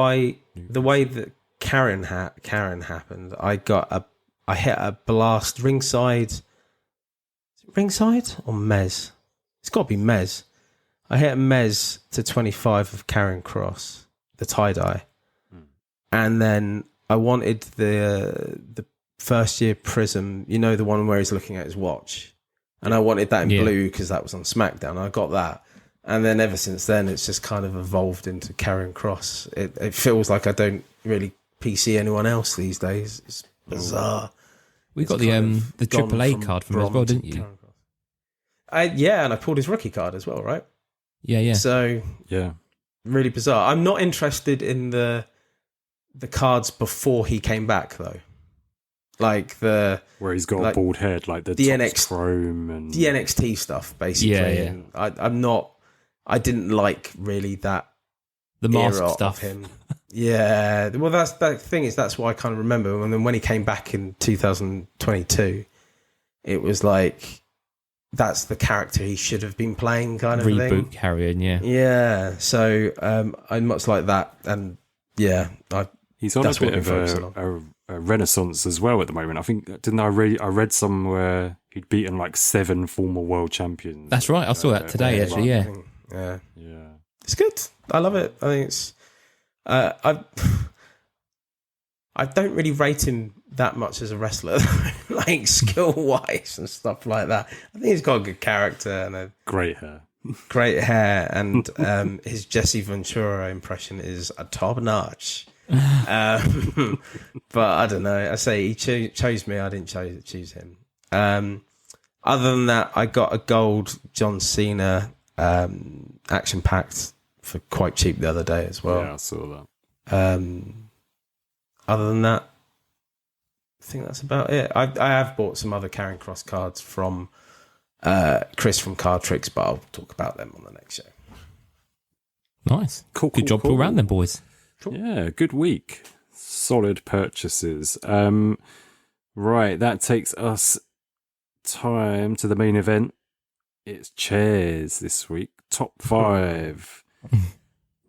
Speaker 4: the way that Karen happened, I hit a blast ringside. Ringside or Mez? It's got to be Mez. I hit a Mez to 25 of Karen Cross, the tie-dye. And then I wanted the first year Prism, you know, the one where he's looking at his watch. And I wanted that in blue because that was on SmackDown. I got that. And then ever since then, it's just kind of evolved into Karen Cross. It feels like I don't really PC anyone else these days. It's bizarre.
Speaker 5: We got the AAA card from him as well, didn't you?
Speaker 4: Yeah, and I pulled his rookie card as well, right?
Speaker 5: Yeah.
Speaker 4: So
Speaker 3: yeah,
Speaker 4: really bizarre. I'm not interested in the cards before he came back though, like
Speaker 3: where he's got a bald head, like the NXT chrome and
Speaker 4: the NXT stuff, basically. Yeah. And I'm not. I didn't like really that
Speaker 5: the mask
Speaker 4: of
Speaker 5: stuff.
Speaker 4: him. Yeah, well, that's thing is that's what I kind of remember. And then when he came back in 2022, it was like that's the character he should have been playing, kind of
Speaker 5: reboot
Speaker 4: thing.
Speaker 5: carrying, yeah.
Speaker 4: Yeah, so I much like that, and yeah,
Speaker 3: he's on a bit of a renaissance as well at the moment. I think I read somewhere he'd beaten like 7 former world champions.
Speaker 5: That's right, I saw that today actually. Yeah,
Speaker 4: it's good. I love it. I think it's. I don't really rate him that much as a wrestler, like skill wise and stuff like that. I think he's got a good character and a
Speaker 3: great hair,
Speaker 4: and his Jesse Ventura impression is a top notch. But I don't know. I say he chose me. I didn't choose him. Other than that, I got a gold John Cena action packed for quite cheap the other day as well.
Speaker 3: Yeah, I saw that.
Speaker 4: Other than that, I think that's about it. I have bought some other Karen Cross cards from Chris from Cardtricks, but I'll talk about them on the next show.
Speaker 5: Nice. Cool. Good job all around then, boys.
Speaker 3: Cool. Yeah, good week. Solid purchases. Right, that takes us time to the main event. It's chairs this week. Top 5.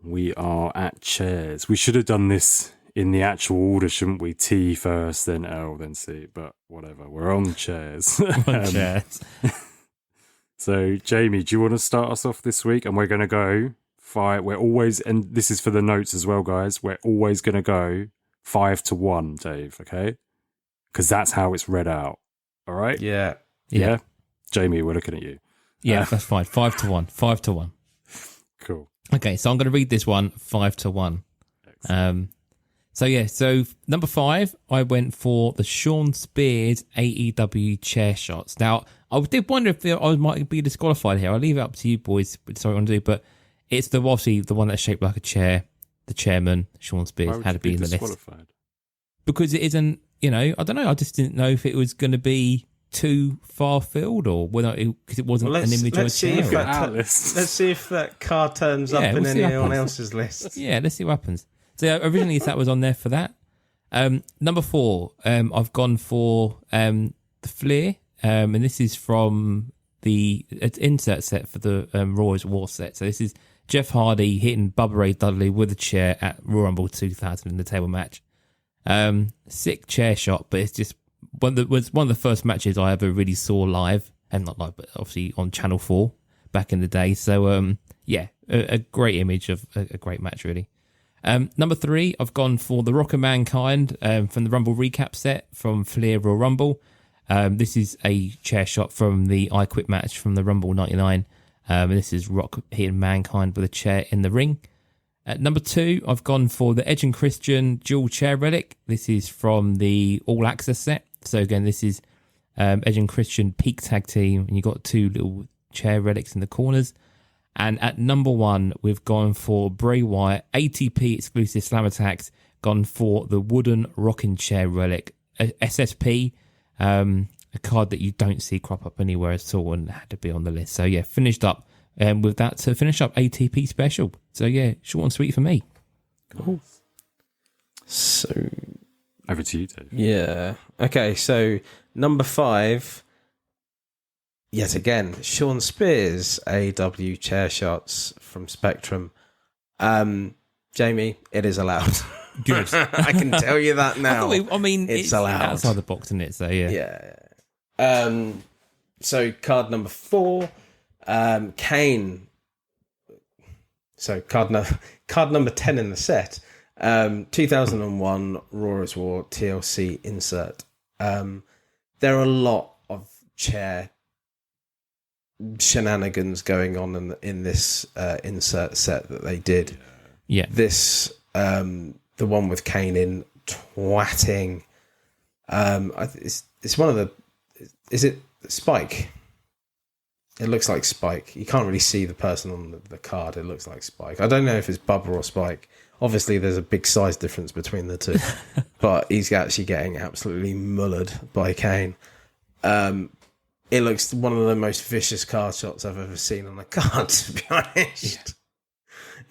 Speaker 3: We are at chairs. We should have done this in the actual order, shouldn't we? T first, then L, then C. But whatever. We're on chairs.
Speaker 5: Chairs.
Speaker 3: So, Jamie, do you want to start us off this week? And we're going to go 5. We're always, and this is for the notes as well, guys. We're always going to go 5-1, Dave, okay? Because that's how it's read out. All right?
Speaker 4: Yeah.
Speaker 3: Yeah? Jamie, we're looking at you.
Speaker 5: Yeah, that's fine. 5-1. 5-1.
Speaker 3: Cool.
Speaker 5: Okay, so I'm going to read this one 5-1. So number 5, I went for the Sean Spears AEW chair shots. Now, I did wonder if I might be disqualified here. I'll leave it up to you boys, what I want to do, but it's obviously the one that's shaped like a chair. The chairman, Sean Spears, had to be in the list. Because it isn't, I don't know, I just didn't know if it was going to be too far field or whether because it wasn't an image of a chair.
Speaker 4: Let's see if that card turns up in anyone else's list.
Speaker 5: Yeah, let's see what happens. So originally that was on there for that. Number 4, I've gone for the Flair, and this is from the insert set for the Raw's War set. So this is Jeff Hardy hitting Bubba Ray Dudley with a chair at Royal Rumble 2000 in the table match. Sick chair shot, but it's just was one of the first matches I ever really saw live, and not live, but obviously on Channel 4 back in the day. So a great image of a great match, really. Number 3, I've gone for the Rock of Mankind from the Rumble recap set from Flair Royal Rumble. This is a chair shot from the I Quit match from the Rumble 99. And this is Rock hitting Mankind with a chair in the ring. At number 2, I've gone for the Edge and Christian dual chair relic. This is from the All Access set. So again, this is Edge and Christian peak tag team, and you've got 2 little chair relics in the corners. And at number 1, we've gone for Bray Wyatt ATP exclusive slam attacks. Gone for the wooden rocking chair relic SSP, a card that you don't see crop up anywhere at all, and had to be on the list. So yeah, finished up with that to finish up ATP special. So yeah, short and sweet for me.
Speaker 4: Cool. So
Speaker 3: over to you, Dave.
Speaker 4: Yeah. Okay, so number 5, yet again, Sean Spears AEW chair shots from Spectrum. Jamie, it is allowed.
Speaker 5: Good.
Speaker 4: I can tell you that now.
Speaker 5: It's
Speaker 4: allowed.
Speaker 5: Outside the box, isn't it? So
Speaker 4: yeah. So card number 4, Kane. So card number 10 in the set. 2001 Raw's War TLC insert. There are a lot of chair shenanigans going on in this insert set that they did.
Speaker 5: Yeah.
Speaker 4: This the one with Kane in twatting. It's one of the. Is it Spike? It looks like Spike. You can't really see the person on the card. It looks like Spike. I don't know if it's Bubba or Spike. Obviously, there's a big size difference between the two, but he's actually getting absolutely mullered by Kane. It looks one of the most vicious card shots I've ever seen on a card, to be honest.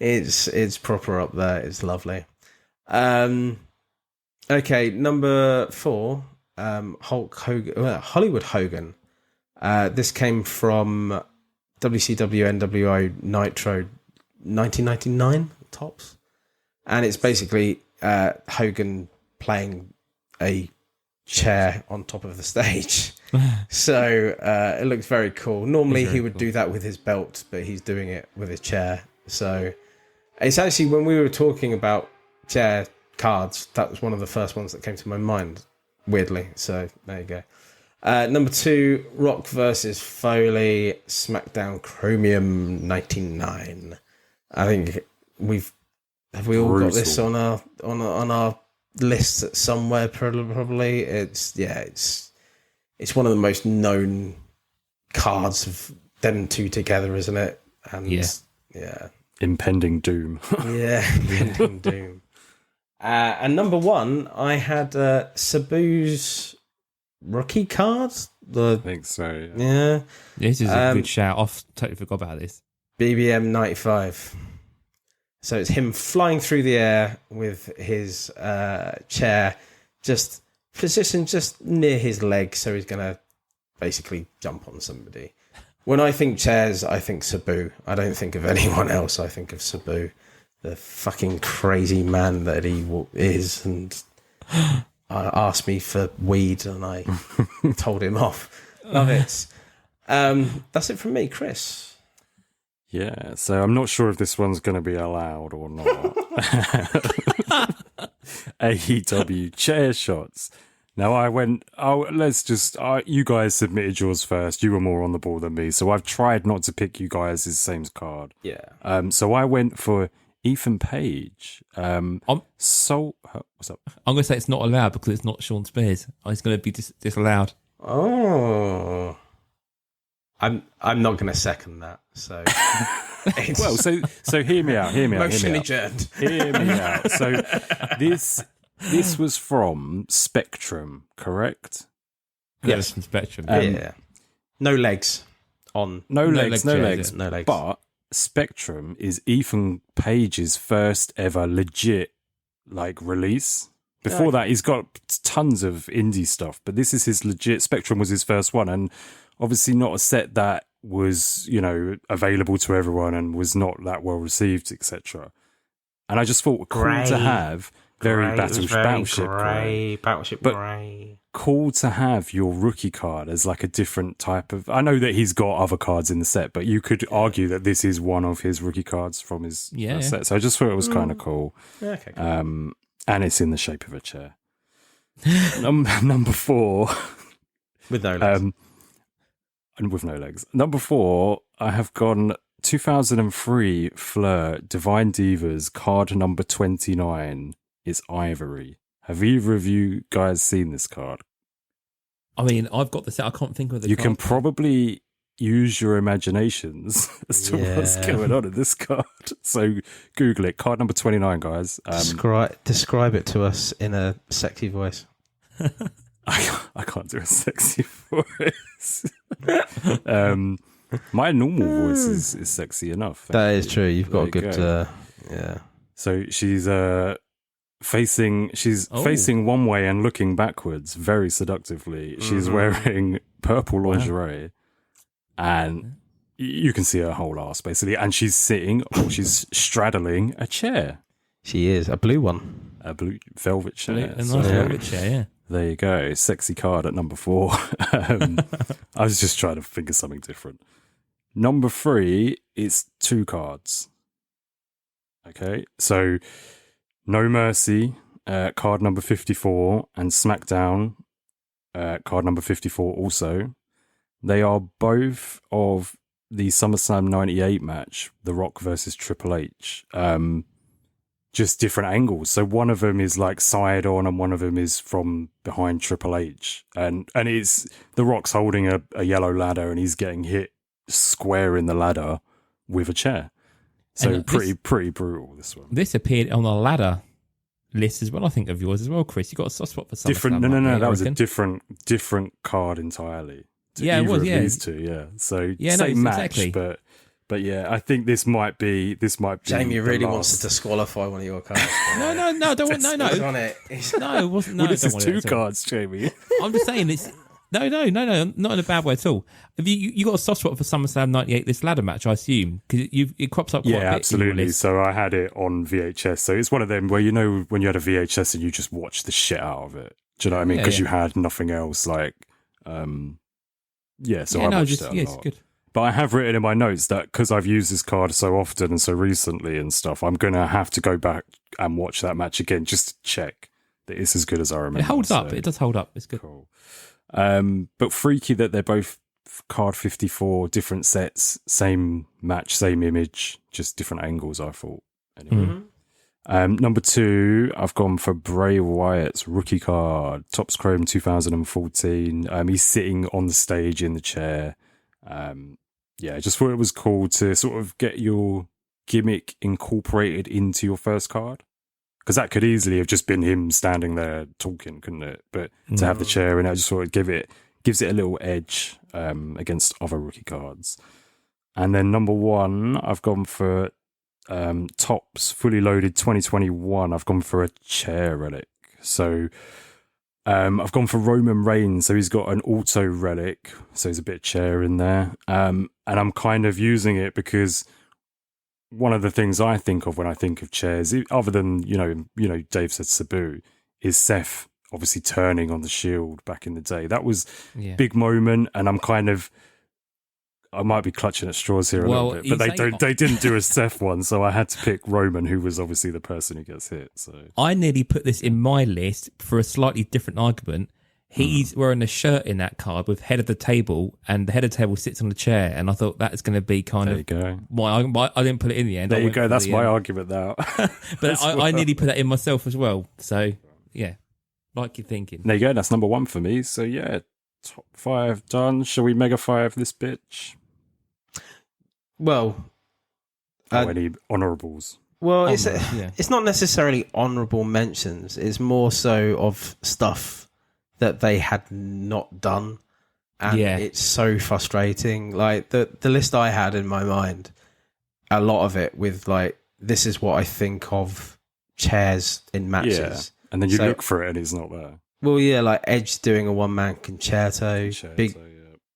Speaker 4: Yeah. It's proper up there. It's lovely. Okay, number 4, Hulk Hogan, Hollywood Hogan. This came from WCW NWO Nitro 1999 tops. And it's basically Hogan playing a chair on top of the stage. So it looks very cool. Normally he would do that with his belt, but he's doing it with his chair. So it's actually, when we were talking about chair cards, that was one of the first ones that came to my mind, weirdly. So there you go. Number 2, Rock versus Foley, SmackDown Chromium 99. I think have we all
Speaker 3: Brutal.
Speaker 4: got this on our list somewhere? Probably. It's one of the most known cards of them two together, isn't it? And yeah.
Speaker 3: Impending doom.
Speaker 4: Yeah, impending doom. And number 1, I had Sabu's rookie cards.
Speaker 3: I think so.
Speaker 4: Yeah.
Speaker 5: This is a good shout. I totally forgot about this.
Speaker 4: BBM 95. So it's him flying through the air with his chair just positioned just near his leg, so he's going to basically jump on somebody. When I think chairs, I think Sabu. I don't think of anyone else. I think of Sabu, the fucking crazy man that he is, and asked me for weed, and I told him off. Love it. That's it from me, Chris.
Speaker 3: Yeah, so I'm not sure if this one's going to be allowed or not. AEW chair shots. Now I went, you guys submitted yours first. You were more on the ball than me. So I've tried not to pick you guys' same card.
Speaker 4: Yeah.
Speaker 3: So I went for Ethan Page. What's up?
Speaker 5: I'm going to say it's not allowed because it's not Sean Spears. It's going to be disallowed.
Speaker 4: Oh. I'm not going to second that. So,
Speaker 3: well, so hear me out.
Speaker 4: Motion adjourned.
Speaker 3: Hear me out. So this was from Spectrum, correct?
Speaker 5: Yes, from Spectrum.
Speaker 4: Yeah. No legs on.
Speaker 3: No legs.
Speaker 5: No legs.
Speaker 3: But Spectrum is Ethan Page's first ever legit release. Before that, he's got tons of indie stuff, but this is his legit. Spectrum was his first one, and obviously not a set that was, available to everyone and was not that well received, etc. And I just thought cool to have Battleship Grey.
Speaker 4: Battleship Grey.
Speaker 3: Cool to have your rookie card as a different type of. I know that he's got other cards in the set, but you could argue that this is one of his rookie cards from his first set. So I just thought it was kind of cool.
Speaker 4: Okay. Cool.
Speaker 3: And it's in the shape of a chair. Number 4.
Speaker 4: With no legs.
Speaker 3: And with no legs. Number 4, I have gone 2003 Fleur Divine Divas card number 29. It's Ivory. Have either of you guys seen this card?
Speaker 5: I mean, I've got the set. I can't think of the
Speaker 3: You
Speaker 5: card.
Speaker 3: can probably use your imaginations as to what's going on in this card. So Google it. Card number 29, guys.
Speaker 4: Describe it to us in a sexy voice.
Speaker 3: I can't do a sexy voice. My normal voice is sexy enough.
Speaker 4: That is true. You've got a good... yeah.
Speaker 3: So she's facing one way and looking backwards very seductively. She's wearing purple lingerie. And you can see her whole ass, basically. And she's she's straddling a chair.
Speaker 4: She is. A blue one.
Speaker 3: A blue velvet chair.
Speaker 5: A nice velvet chair, yeah.
Speaker 3: There you go. Sexy card at number 4. I was just trying to think of something different. Number 3 is 2 cards. Okay. So, No Mercy, card number 54, and SmackDown, card number 54 also. They are both of the SummerSlam 98 match, The Rock versus Triple H. Just different angles. So one of them is side on and one of them is from behind Triple H. And it's The Rock's holding a yellow ladder and he's getting hit square in the ladder with a chair. So pretty brutal, this one.
Speaker 5: This appeared on the ladder list as well, I think, of yours as well, Chris. You got a soft spot for SummerSlam.
Speaker 3: Different. No. That was a different card entirely.
Speaker 5: Yeah, it was. Yeah,
Speaker 3: these two. Yeah. So same match, exactly. But yeah, I think this might be.
Speaker 4: Jamie really wants to disqualify one of your cards.
Speaker 5: No. Don't want. No.
Speaker 4: He's on it.
Speaker 5: No, it wasn't. No,
Speaker 3: well, this is 2 cards, Jamie.
Speaker 5: I'm just saying it's. No, not in a bad way at all. Have you got a soft spot for SummerSlam 98, this ladder match, I assume? Because it crops up quite a bit.
Speaker 3: Yeah, absolutely. So I had it on VHS. So it's one of them where, when you had a VHS and you just watched the shit out of it. Do you know what I mean? Because you had nothing else So I watched it a lot.
Speaker 5: It's good.
Speaker 3: But I have written in my notes that because I've used this card so often and so recently and stuff, I'm going to have to go back and watch that match again just to check that it's as good as I remember.
Speaker 5: It holds up. It does hold up. It's good.
Speaker 3: Cool. But freaky that they're both card 54, different sets, same match, same image, just different angles, I thought. Anyway. Number 2, I've gone for Bray Wyatt's rookie card, Topps Chrome 2014. He's sitting on the stage in the chair. I just thought it was cool to sort of get your gimmick incorporated into your first card. Because that could easily have just been him standing there talking, couldn't it? But to have the chair in it, I just thought it gives it a little edge against other rookie cards. And then number 1, I've gone for Topps Fully Loaded 2021. I've gone for a chair relic. So I've gone for Roman Reigns. So he's got an auto relic. So there's a bit of chair in there. And I'm kind of using it because one of the things I think of when I think of chairs, other than, Dave said Sabu, is Seth obviously turning on the Shield back in the day. That was a big moment, and I'm kind of I might be clutching at straws here a
Speaker 5: Well,
Speaker 3: little bit, but they didn't do a Seth one, so I had to pick Roman, who was obviously the person who gets hit. So
Speaker 5: I nearly put this in my list for a slightly different argument. He's wearing a shirt in that card with head of the table, and the head of the table sits on the chair, and I thought that's going to be kind
Speaker 3: there
Speaker 5: of
Speaker 3: you go.
Speaker 5: why I didn't put it in the end.
Speaker 3: There you go. That's my argument now.
Speaker 5: But I nearly put that in myself as well. So yeah, like you're thinking.
Speaker 3: There you go. That's number 1 for me. So yeah, top 5 done. Shall we mega 5 this bitch?
Speaker 4: Well,
Speaker 3: Any honourables?
Speaker 4: well,
Speaker 5: yeah.
Speaker 4: it's not necessarily honourable mentions. It's more so of stuff that they had not done, and it's so frustrating. Like the list I had in my mind, a lot of it with like, this is what I think of chairs in matches.
Speaker 3: Yeah. And then you look for it and it's not there.
Speaker 4: Well, yeah, like Edge doing a one-man concerto,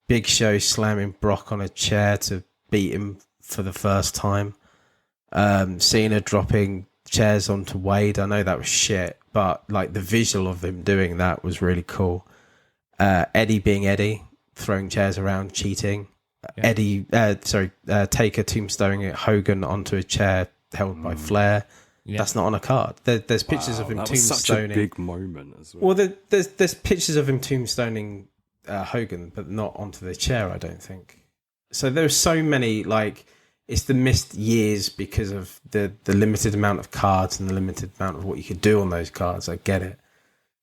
Speaker 4: Big Show slamming Brock on a chair to beat him for the first time. Cena dropping chairs onto Wade. I know that was shit, but like the visual of him doing that was really cool. Eddie being Eddie, throwing chairs around, cheating. Yeah. Taker tombstoning Hogan onto a chair held by Flair. Yeah. That's not on a card. There's pictures of him tombstoning. That was such a
Speaker 3: big moment as well.
Speaker 4: Well, there's pictures of him tombstoning Hogan, but not onto the chair, I don't think. So there's so many, like, it's the missed years because of the limited amount of cards and the limited amount of what you could do on those cards. I get it.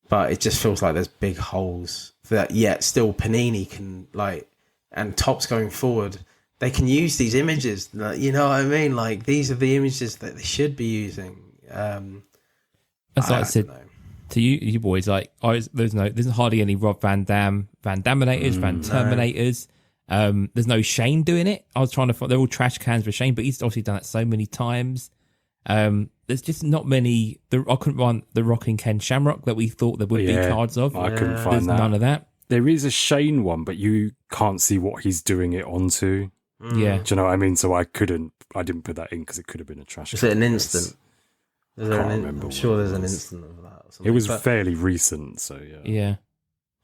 Speaker 4: But it just feels like there's big holes that yet still Panini can, like, and Topps going forward, they can use these images. You know what I mean? Like, these are the images that they should be using.
Speaker 5: As I said to you boys, like, there's hardly any Rob Van Daminators, Van Terminators. There's no Shane doing it. I was trying to find, they're all trash cans for Shane, but he's obviously done it so many times. There's just not many. I couldn't find the Rocking Ken Shamrock that we thought there would be cards of.
Speaker 3: I couldn't find
Speaker 5: There's
Speaker 3: that.
Speaker 5: none of that.
Speaker 3: There is a Shane one, but you can't see what he's doing it onto.
Speaker 5: Yeah.
Speaker 3: Do you know what I mean? So I didn't put that in because it could have been a trash.
Speaker 4: Is it an instant?
Speaker 3: I'm
Speaker 4: sure there's an instant of that. Or something.
Speaker 3: It was fairly recent, so yeah.
Speaker 5: Yeah.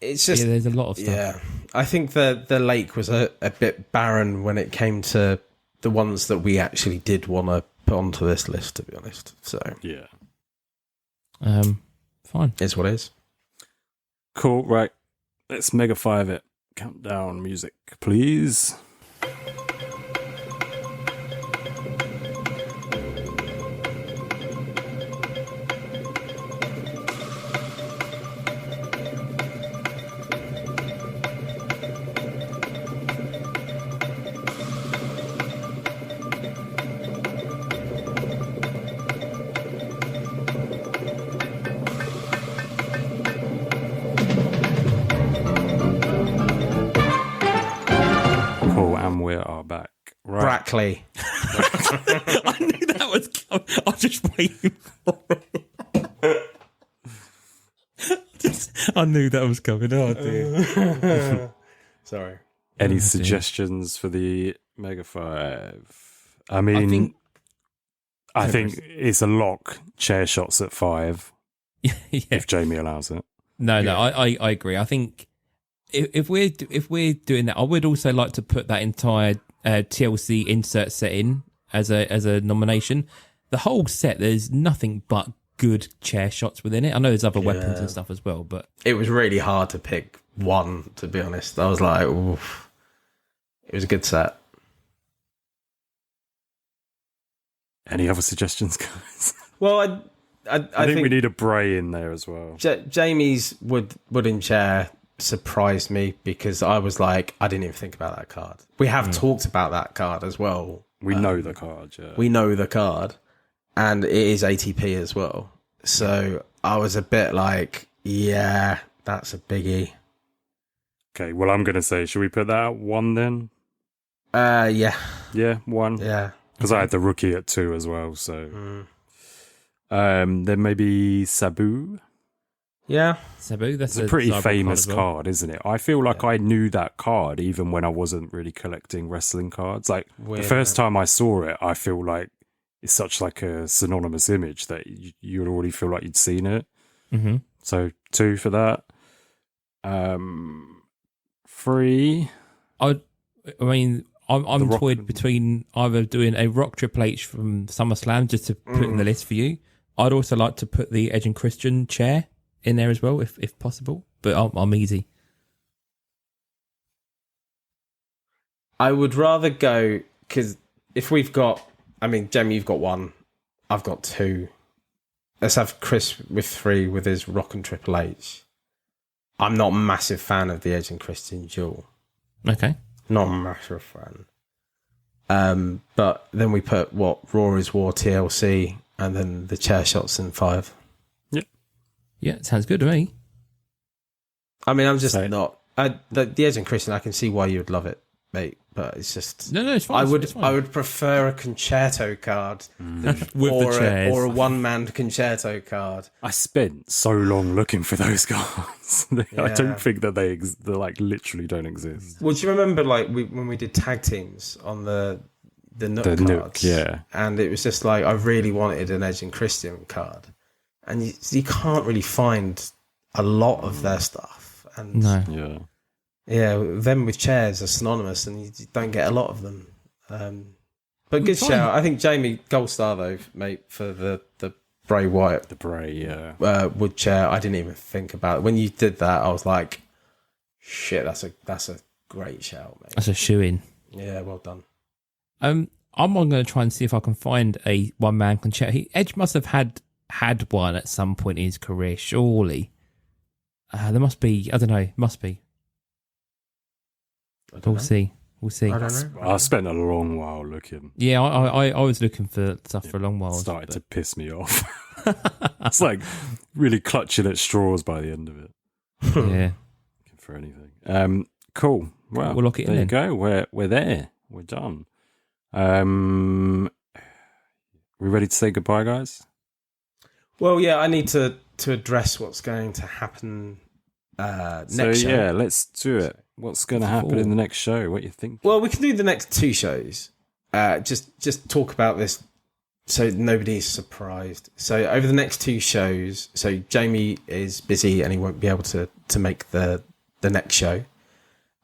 Speaker 4: It's just
Speaker 5: there's a lot of stuff.
Speaker 4: Yeah, I think the lake was a bit barren when it came to the ones that we actually did want to put onto this list. To be honest, so
Speaker 3: yeah.
Speaker 5: Fine.
Speaker 4: It's what it is.
Speaker 3: Cool. Right. Let's mega 5 it. Countdown music, please. We are back. Right.
Speaker 4: Brackley.
Speaker 5: I knew that was coming. I was just waiting for it. I knew that was coming. Oh, dear.
Speaker 4: Sorry.
Speaker 3: Any suggestions for the Mega 5? I mean, I think it's a lock. Chair shots at 5.
Speaker 5: Yeah.
Speaker 3: If Jamie allows it.
Speaker 5: No, I agree. I think if we're doing that, I would also like to put that entire TLC insert set in as a nomination. The whole set, there's nothing but good chair shots within it. I know there's other weapons and stuff as well, but
Speaker 4: it was really hard to pick one. To be honest, I was like, oof. It was a good set.
Speaker 3: Any other suggestions, guys?
Speaker 4: Well, I think
Speaker 3: we need a Bray in there as well.
Speaker 4: Jamie's wooden chair surprised me because I was like, I didn't even think about that card. We have talked about that card as well.
Speaker 3: We know the card, yeah.
Speaker 4: We know the card, and it is ATP as well. So I was a bit like, yeah, that's a biggie.
Speaker 3: Okay, well, I'm going to say, should we put that at 1 then?
Speaker 4: Yeah.
Speaker 3: Yeah, 1.
Speaker 4: Yeah.
Speaker 3: Because I had the rookie at 2 as well, so. Then maybe Sabu.
Speaker 4: Yeah.
Speaker 5: Sabu, that's
Speaker 3: a pretty famous card, isn't it? I feel like I knew that card even when I wasn't really collecting wrestling cards. Like the first time I saw it, I feel like it's such like a synonymous image that you would already feel like you'd seen it.
Speaker 5: Mm-hmm.
Speaker 3: So 2 for that. 3.
Speaker 5: I mean, I'm toyed between either doing a Rock Triple H from SummerSlam just to put in the list for you. I'd also like to put the Edge and Christian chair in there as well, if possible. But I'm easy.
Speaker 4: I would rather go, because if we've got, I mean, Jamie, you've got one, I've got two. Let's have Chris with three with his Rock and Triple H. I'm not a massive fan of the Edge and Christian duel.
Speaker 5: Okay.
Speaker 4: Not a massive fan. But then we put Raw is War TLC and then the chair shots in 5.
Speaker 3: Yep.
Speaker 5: Yeah, it sounds good to me.
Speaker 4: I mean, I'm just not. The Edge and Christian, I can see why you would love it, mate. But it's just
Speaker 5: no, it's fine.
Speaker 4: I would prefer a concerto card
Speaker 5: with the chairs,
Speaker 4: or a one-man concerto card.
Speaker 3: I spent so long looking for those cards. I don't think that they like literally don't exist.
Speaker 4: Well, do you remember when we did tag teams on the Nook cards?
Speaker 3: Nook, yeah.
Speaker 4: And it was just like I really wanted an Edge and Christian card, and you can't really find a lot of their stuff. And
Speaker 5: no,
Speaker 3: yeah.
Speaker 4: Yeah, them with chairs are synonymous, and you don't get a lot of them. But good shout. I think Jamie, gold star though, mate, for the Bray Wyatt.
Speaker 3: The Bray, yeah.
Speaker 4: Wood chair. I didn't even think about it. When you did that, I was like, shit, that's a great shout, mate.
Speaker 5: That's a shoe-in.
Speaker 4: Yeah, well done.
Speaker 5: I'm going to try and see if I can find a one-man concerto. Edge must have had one at some point in his career, surely. There must be. I don't know. Must be. We'll see. I
Speaker 4: don't know.
Speaker 3: I spent a long while looking.
Speaker 5: Yeah, I was looking for stuff for a long while.
Speaker 3: It started to piss me off. It's like really clutching at straws by the end of it.
Speaker 5: Yeah.
Speaker 3: Looking for anything. Cool. Well,
Speaker 5: we'll lock it in.
Speaker 3: There you go. We're there. We're done. We ready to say goodbye, guys?
Speaker 4: Well, yeah, I need to address what's going to happen next show.
Speaker 3: Yeah, let's do it. What's going to happen in the next show? What do you think?
Speaker 4: Well, we can do the next 2 shows. Just talk about this so nobody's surprised. So over the next 2 shows, so Jamie is busy and he won't be able to make the next show.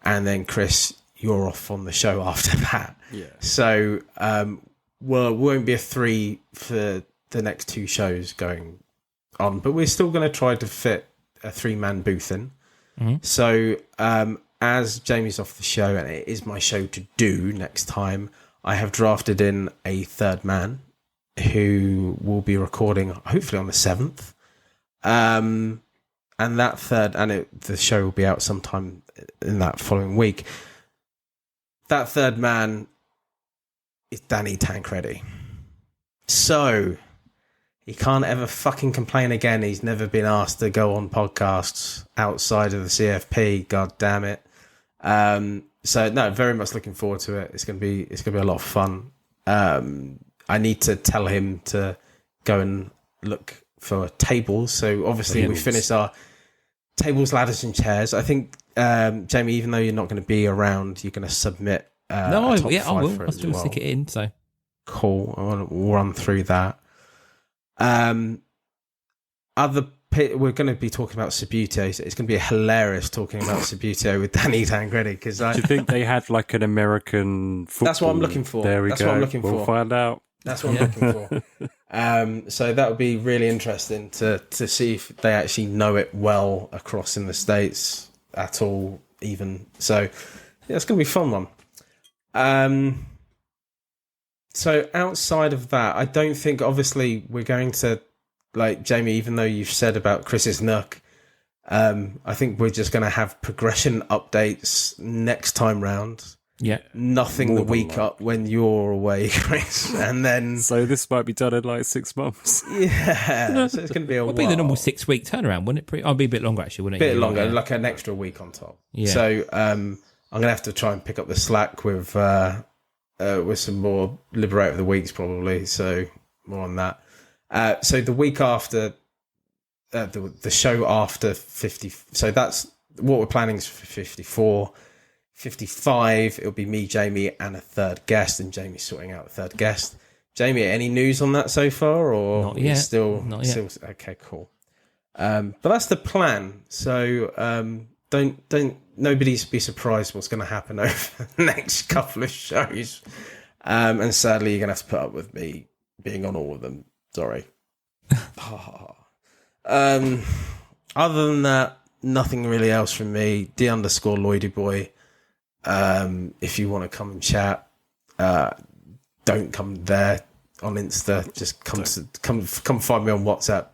Speaker 4: And then Chris, you're off on the show after that.
Speaker 3: Yeah.
Speaker 4: So won't be a 3 for the next 2 shows going on, but we're still going to try to fit a 3-man booth in. Mm-hmm. So as Jamie's off the show and it is my show to do next time, I have drafted in a 3rd man who will be recording hopefully on the 7th. And that the show will be out sometime in that following week. That 3rd man is Danny Tancredi. So he can't ever fucking complain again. He's never been asked to go on podcasts outside of the CFP. God damn it. So no, very much looking forward to it. It's gonna be a lot of fun. I need to tell him to go and look for tables. So obviously we finished our tables, ladders, and chairs. I think Jamie, even though you're not going to be around, you're going to submit.
Speaker 5: I will. I'll still stick it in. So
Speaker 4: cool. We'll run through that. We're going to be talking about Subbuteo. So it's going to be hilarious talking about Subbuteo with Danny Tancredi. Because
Speaker 3: do you think they had like an American football?
Speaker 4: That's what I'm looking for.
Speaker 3: There we go.
Speaker 4: What I'm looking
Speaker 3: we'll find out.
Speaker 4: That's what I'm looking for. So that would be really interesting to see if they actually know it well across in the States at all, even. So yeah, it's going to be a fun one. So outside of that, I don't think, obviously, we're going to, like, Jamie, even though you've said about Chris's Nook, I think we're just going to have progression updates next time round.
Speaker 5: Yeah.
Speaker 4: Nothing
Speaker 3: More
Speaker 4: the week up when you're away, Chris. And then...
Speaker 3: So this might be done in like 6 months.
Speaker 4: Yeah. So it's going to be a while.
Speaker 5: It'll be the normal 6-week turnaround, wouldn't it? I'll be a bit longer, actually, wouldn't it?
Speaker 4: A bit longer, like an extra week on top.
Speaker 5: Yeah.
Speaker 4: So I'm going to have to try and pick up the slack with some more Liberator of the Weeks, probably. So more on that. So the week after, the show after 50... So that's what we're planning is for 54... 55, it'll be me, Jamie, and a 3rd guest, and Jamie's sorting out the 3rd guest. Jamie, any news on that so far, or
Speaker 5: not yet? Not yet.
Speaker 4: Okay, cool. But that's the plan. So don't nobody's be surprised what's going to happen over the next couple of shows. And sadly, you're going to have to put up with me being on all of them. Sorry. Other than that, nothing really else from me. D_Lloydy boy. If you want to come and chat, don't come there on Insta. Just come find me on WhatsApp.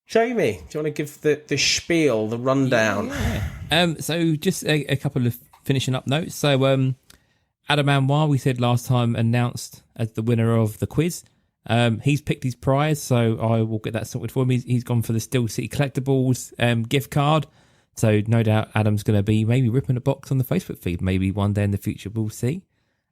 Speaker 4: Jamie, do you want to give the spiel, the rundown?
Speaker 5: Yeah. So just a couple of finishing up notes. So Adam Anwar, we said last time, announced as the winner of the quiz. He's picked his prize, so I will get that sorted for him. He's gone for the Steel City Collectibles gift card. So no doubt Adam's going to be maybe ripping a box on the Facebook feed. Maybe one day in the future, we'll see.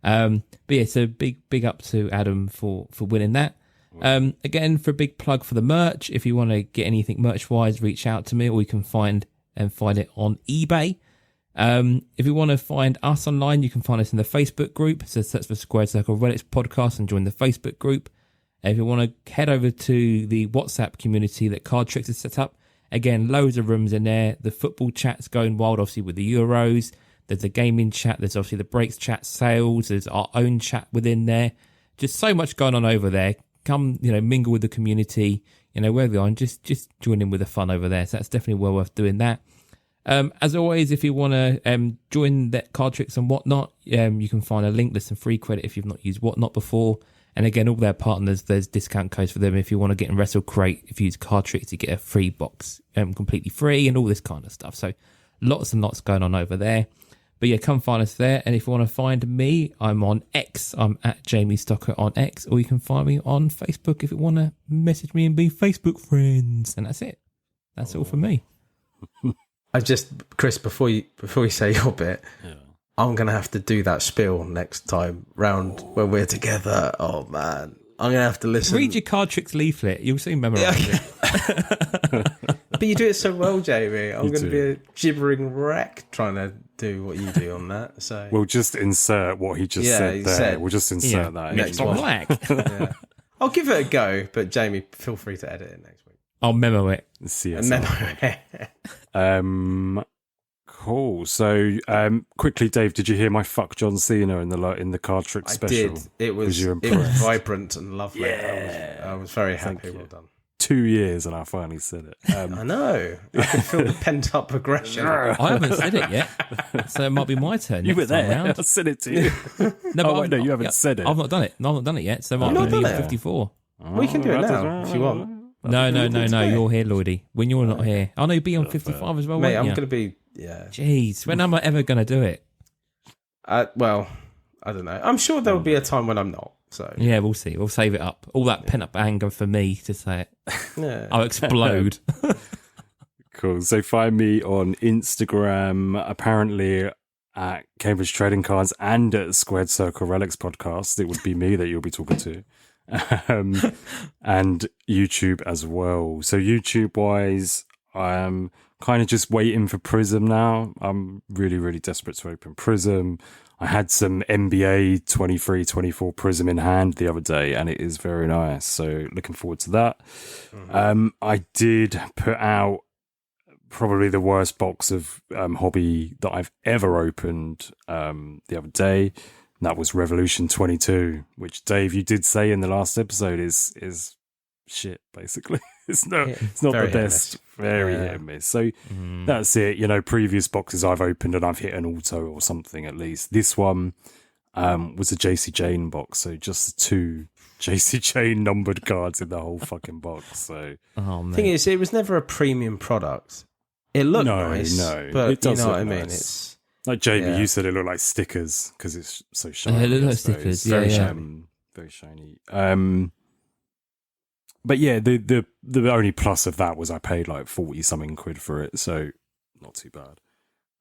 Speaker 5: But yeah, so big up to Adam for winning that. Again, for a big plug for the merch, if you want to get anything merch-wise, reach out to me, or you can find it on eBay. If you want to find us online, you can find us in the Facebook group. So search for Squared Circle Relics Podcast and join the Facebook group. If you want to head over to the WhatsApp community that Cardtricks has set up, again, loads of rooms in there. The football chat's going wild, obviously, with the Euros. There's a gaming chat. There's obviously the breaks chat, sales. There's our own chat within there. Just so much going on over there. Come, mingle with the community, wherever you are, and just join in with the fun over there. So that's definitely well worth doing that. As always, if you want to join that Cardtricks and Whatnot, you can find a link. There's some free credit if you've not used Whatnot before. And again, all their partners, there's discount codes for them. If you want to get in Wrestle Crate, if you use Cardtricks, you get a free box completely free and all this kind of stuff. So lots and lots going on over there. But yeah, come find us there. And if you want to find me, I'm on X. I'm at Jamie Stocker on X. Or you can find me on Facebook if you want to message me and be Facebook friends. And that's it. That's all for me.
Speaker 4: Chris, before you say your bit, I'm going to have to do that spiel next time round when we're together. Oh, man. I'm going to have to listen.
Speaker 5: Read your Cardtricks leaflet. You'll soon memorise it.
Speaker 4: But you do it so well, Jamie. I'm going to be a gibbering wreck trying to do what you do on that. So
Speaker 3: we'll just insert what he just said there. We'll just insert that.
Speaker 5: Next one. Yeah.
Speaker 4: I'll give it a go, but Jamie, feel free to edit it next week.
Speaker 5: I'll memo it.
Speaker 3: Cool. So, quickly, Dave, did you hear my fuck John Cena in the Cardtricks special?
Speaker 4: I did. It was vibrant and lovely. Yeah. I was very happy. Well done.
Speaker 3: 2 years and I finally said it.
Speaker 4: I know. I can feel the pent up aggression.
Speaker 5: I haven't said it yet, so it might be my turn.
Speaker 3: You were there. I said it to you.
Speaker 5: No,
Speaker 3: you haven't said it.
Speaker 5: I've not done it. No, I've not done it yet. So it might be 54.
Speaker 4: We can do it now if you want.
Speaker 5: No. You're here, Lloydy. When you're not here, I know you'll be on 55 as well.
Speaker 4: Mate, I'm going to be. Yeah.
Speaker 5: Jeez, when am I ever going to do it?
Speaker 4: Well, I don't know. I'm sure there will be a time when I'm not. So
Speaker 5: yeah, we'll see. We'll save it up. All that pent up anger for me to say it.
Speaker 4: Yeah.
Speaker 5: I'll explode.
Speaker 3: Cool. So find me on Instagram, apparently at Cambridge Trading Cards and at Squared Circle Relics Podcast. It would be me that you'll be talking to. And YouTube as well. So YouTube wise, I am kind of just waiting for Prism now. I'm really, really desperate to open Prism. I had some NBA 23-24 Prism in hand the other day, and it is very nice. So looking forward to that. Mm-hmm. I did put out probably the worst box of hobby that I've ever opened the other day. And that was Revolution 22, which, Dave, you did say in the last episode is shit, basically. It's not the best. Very hit and miss. So that's it. Previous boxes I've opened and I've hit an auto or something at least. This one was a JC Jane box, so just the 2 JC Jane numbered cards in the whole fucking box. So
Speaker 4: thing is, it was never a premium product. It looked nice, but
Speaker 3: it does,
Speaker 4: you know what I
Speaker 3: nice.
Speaker 4: mean. It's
Speaker 3: like Jamie, you said it looked like stickers because it's so shiny.
Speaker 5: It looked like stickers.
Speaker 3: Very shiny. Very shiny. But yeah, the only plus of that was I paid like 40 something quid for it, so not too bad.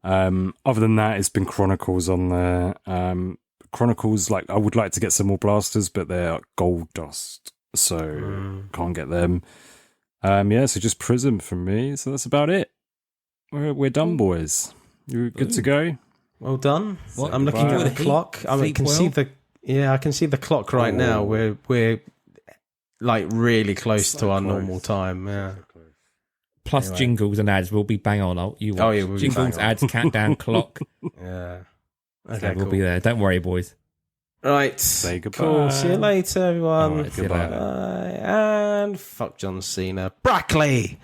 Speaker 3: Other than that, it's been Chronicles on there. Chronicles, like I would like to get some more blasters, but they're gold dust, so can't get them. So just Prism from me. So that's about it. We're done, boys. You're good to go.
Speaker 4: Well done. I'm looking at the clock. I can see the clock right now. We're like really close to our normal time. Yeah.
Speaker 5: plus
Speaker 4: Anyway.
Speaker 5: jingles and ads will be bang on. You watch.
Speaker 4: Oh, yeah, we'll be
Speaker 5: Jingles,
Speaker 4: bang on.
Speaker 5: ads, countdown, clock.
Speaker 4: Yeah.
Speaker 5: So
Speaker 4: Okay,
Speaker 5: we'll
Speaker 4: cool.
Speaker 5: be there. Don't worry, boys.
Speaker 4: Right.
Speaker 3: Say goodbye.
Speaker 4: Cool. See you later, everyone.
Speaker 5: All right, see you later.
Speaker 4: Bye. And fuck John Cena. Brackley!